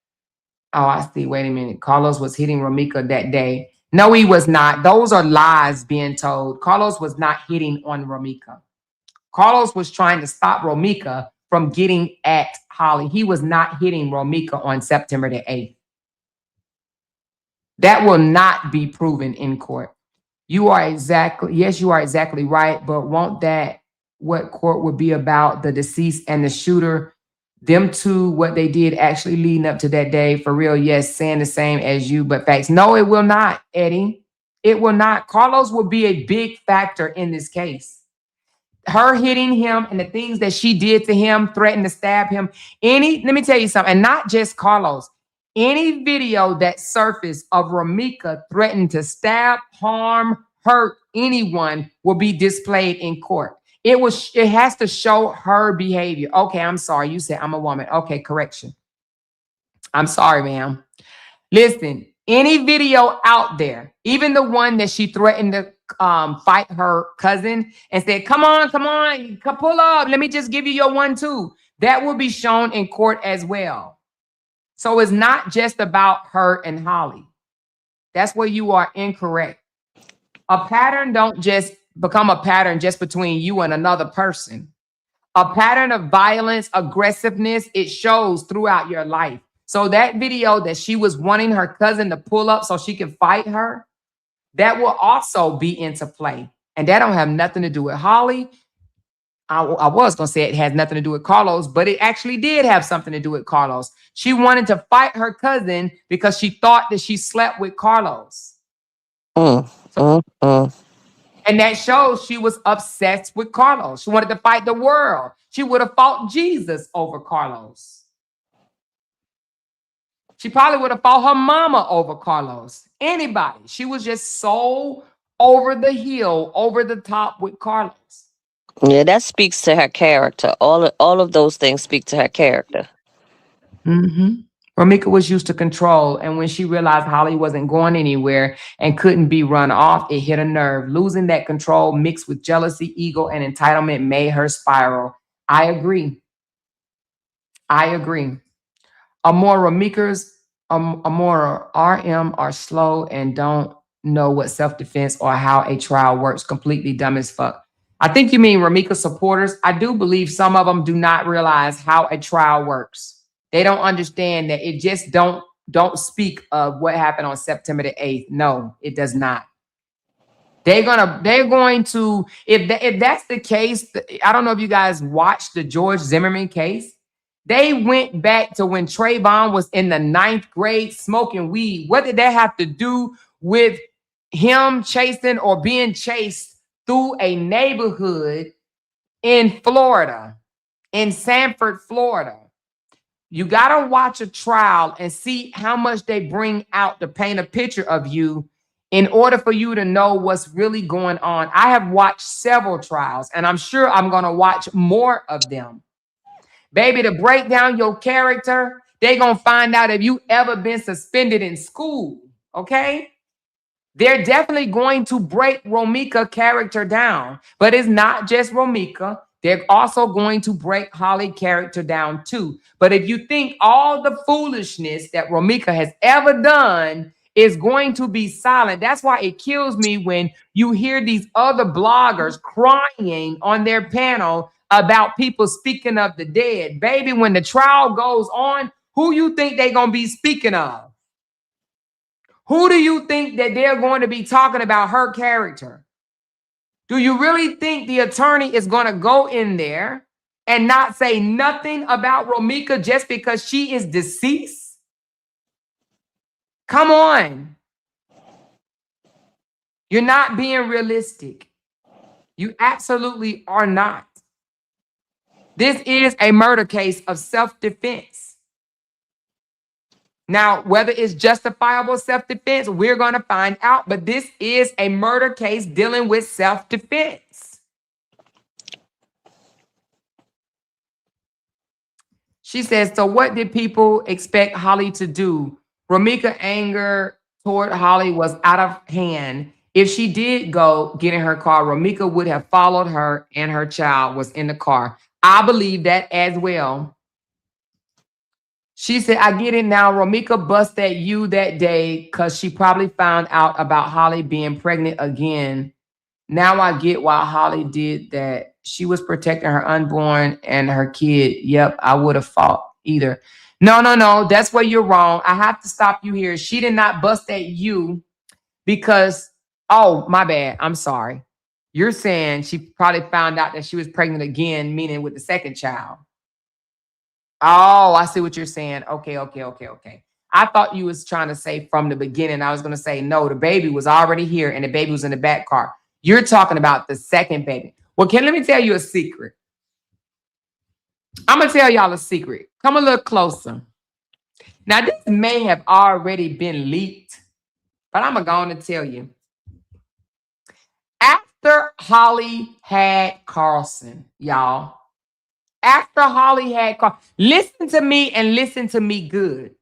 oh, I see. Wait a minute. Carlos was hitting Romeca that day. No, he was not. Those are lies being told. Carlos was not hitting on Romeca. Carlos was trying to stop Romeca from getting at Holly. He was not hitting Romeca on September the 8th. That will not be proven in court. You are exactly right. But won't that what court would be about? The deceased and the shooter, them two, what they did actually leading up to that day. For real, yes, saying the same as you, but facts. No, it will not, Eddie. It will not. Carlos will be a big factor in this case. Her hitting him and the things that she did to him, threatened to stab him. Let me tell you something, and not just Carlos. Any video that surfaced of Romeca threatened to stab, harm, hurt anyone will be displayed in court. It has to show her behavior. Okay, I'm sorry. You said I'm a woman. Okay, correction. I'm sorry, ma'am. Listen, any video out there, even the one that she threatened to fight her cousin and said, come on, pull up. Let me just give you your 1-2. That will be shown in court as well. So it's not just about her and Holly. That's where you are incorrect. A pattern don't just become a pattern just between you and another person. A pattern of violence, aggressiveness, it shows throughout your life. So that video that she was wanting her cousin to pull up so she can fight her, that will also be into play. And that don't have nothing to do with Holly. I was going to say it has nothing to do with Carlos, but it actually did have something to do with Carlos. She wanted to fight her cousin because she thought that she slept with Carlos. And that shows she was obsessed with Carlos. She wanted to fight the world. She would have fought Jesus over Carlos. She probably would have fought her mama over Carlos. Anybody. She was just so over the hill, over the top with Carlos. Yeah, that speaks to her character. All of those things speak to her character. Romeca was used to control, and when she realized Holly wasn't going anywhere and couldn't be run off, it hit a nerve. Losing that control mixed with jealousy, ego, and entitlement made her spiral. I agree. A more Romeca's Amora, RM are slow and don't know what self-defense or how a trial works. Completely dumb as fuck. I think you mean Romeca supporters. I do believe some of them do not realize how a trial works. They don't understand that it just don't speak of what happened on September the 8th. No, it does not. They're going to, if that's the case, I don't know if you guys watched the George Zimmerman case. They went back to when Trayvon was in the 9th grade smoking weed. What did that have to do with him chasing or being chased through a neighborhood in Florida, in Sanford, Florida? You got to watch a trial and see how much they bring out to paint a picture of you in order for you to know what's really going on. I have watched several trials, and I'm sure I'm going to watch more of them. Baby, to break down your character, they're going to find out if you ever been suspended in school, okay? They're definitely going to break Romeca character down, but it's not just Romeca. They're also going to break Holly character down too. But if you think all the foolishness that Romeca has ever done is going to be silent, that's why it kills me when you hear these other bloggers crying on their panel about people speaking of the dead. Baby, when the trial goes on, who you think they're going to be speaking of? Who do you think that they're going to be talking about her character? Do you really think the attorney is going to go in there and not say nothing about Romeca just because she is deceased? Come on. You're not being realistic. You absolutely are not. This is a murder case of self-defense. Now, whether it's justifiable self-defense, we're going to find out. But this is a murder case dealing with self-defense. She says, so what did people expect Holly to do? Romeca's anger toward Holly was out of hand. If she did go get in her car, Romeca would have followed her and her child was in the car. I believe that as well. She said, I get it now. Romeca busted you that day because she probably found out about Holly being pregnant again. Now I get why Holly did that. She was protecting her unborn and her kid. Yep, I would have fought either. No. That's where you're wrong. I have to stop you here. She did not bust at you because, oh, my bad. I'm sorry. You're saying she probably found out that she was pregnant again, meaning with the second child. Oh, I see what you're saying. Okay. I thought you was trying to say from the beginning. I was going to say, no, the baby was already here and the baby was in the back car. You're talking about the second baby. Well, let me tell you a secret. I'm going to tell y'all a secret. Come a little closer. Now, this may have already been leaked, but I'm going to tell you. After Holly had Carlson, y'all, after Holly had Carlson, listen to me and listen to me good,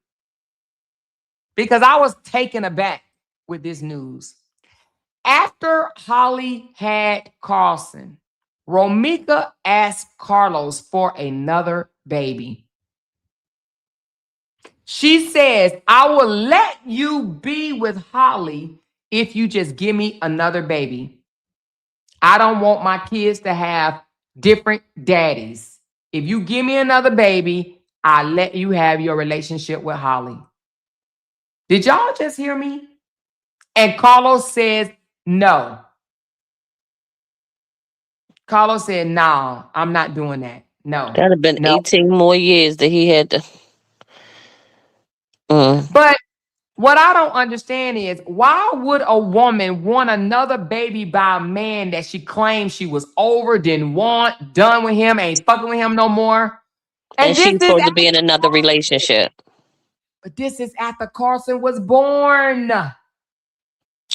because I was taken aback with this news. After Holly had Carlson, Romeca asked Carlos for another baby. She says, I will let you be with Holly if you just give me another baby. I don't want my kids to have different daddies. If you give me another baby, I'll let you have your relationship with Holly. Did y'all just hear me? And Carlos says, no. Carlos said, no, I'm not doing that. No. That'd have been 18 more years that he had to. But what I don't understand is, why would a woman want another baby by a man that she claims she was over, didn't want, done with him, ain't fucking with him no more? And she's supposed to be in another relationship. But this is after Carlson was born.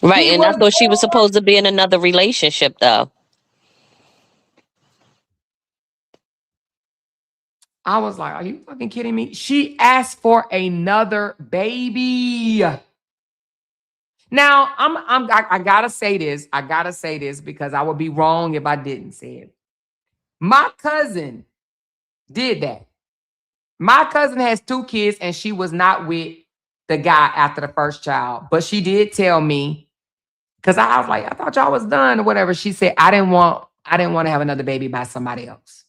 Right, and I thought she was supposed to be in another relationship, though. I was like, are you fucking kidding me? She asked for another baby. Now, I gotta say this. I gotta say this because I would be wrong if I didn't say it. My cousin did that. My cousin has 2 kids and she was not with the guy after the first child. But she did tell me, because I was like, I thought y'all was done or whatever. She said, I didn't want to have another baby by somebody else.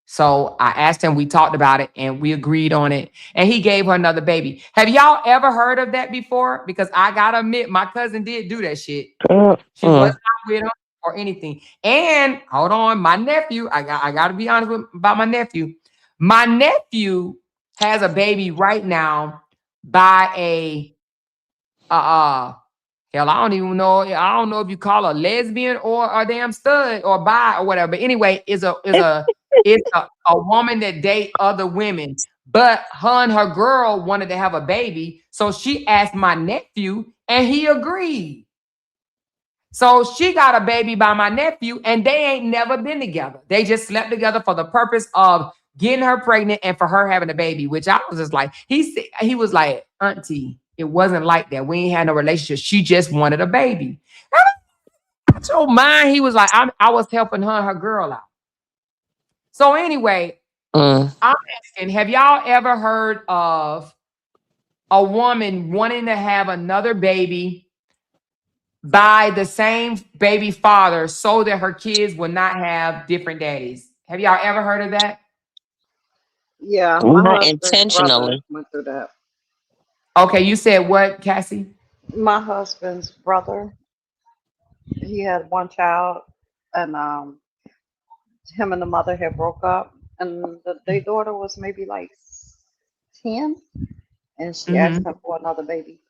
So I asked him, we talked about it and we agreed on it. And he gave her another baby. Have y'all ever heard of that before? Because I gotta admit, my cousin did do that shit. She was not with him or anything. And hold on, my nephew, I gotta be honest about my nephew. My nephew has a baby right now by a hell, I don't even know. I don't know if you call her lesbian or a damn stud or bi or whatever. But anyway, it's a woman that date other women. But her and her girl wanted to have a baby, so she asked my nephew, and he agreed. So she got a baby by my nephew, and they ain't never been together. They just slept together for the purpose of getting her pregnant and for her having a baby. Which I was just like, he was like, Auntie, it wasn't like that. We ain't had no relationship. She just wanted a baby. So mine, he was like, I was helping her and her girl out. So anyway, I'm asking, have y'all ever heard of a woman wanting to have another baby by the same baby father so that her kids will not have different daddies? Have y'all ever heard of that? Yeah, my Not husband's brother intentionally. went through that. Okay, you said what, Cassie? My husband's brother, he had one child, and him and the mother had broke up, and their daughter was maybe like 10, and she asked Mm-hmm. him for another baby.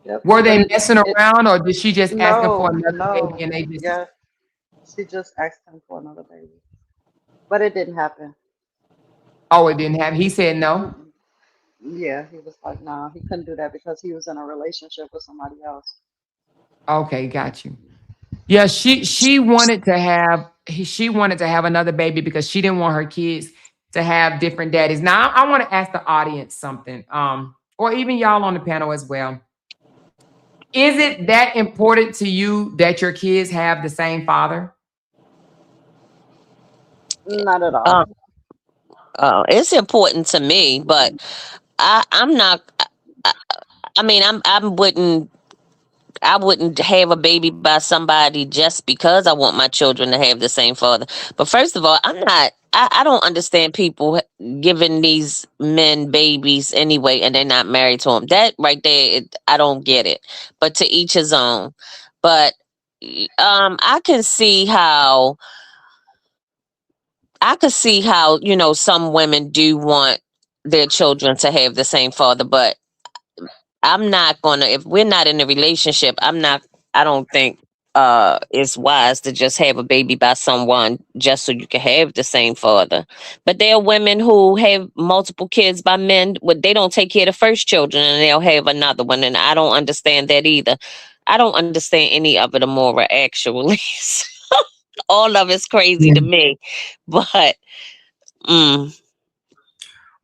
Yep, Were but they messing around, or did she just ask him for no, another baby no, and they just? yeah, she just asked him for another baby, but it didn't happen. Oh, it didn't have. He said no. Mm-mm. Yeah, he was like, nah, he couldn't do that because he was in a relationship with somebody else. Okay, got you. Yeah, she wanted to have she wanted to have another baby because she didn't want her kids to have different daddies. Now, I want to ask the audience something, or even y'all on the panel as well. Is it that important to you that your kids have the same father? Not at all. Uh, it's important to me, but I'm not. I, I mean, I wouldn't have a baby by somebody just because I want my children to have the same father. But first of all, I'm not. I don't understand people giving these men babies anyway, and they're not married to them. That right there, I don't get it. But to each his own. But I can see how some women do want their children to have the same father, but I'm not gonna, if we're not in a relationship, I don't think it's wise to just have a baby by someone just so you can have the same father. But there are women who have multiple kids by men, they don't take care of the first children and they'll have another one, and I don't understand that either. I don't understand any of it, Amora, actually. All of it's crazy to me. But mm,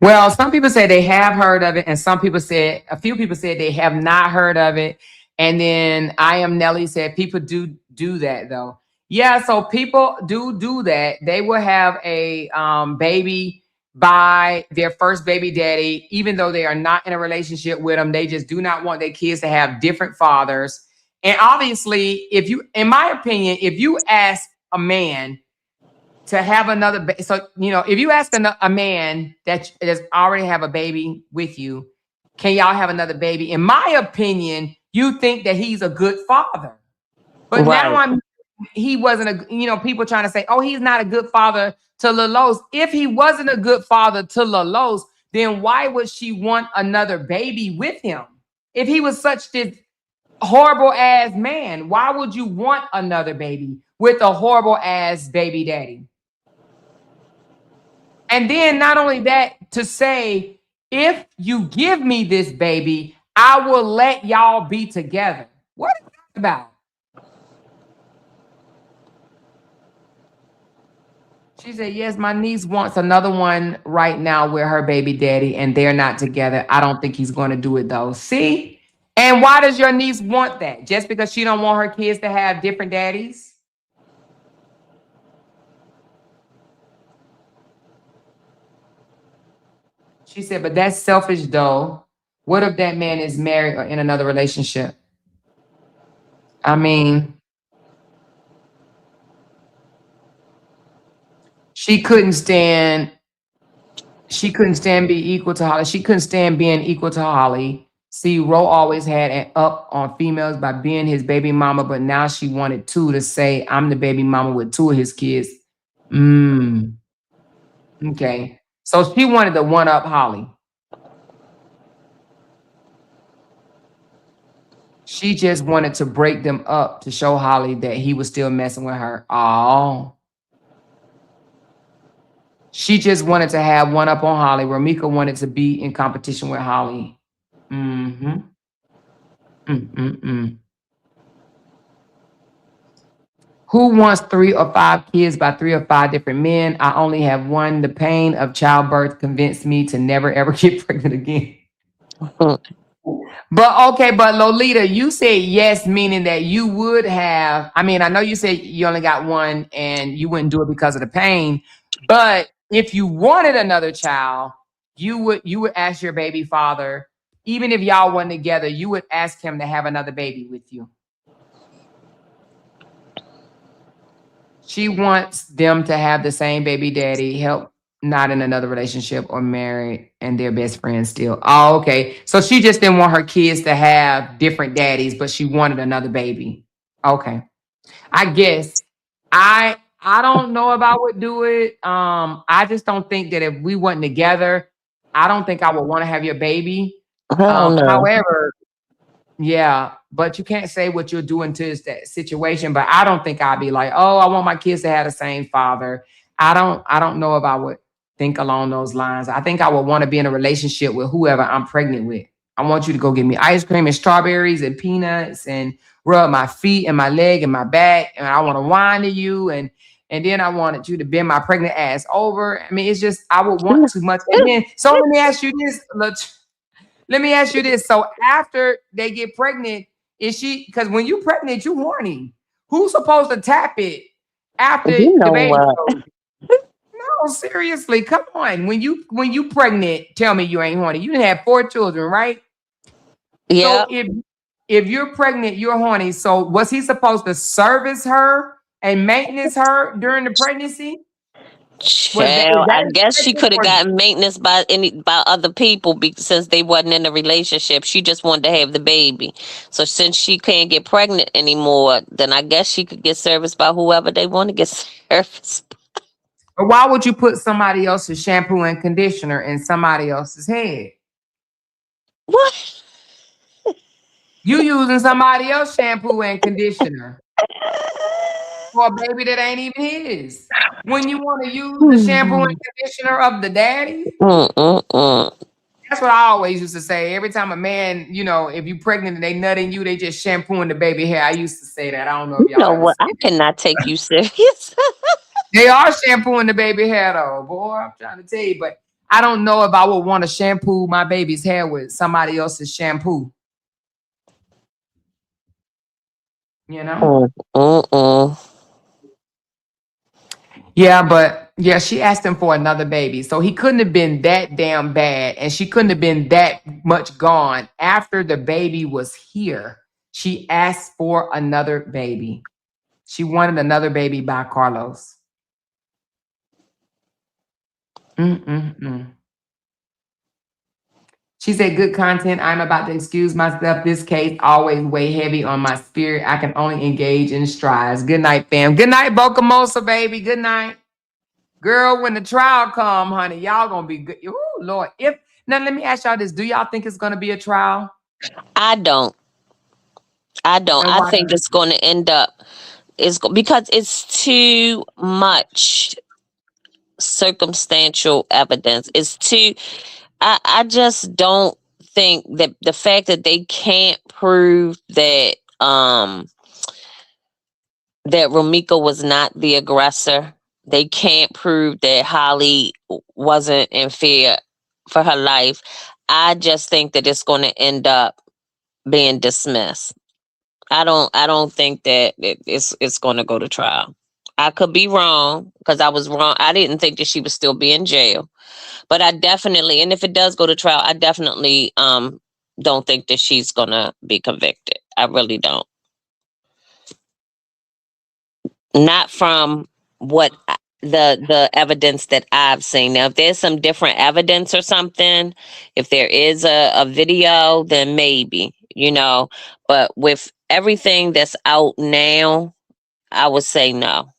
Well, some people say they have heard of it, and a few people said they have not heard of it. And then I am Nelly said people do that though. Yeah, so people do that. They will have a baby by their first baby daddy, even though they are not in a relationship with them. They just do not want their kids to have different fathers. And obviously, in my opinion, if you ask a man to have another so if you ask a man that does already have a baby with you, can y'all have another baby? In my opinion, you think that he's a good father. But now right. he wasn't people trying to say, oh, he's not a good father to Lalos. If he wasn't a good father to Lalos, then why would she want another baby with him? If he was such this horrible ass man, why would you want another baby with a horrible ass baby daddy? And then not only that, to say, if you give me this baby, I will let y'all be together. What is that about? She said, yes, my niece wants another one right now with her baby daddy, and they're not together. I don't think he's going to do it though. See? And why does your niece want that? Just because she don't want her kids to have different daddies? She said, but that's selfish though. What if that man is married or in another relationship? I mean, she couldn't stand being equal to Holly. She couldn't stand being equal to Holly. See, Ro always had an up on females by being his baby mama, but now she wanted two to say, I'm the baby mama with two of his kids. Okay. So she wanted to one up Holly. She just wanted to break them up to show Holly that he was still messing with her. Oh. She just wanted to have one up on Holly. Romeca wanted to be in competition with Holly. Who wants 3 or 5 kids by 3 or 5 different men? I only have one. The pain of childbirth convinced me to never ever get pregnant again. But okay, but Lolita, you said yes, meaning that you would have. I mean, I know you said you only got one and you wouldn't do it because of the pain. But if you wanted another child, you would ask your baby father, even if y'all weren't together, you would ask him to have another baby with you. She wants them to have the same baby daddy, help not in another relationship or married, and they're best friends still. Oh, okay. So she just didn't want her kids to have different daddies, but she wanted another baby. Okay. I guess I don't know if I would do it. I just don't think that if we weren't together, I don't think I would want to have your baby. However, yeah, but you can't say what you're doing to that situation. But I don't think I'd be like, oh, I want my kids to have the same father. I don't know if I would think along those lines. I think I would want to be in a relationship with whoever I'm pregnant with. I want you to go get me ice cream and strawberries and peanuts and rub my feet and my leg and my back. And I want to whine to you. And then I wanted you to bend my pregnant ass over. I mean, it's just, I would want too much. And then, so let me ask you this, let me ask you this. So after they get pregnant, is she, because when you pregnant, you horny. Who's supposed to tap it after the baby goes? No, seriously, come on. When you pregnant, tell me you ain't horny. You didn't have 4 children, right? Yeah. So if you're pregnant, you're horny. So was he supposed to service her and maintenance her during the pregnancy? Child, I guess she could have gotten maintenance by other people since they wasn't in a relationship. She just wanted to have the baby. So since she can't get pregnant anymore, then I guess she could get serviced by whoever they want to get serviced. But why would you put somebody else's shampoo and conditioner in somebody else's head? What? You using somebody else's shampoo and conditioner for a baby that ain't even his. When you want to use the shampoo and conditioner of the daddy. That's what I always used to say. Every time a man, if you pregnant and they nutting you, they just shampooing the baby hair. I used to say that. I don't know if y'all know what? I cannot take you serious. They are shampooing the baby hair though, boy. I'm trying to tell you, but I don't know if I would want to shampoo my baby's hair with somebody else's shampoo. Yeah, but yeah, she asked him for another baby. So he couldn't have been that damn bad. And she couldn't have been that much gone. After the baby was here, she asked for another baby. She wanted another baby by Carlos. She said, good content. I'm about to excuse myself. This case always weigh heavy on my spirit. I can only engage in strides. Good night, fam. Good night, Bocamosa, baby. Good night. Girl, when the trial come, honey, y'all gonna be good. Ooh, Lord. Now let me ask y'all this. Do y'all think it's gonna be a trial? I don't. I think it's going to end up because it's too much circumstantial evidence. It's too. I just don't think that the fact that they can't prove that that Romeca was not the aggressor. They can't prove that Holly wasn't in fear for her life. I just think that it's going to end up being dismissed. I don't think that it's going to go to trial. I could be wrong because I was wrong. I didn't think that she would still be in jail, but I definitely, and if it does go to trial, I definitely don't think that she's gonna be convicted. I really don't. Not from what the evidence that I've seen. Now, if there's some different evidence or something, if there is a video, then maybe, but with everything that's out now, I would say no.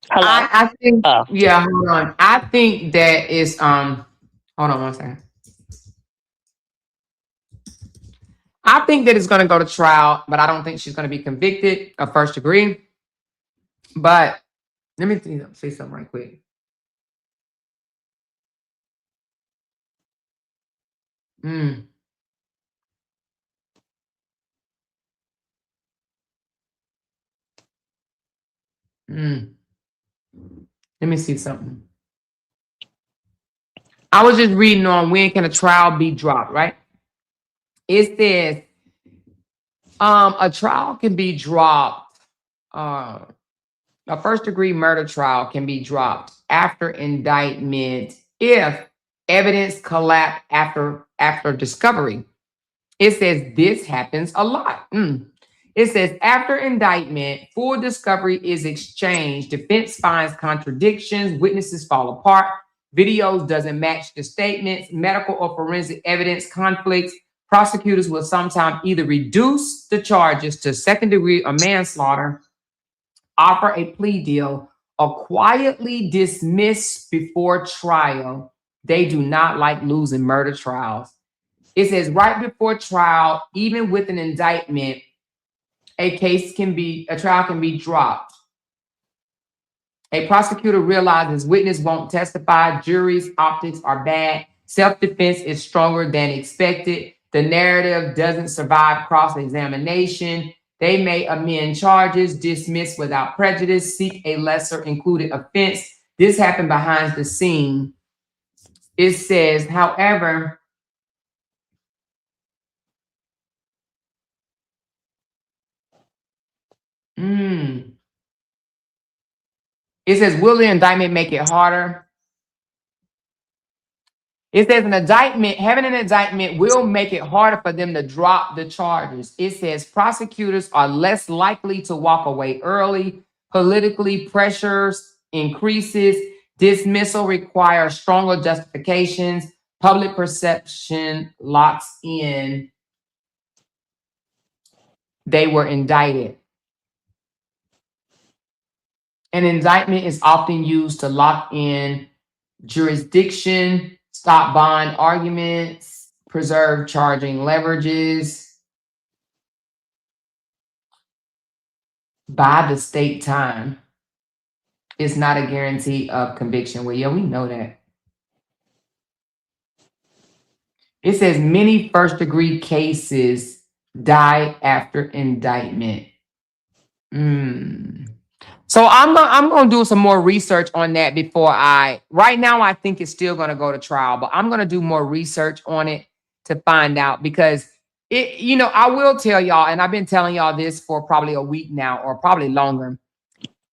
Hello? I think, Oh, yeah, hold on. I think that is hold on one second. I think that it's going to go to trial, but I don't think she's going to be convicted of first degree. But let me say something right quick. Mm. Mm. Let me see something. I was just reading on when can a trial be dropped, right? It says a trial can be dropped. A first degree murder trial can be dropped after indictment if evidence collapsed after discovery. It says this happens a lot. It says after indictment, full discovery is exchanged. Defense finds contradictions. Witnesses fall apart. Videos doesn't match the statements. Medical or forensic evidence conflicts. Prosecutors will sometimes either reduce the charges to second degree or manslaughter, offer a plea deal, or quietly dismiss before trial. They do not like losing murder trials. It says right before trial, even with an indictment, a trial can be dropped. A prosecutor realizes witness won't testify. Jury's optics are bad. Self-defense is stronger than expected. The narrative doesn't survive cross-examination. They may amend charges, dismiss without prejudice, seek a lesser included offense. This happened behind the scene. It says, however, it says, will the indictment make it harder? It says having an indictment will make it harder for them to drop the charges. It says prosecutors are less likely to walk away early. Politically, pressures increases. Dismissal requires stronger justifications. Public perception locks in. They were indicted. An indictment is often used to lock in jurisdiction, stop bond arguments, preserve charging leverages, buy the state time. It's not a guarantee of conviction. Well, yeah, we know that. It says many first degree cases die after indictment. So I'm gonna do some more research on that before right now I think it's still gonna go to trial, but I'm gonna do more research on it to find out, because I will tell y'all, and I've been telling y'all this for probably a week now or probably longer.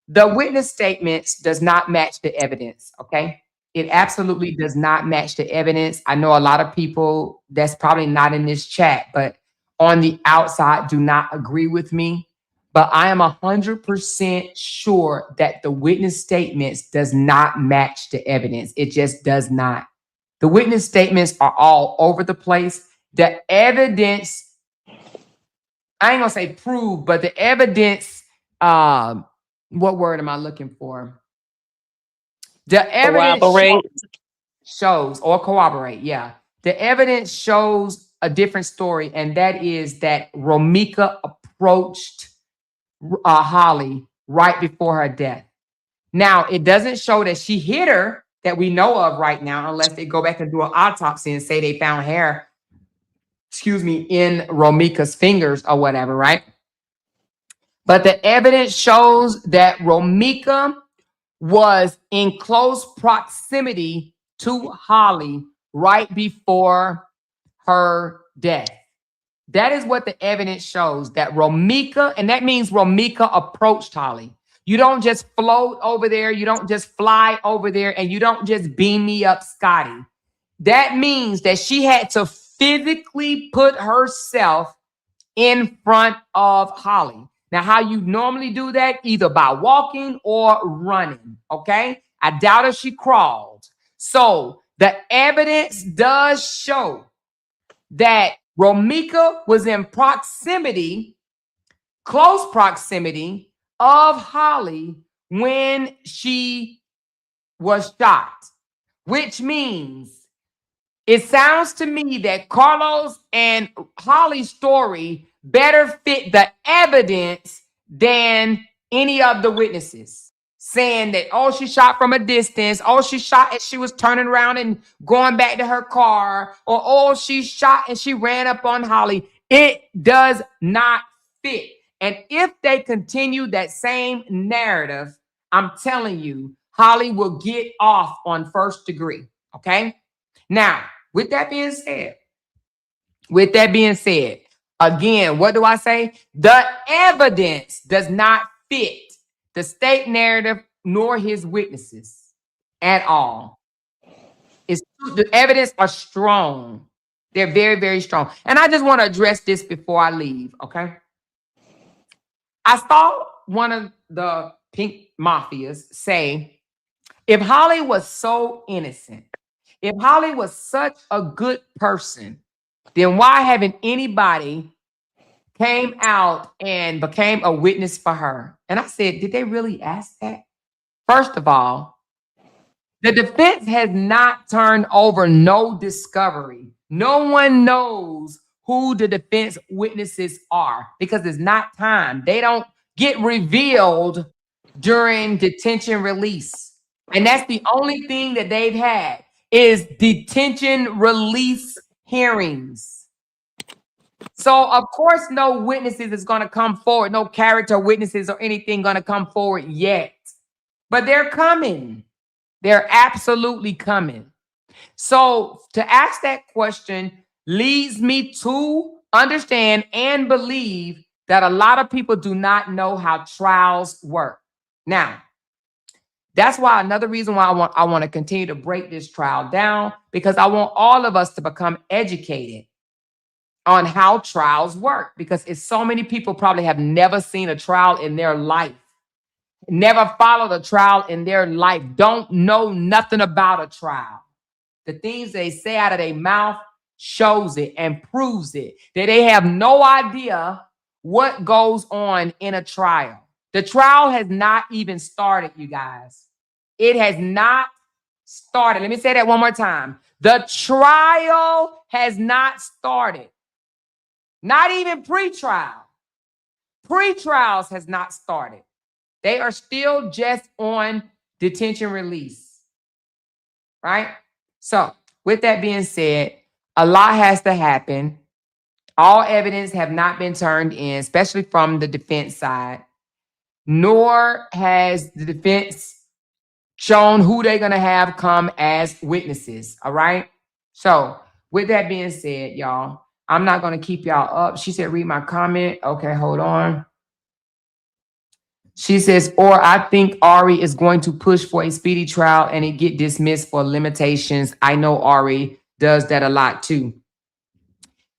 The witness statements does not match the evidence, okay? It absolutely does not match the evidence. I know a lot of people that's probably not in this chat, but on the outside do not agree with me. But I am 100% sure that the witness statements does not match the evidence. It just does not. The witness statements are all over the place. The evidence, I ain't gonna say prove, but the evidence, what word am I looking for? The evidence shows or corroborate, yeah. The evidence shows a different story, and that is that Romeca approached Holly right before her death. Now, it doesn't show that she hit her that we know of right now, unless they go back and do an autopsy and say they found hair, in Romeca's fingers or whatever, right? But the evidence shows that Romeca was in close proximity to Holly right before her death. That is what the evidence shows, that Romeca, and that means Romeca approached Holly. You don't just float over there. You don't just fly over there, and you don't just beam me up, Scotty. That means that she had to physically put herself in front of Holly. Now, how you normally do that, either by walking or running, okay? I doubt if she crawled. So the evidence does show that Romeca was in proximity, close proximity of Holly when she was shot, which means it sounds to me that Carlos and Holly's story better fit the evidence than any of the witnesses, saying that, oh, she shot from a distance, oh, she shot as she was turning around and going back to her car, or oh, she shot and she ran up on Holly. It does not fit. And if they continue that same narrative, I'm telling you, Holly will get off on first degree, okay? Now, with that being said, again, what do I say? The evidence does not fit the state narrative nor his witnesses at all. The evidence are strong. They're very, very strong. And I just want to address this before I leave, okay? I saw one of the Pink Mafias say, if Holly was so innocent, if Holly was such a good person, then why haven't anybody came out and became a witness for her? And I said, did they really ask that? First of all, the defense has not turned over no discovery. No one knows who the defense witnesses are because it's not time. They don't get revealed during detention release. And that's the only thing that they've had is detention release hearings. So, of course, no witnesses is going to come forward. No character witnesses or anything going to come forward yet. But they're coming. They're absolutely coming. So, to ask that question leads me to understand and believe that a lot of people do not know how trials work. Now, that's why another reason why I want to continue to break this trial down, because I want all of us to become educated on how trials work, because it's so many people probably have never seen a trial in their life, never followed a trial in their life, don't know nothing about a trial. The things they say out of their mouth shows it and proves it, that they have no idea what goes on in a trial. The trial has not even started, you guys. It has not started. Let me say that one more time. The trial has not started. Not even pre-trial. Pre-trials has not started. They are still just on detention release. Right? So, with that being said, a lot has to happen. All evidence have not been turned in, especially from the defense side, nor has the defense shown who they're going to have come as witnesses. All right. So with that being said, y'all, I'm not going to keep y'all up. She said, read my comment. Okay, hold on. She says, or I think Ari is going to push for a speedy trial and it get dismissed for limitations. I know Ari does that a lot too.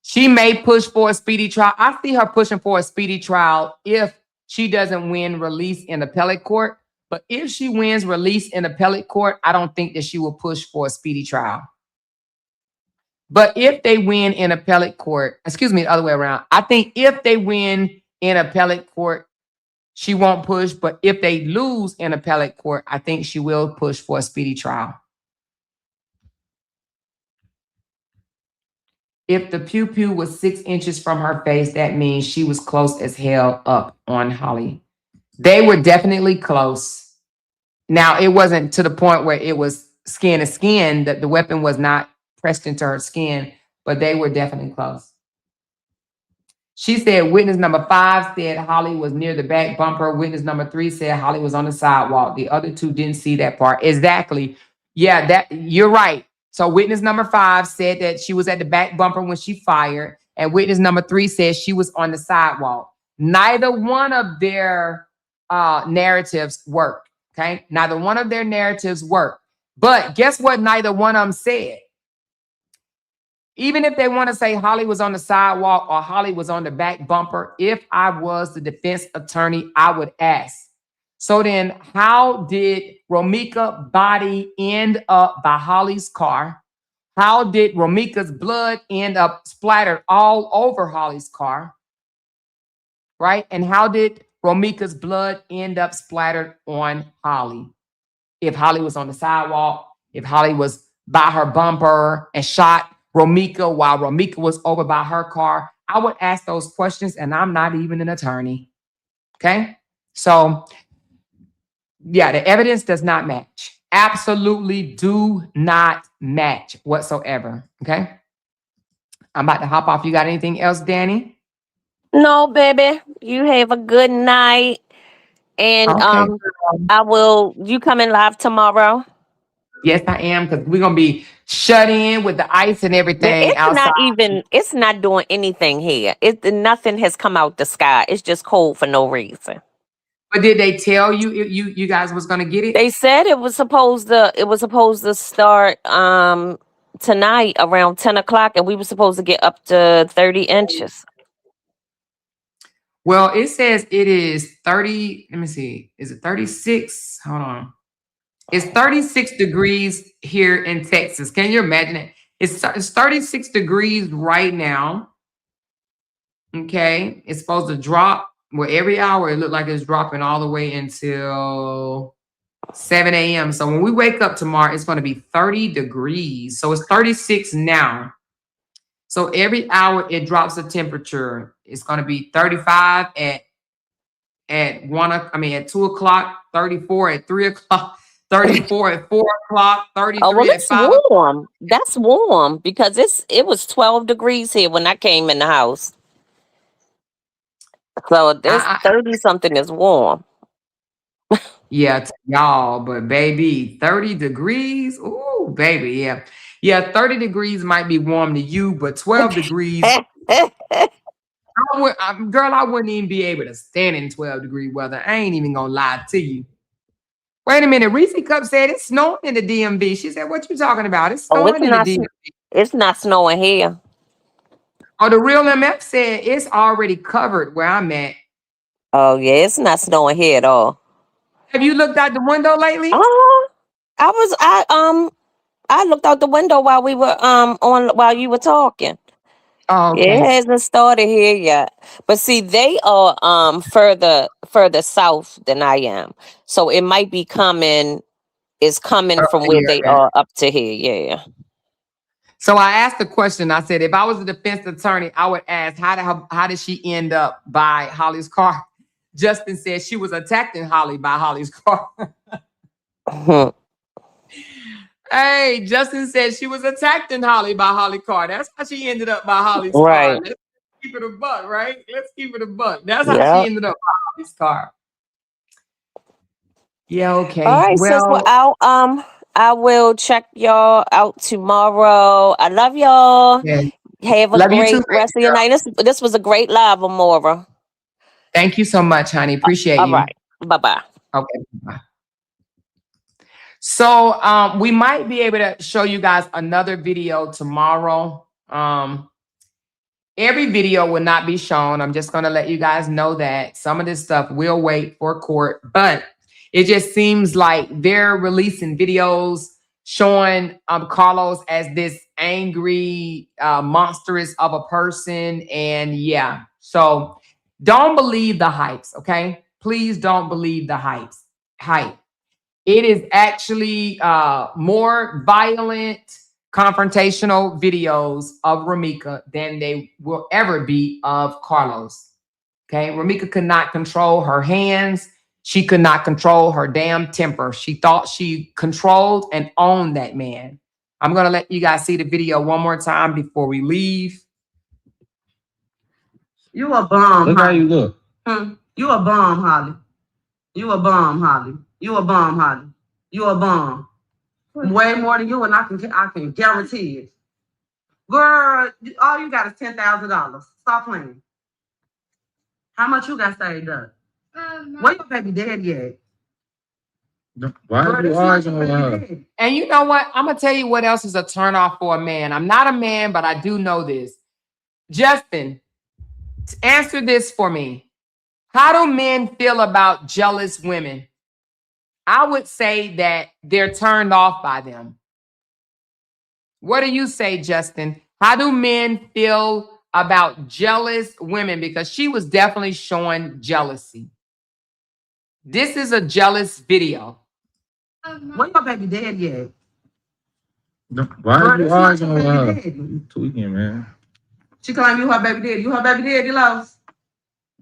She may push for a speedy trial. I see her pushing for a speedy trial if she doesn't win release in appellate court. But if she wins release in appellate court, I don't think that she will push for a speedy trial. But if they win in appellate court, excuse me, the other way around, I think if they win in appellate court, she won't push. But if they lose in appellate court, I think she will push for a speedy trial. If the pew-pew was 6 inches from her face, that means she was close as hell up on Holly. They were definitely close. Now, it wasn't to the point where it was skin to skin, that the weapon was not pressed into her skin, but they were definitely close. She said witness number 5 said Holly was near the back bumper. Witness number 3 said Holly was on the sidewalk. The other 2 didn't see that part. Exactly. Yeah, that you're right. So witness number 5 said that she was at the back bumper when she fired, and witness number 3 said she was on the sidewalk. Neither one of their narratives work. Okay, neither one of their narratives work. But guess what? Neither one of them said. Even if they want to say Holly was on the sidewalk or Holly was on the back bumper, if I was the defense attorney, I would ask. So then, how did Romeca's body end up by Holly's car? How did Romeca's blood end up splattered all over Holly's car? Right? And how did Romeca's blood end up splattered on Holly? If Holly was on the sidewalk, if Holly was by her bumper and shot Romeca while Romeca was over by her car, I would ask those questions, and I'm not even an attorney. Okay? So, yeah, the evidence does not match. Absolutely do not match whatsoever. Okay? I'm about to hop off. You got anything else, Danny? No, baby. You have a good night. And Okay. you coming live tomorrow? Yes, I am, because we're gonna be shut in with the ice and everything outside. It's not doing anything here. Nothing has come out the sky. It's just cold for no reason. But did they tell you you guys was gonna get it? They said it was supposed to start tonight around 10 o'clock, and we were supposed to get up to 30 inches. Well, it says it is 30. Let me see. Is it 36? Hold on. It's 36 degrees here in Texas. Can you imagine it? It's 36 degrees right now. Okay. It's supposed to drop. Well, every hour it looked like it's dropping all the way until 7 a.m. So when we wake up tomorrow, it's going to be 30 degrees. So it's 36 now. So every hour it drops the temperature. It's going to be 35 at 2 o'clock, 34 at 3 o'clock, 34 at 4 o'clock, 33 at 5 o'clock. Warm. That's warm because it was 12 degrees here when I came in the house. So this 30 something is warm. Yeah, to y'all, but baby, 30 degrees. Ooh, baby, yeah. Yeah, 30 degrees might be warm to you, but 12 degrees. Girl, I wouldn't even be able to stand in 12-degree weather. I ain't even gonna lie to you. Wait a minute. Reese Cup said it's snowing in the DMV. She said, what you talking about? It's snowing in the DMV. It's not snowing here. Oh, the real MF said it's already covered where I'm at. Oh, yeah, it's not snowing here at all. Have you looked out the window lately? I looked out the window while we were while you were talking. Oh, okay. It hasn't started here yet. But see, they are further south than I am. So it might be coming from where they are up to here. Yeah. So I asked the question. I said, if I was a defense attorney, I would ask, how did she end up by Holly's car? Justin said she was attacking Holly by Holly's car. Hey, Justin said she was attacking Holly by Holly's car. That's how she ended up by Holly's car. Let's keep it a buck, right? Let's keep it a buck. That's how she ended up by Holly's car. Yeah, okay. All right, well, I will check y'all out tomorrow. I love y'all. Yeah. Have a great rest of your night. This was a great live, Amora. Thank you so much, honey. Appreciate you. All right. Bye-bye. Okay. Bye. So we might be able to show you guys another video tomorrow. Every video will not be shown. I'm just going to let you guys know that some of this stuff will wait for court, but it just seems like they're releasing videos showing Carlos as this angry, monstrous of a person. And yeah, so don't believe the hypes, okay? Please don't believe the hype. It is actually more violent, confrontational videos of Romeca than they will ever be of Carlos. Okay, Romeca could not control her hands. She could not control her damn temper. She thought she controlled and owned that man. I'm going to let you guys see the video one more time before we leave. You a bum, Look Holly. how you look. You a bum, Holly. You a bum, Holly. You a bum, Holly. You a bum. Way more than you, and I can guarantee it. Girl, all you got is $10,000. Stop playing. How much you got saved up? Where your baby daddy at? Why are you arguing with her? And you know what? I'm gonna tell you what else is a turnoff for a man. I'm not a man, but I do know this. Justin, answer this for me. How do men feel about jealous women? I would say that they're turned off by them. What do you say, Justin? How do men feel about jealous women? Because she was definitely showing jealousy. This is a jealous video. Where your baby daddy at? Why are you arguing with her? Daddy. You tweaking, man. She claim you her baby daddy. You her baby daddy, Lowe's?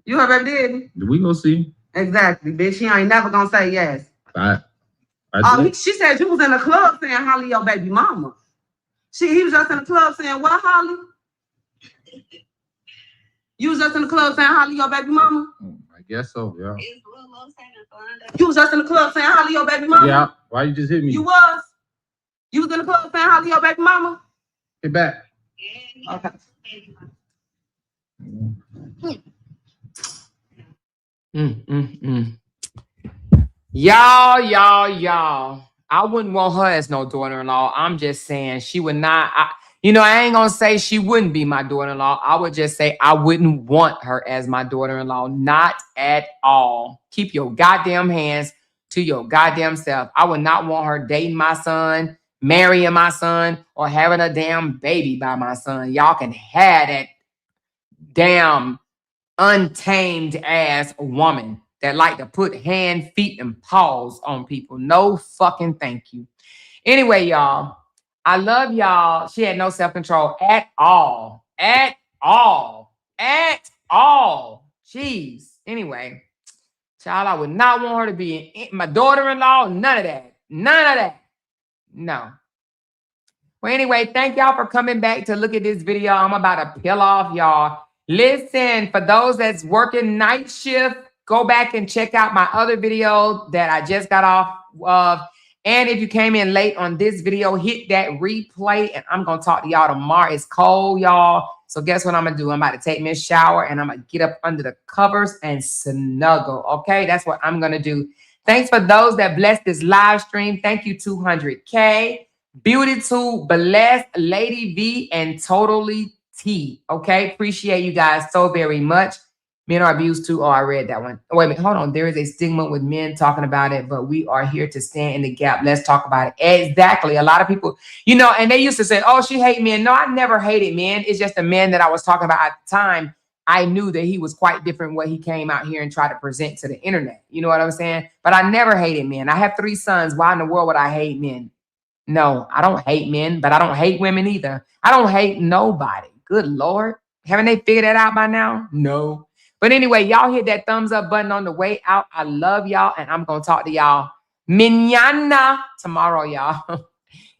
You her baby daddy? We gonna see. Exactly, bitch. She ain't never gonna say yes. She said you was in the club saying Holly your baby mama. He was just in the club saying what, Holly? You was just in the club saying Holly your baby mama? I guess so, yeah. You was just in the club saying Holly your baby mama? Yeah. Why you just hit me? You was? You was in the club saying Holly your baby mama? Get back. Okay. Y'all. I wouldn't want her as no daughter-in-law. I'm just saying she would not. I ain't gonna say she wouldn't be my daughter-in-law. I would just say I wouldn't want her as my daughter-in-law. Not at all. Keep your goddamn hands to your goddamn self. I would not want her dating my son, marrying my son, or having a damn baby by my son. Y'all can have that damn untamed ass woman that like to put hand, feet, and paws on people. No fucking thank you. Anyway, y'all, I love y'all. She had no self-control at all. At all. Jeez. Anyway, child, I would not want her to be my daughter-in-law. None of that. No. Well, anyway, thank y'all for coming back to look at this video. I'm about to peel off, y'all. Listen, for those that's working night shift, go back and check out my other video that I just got off of. And if you came in late on this video, hit that replay. And I'm going to talk to y'all tomorrow. It's cold, y'all. So guess what I'm going to do? I'm about to take me a shower and I'm going to get up under the covers and snuggle. Okay, that's what I'm going to do. Thanks for those that blessed this live stream. Thank you, 200K. Beauty to Blessed, Lady V, and Totally T. Okay, appreciate you guys so very much. Men are abused too. Oh, I read that one. Oh, wait a minute. Hold on. There is a stigma with men talking about it, but we are here to stand in the gap. Let's talk about it. Exactly. A lot of people, and they used to say, oh, she hate men. No, I never hated men. It's just the men that I was talking about at the time. I knew that he was quite different what he came out here and tried to present to the internet. You know what I'm saying? But I never hated men. I have 3 sons. Why in the world would I hate men? No, I don't hate men, but I don't hate women either. I don't hate nobody. Good Lord. Haven't they figured that out by now? No. But anyway, y'all hit that thumbs up button on the way out. I love y'all, and I'm going to talk to y'all mañana tomorrow, y'all.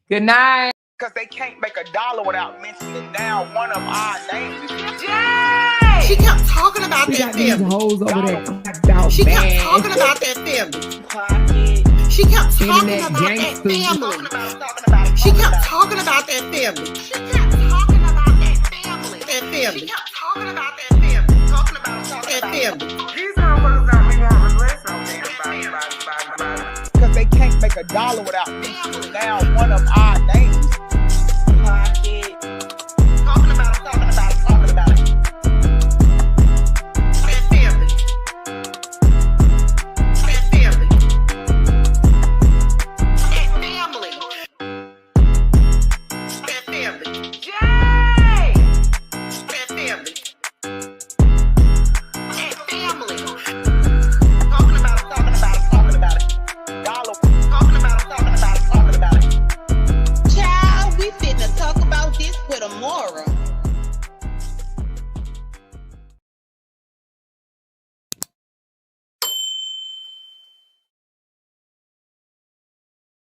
Good night. Because they can't make $1 without mentioning down one of our names. Yay! She kept talking about that family. Hoes over there. She kept talking about that family. She kept talking about that family. She kept talking about that family. She kept talking about that family. That family. She kept talking about that family. Talking about that family. These motherfuckers don't be wanting to listen on them. Because they can't make $1 without mentioning down one of our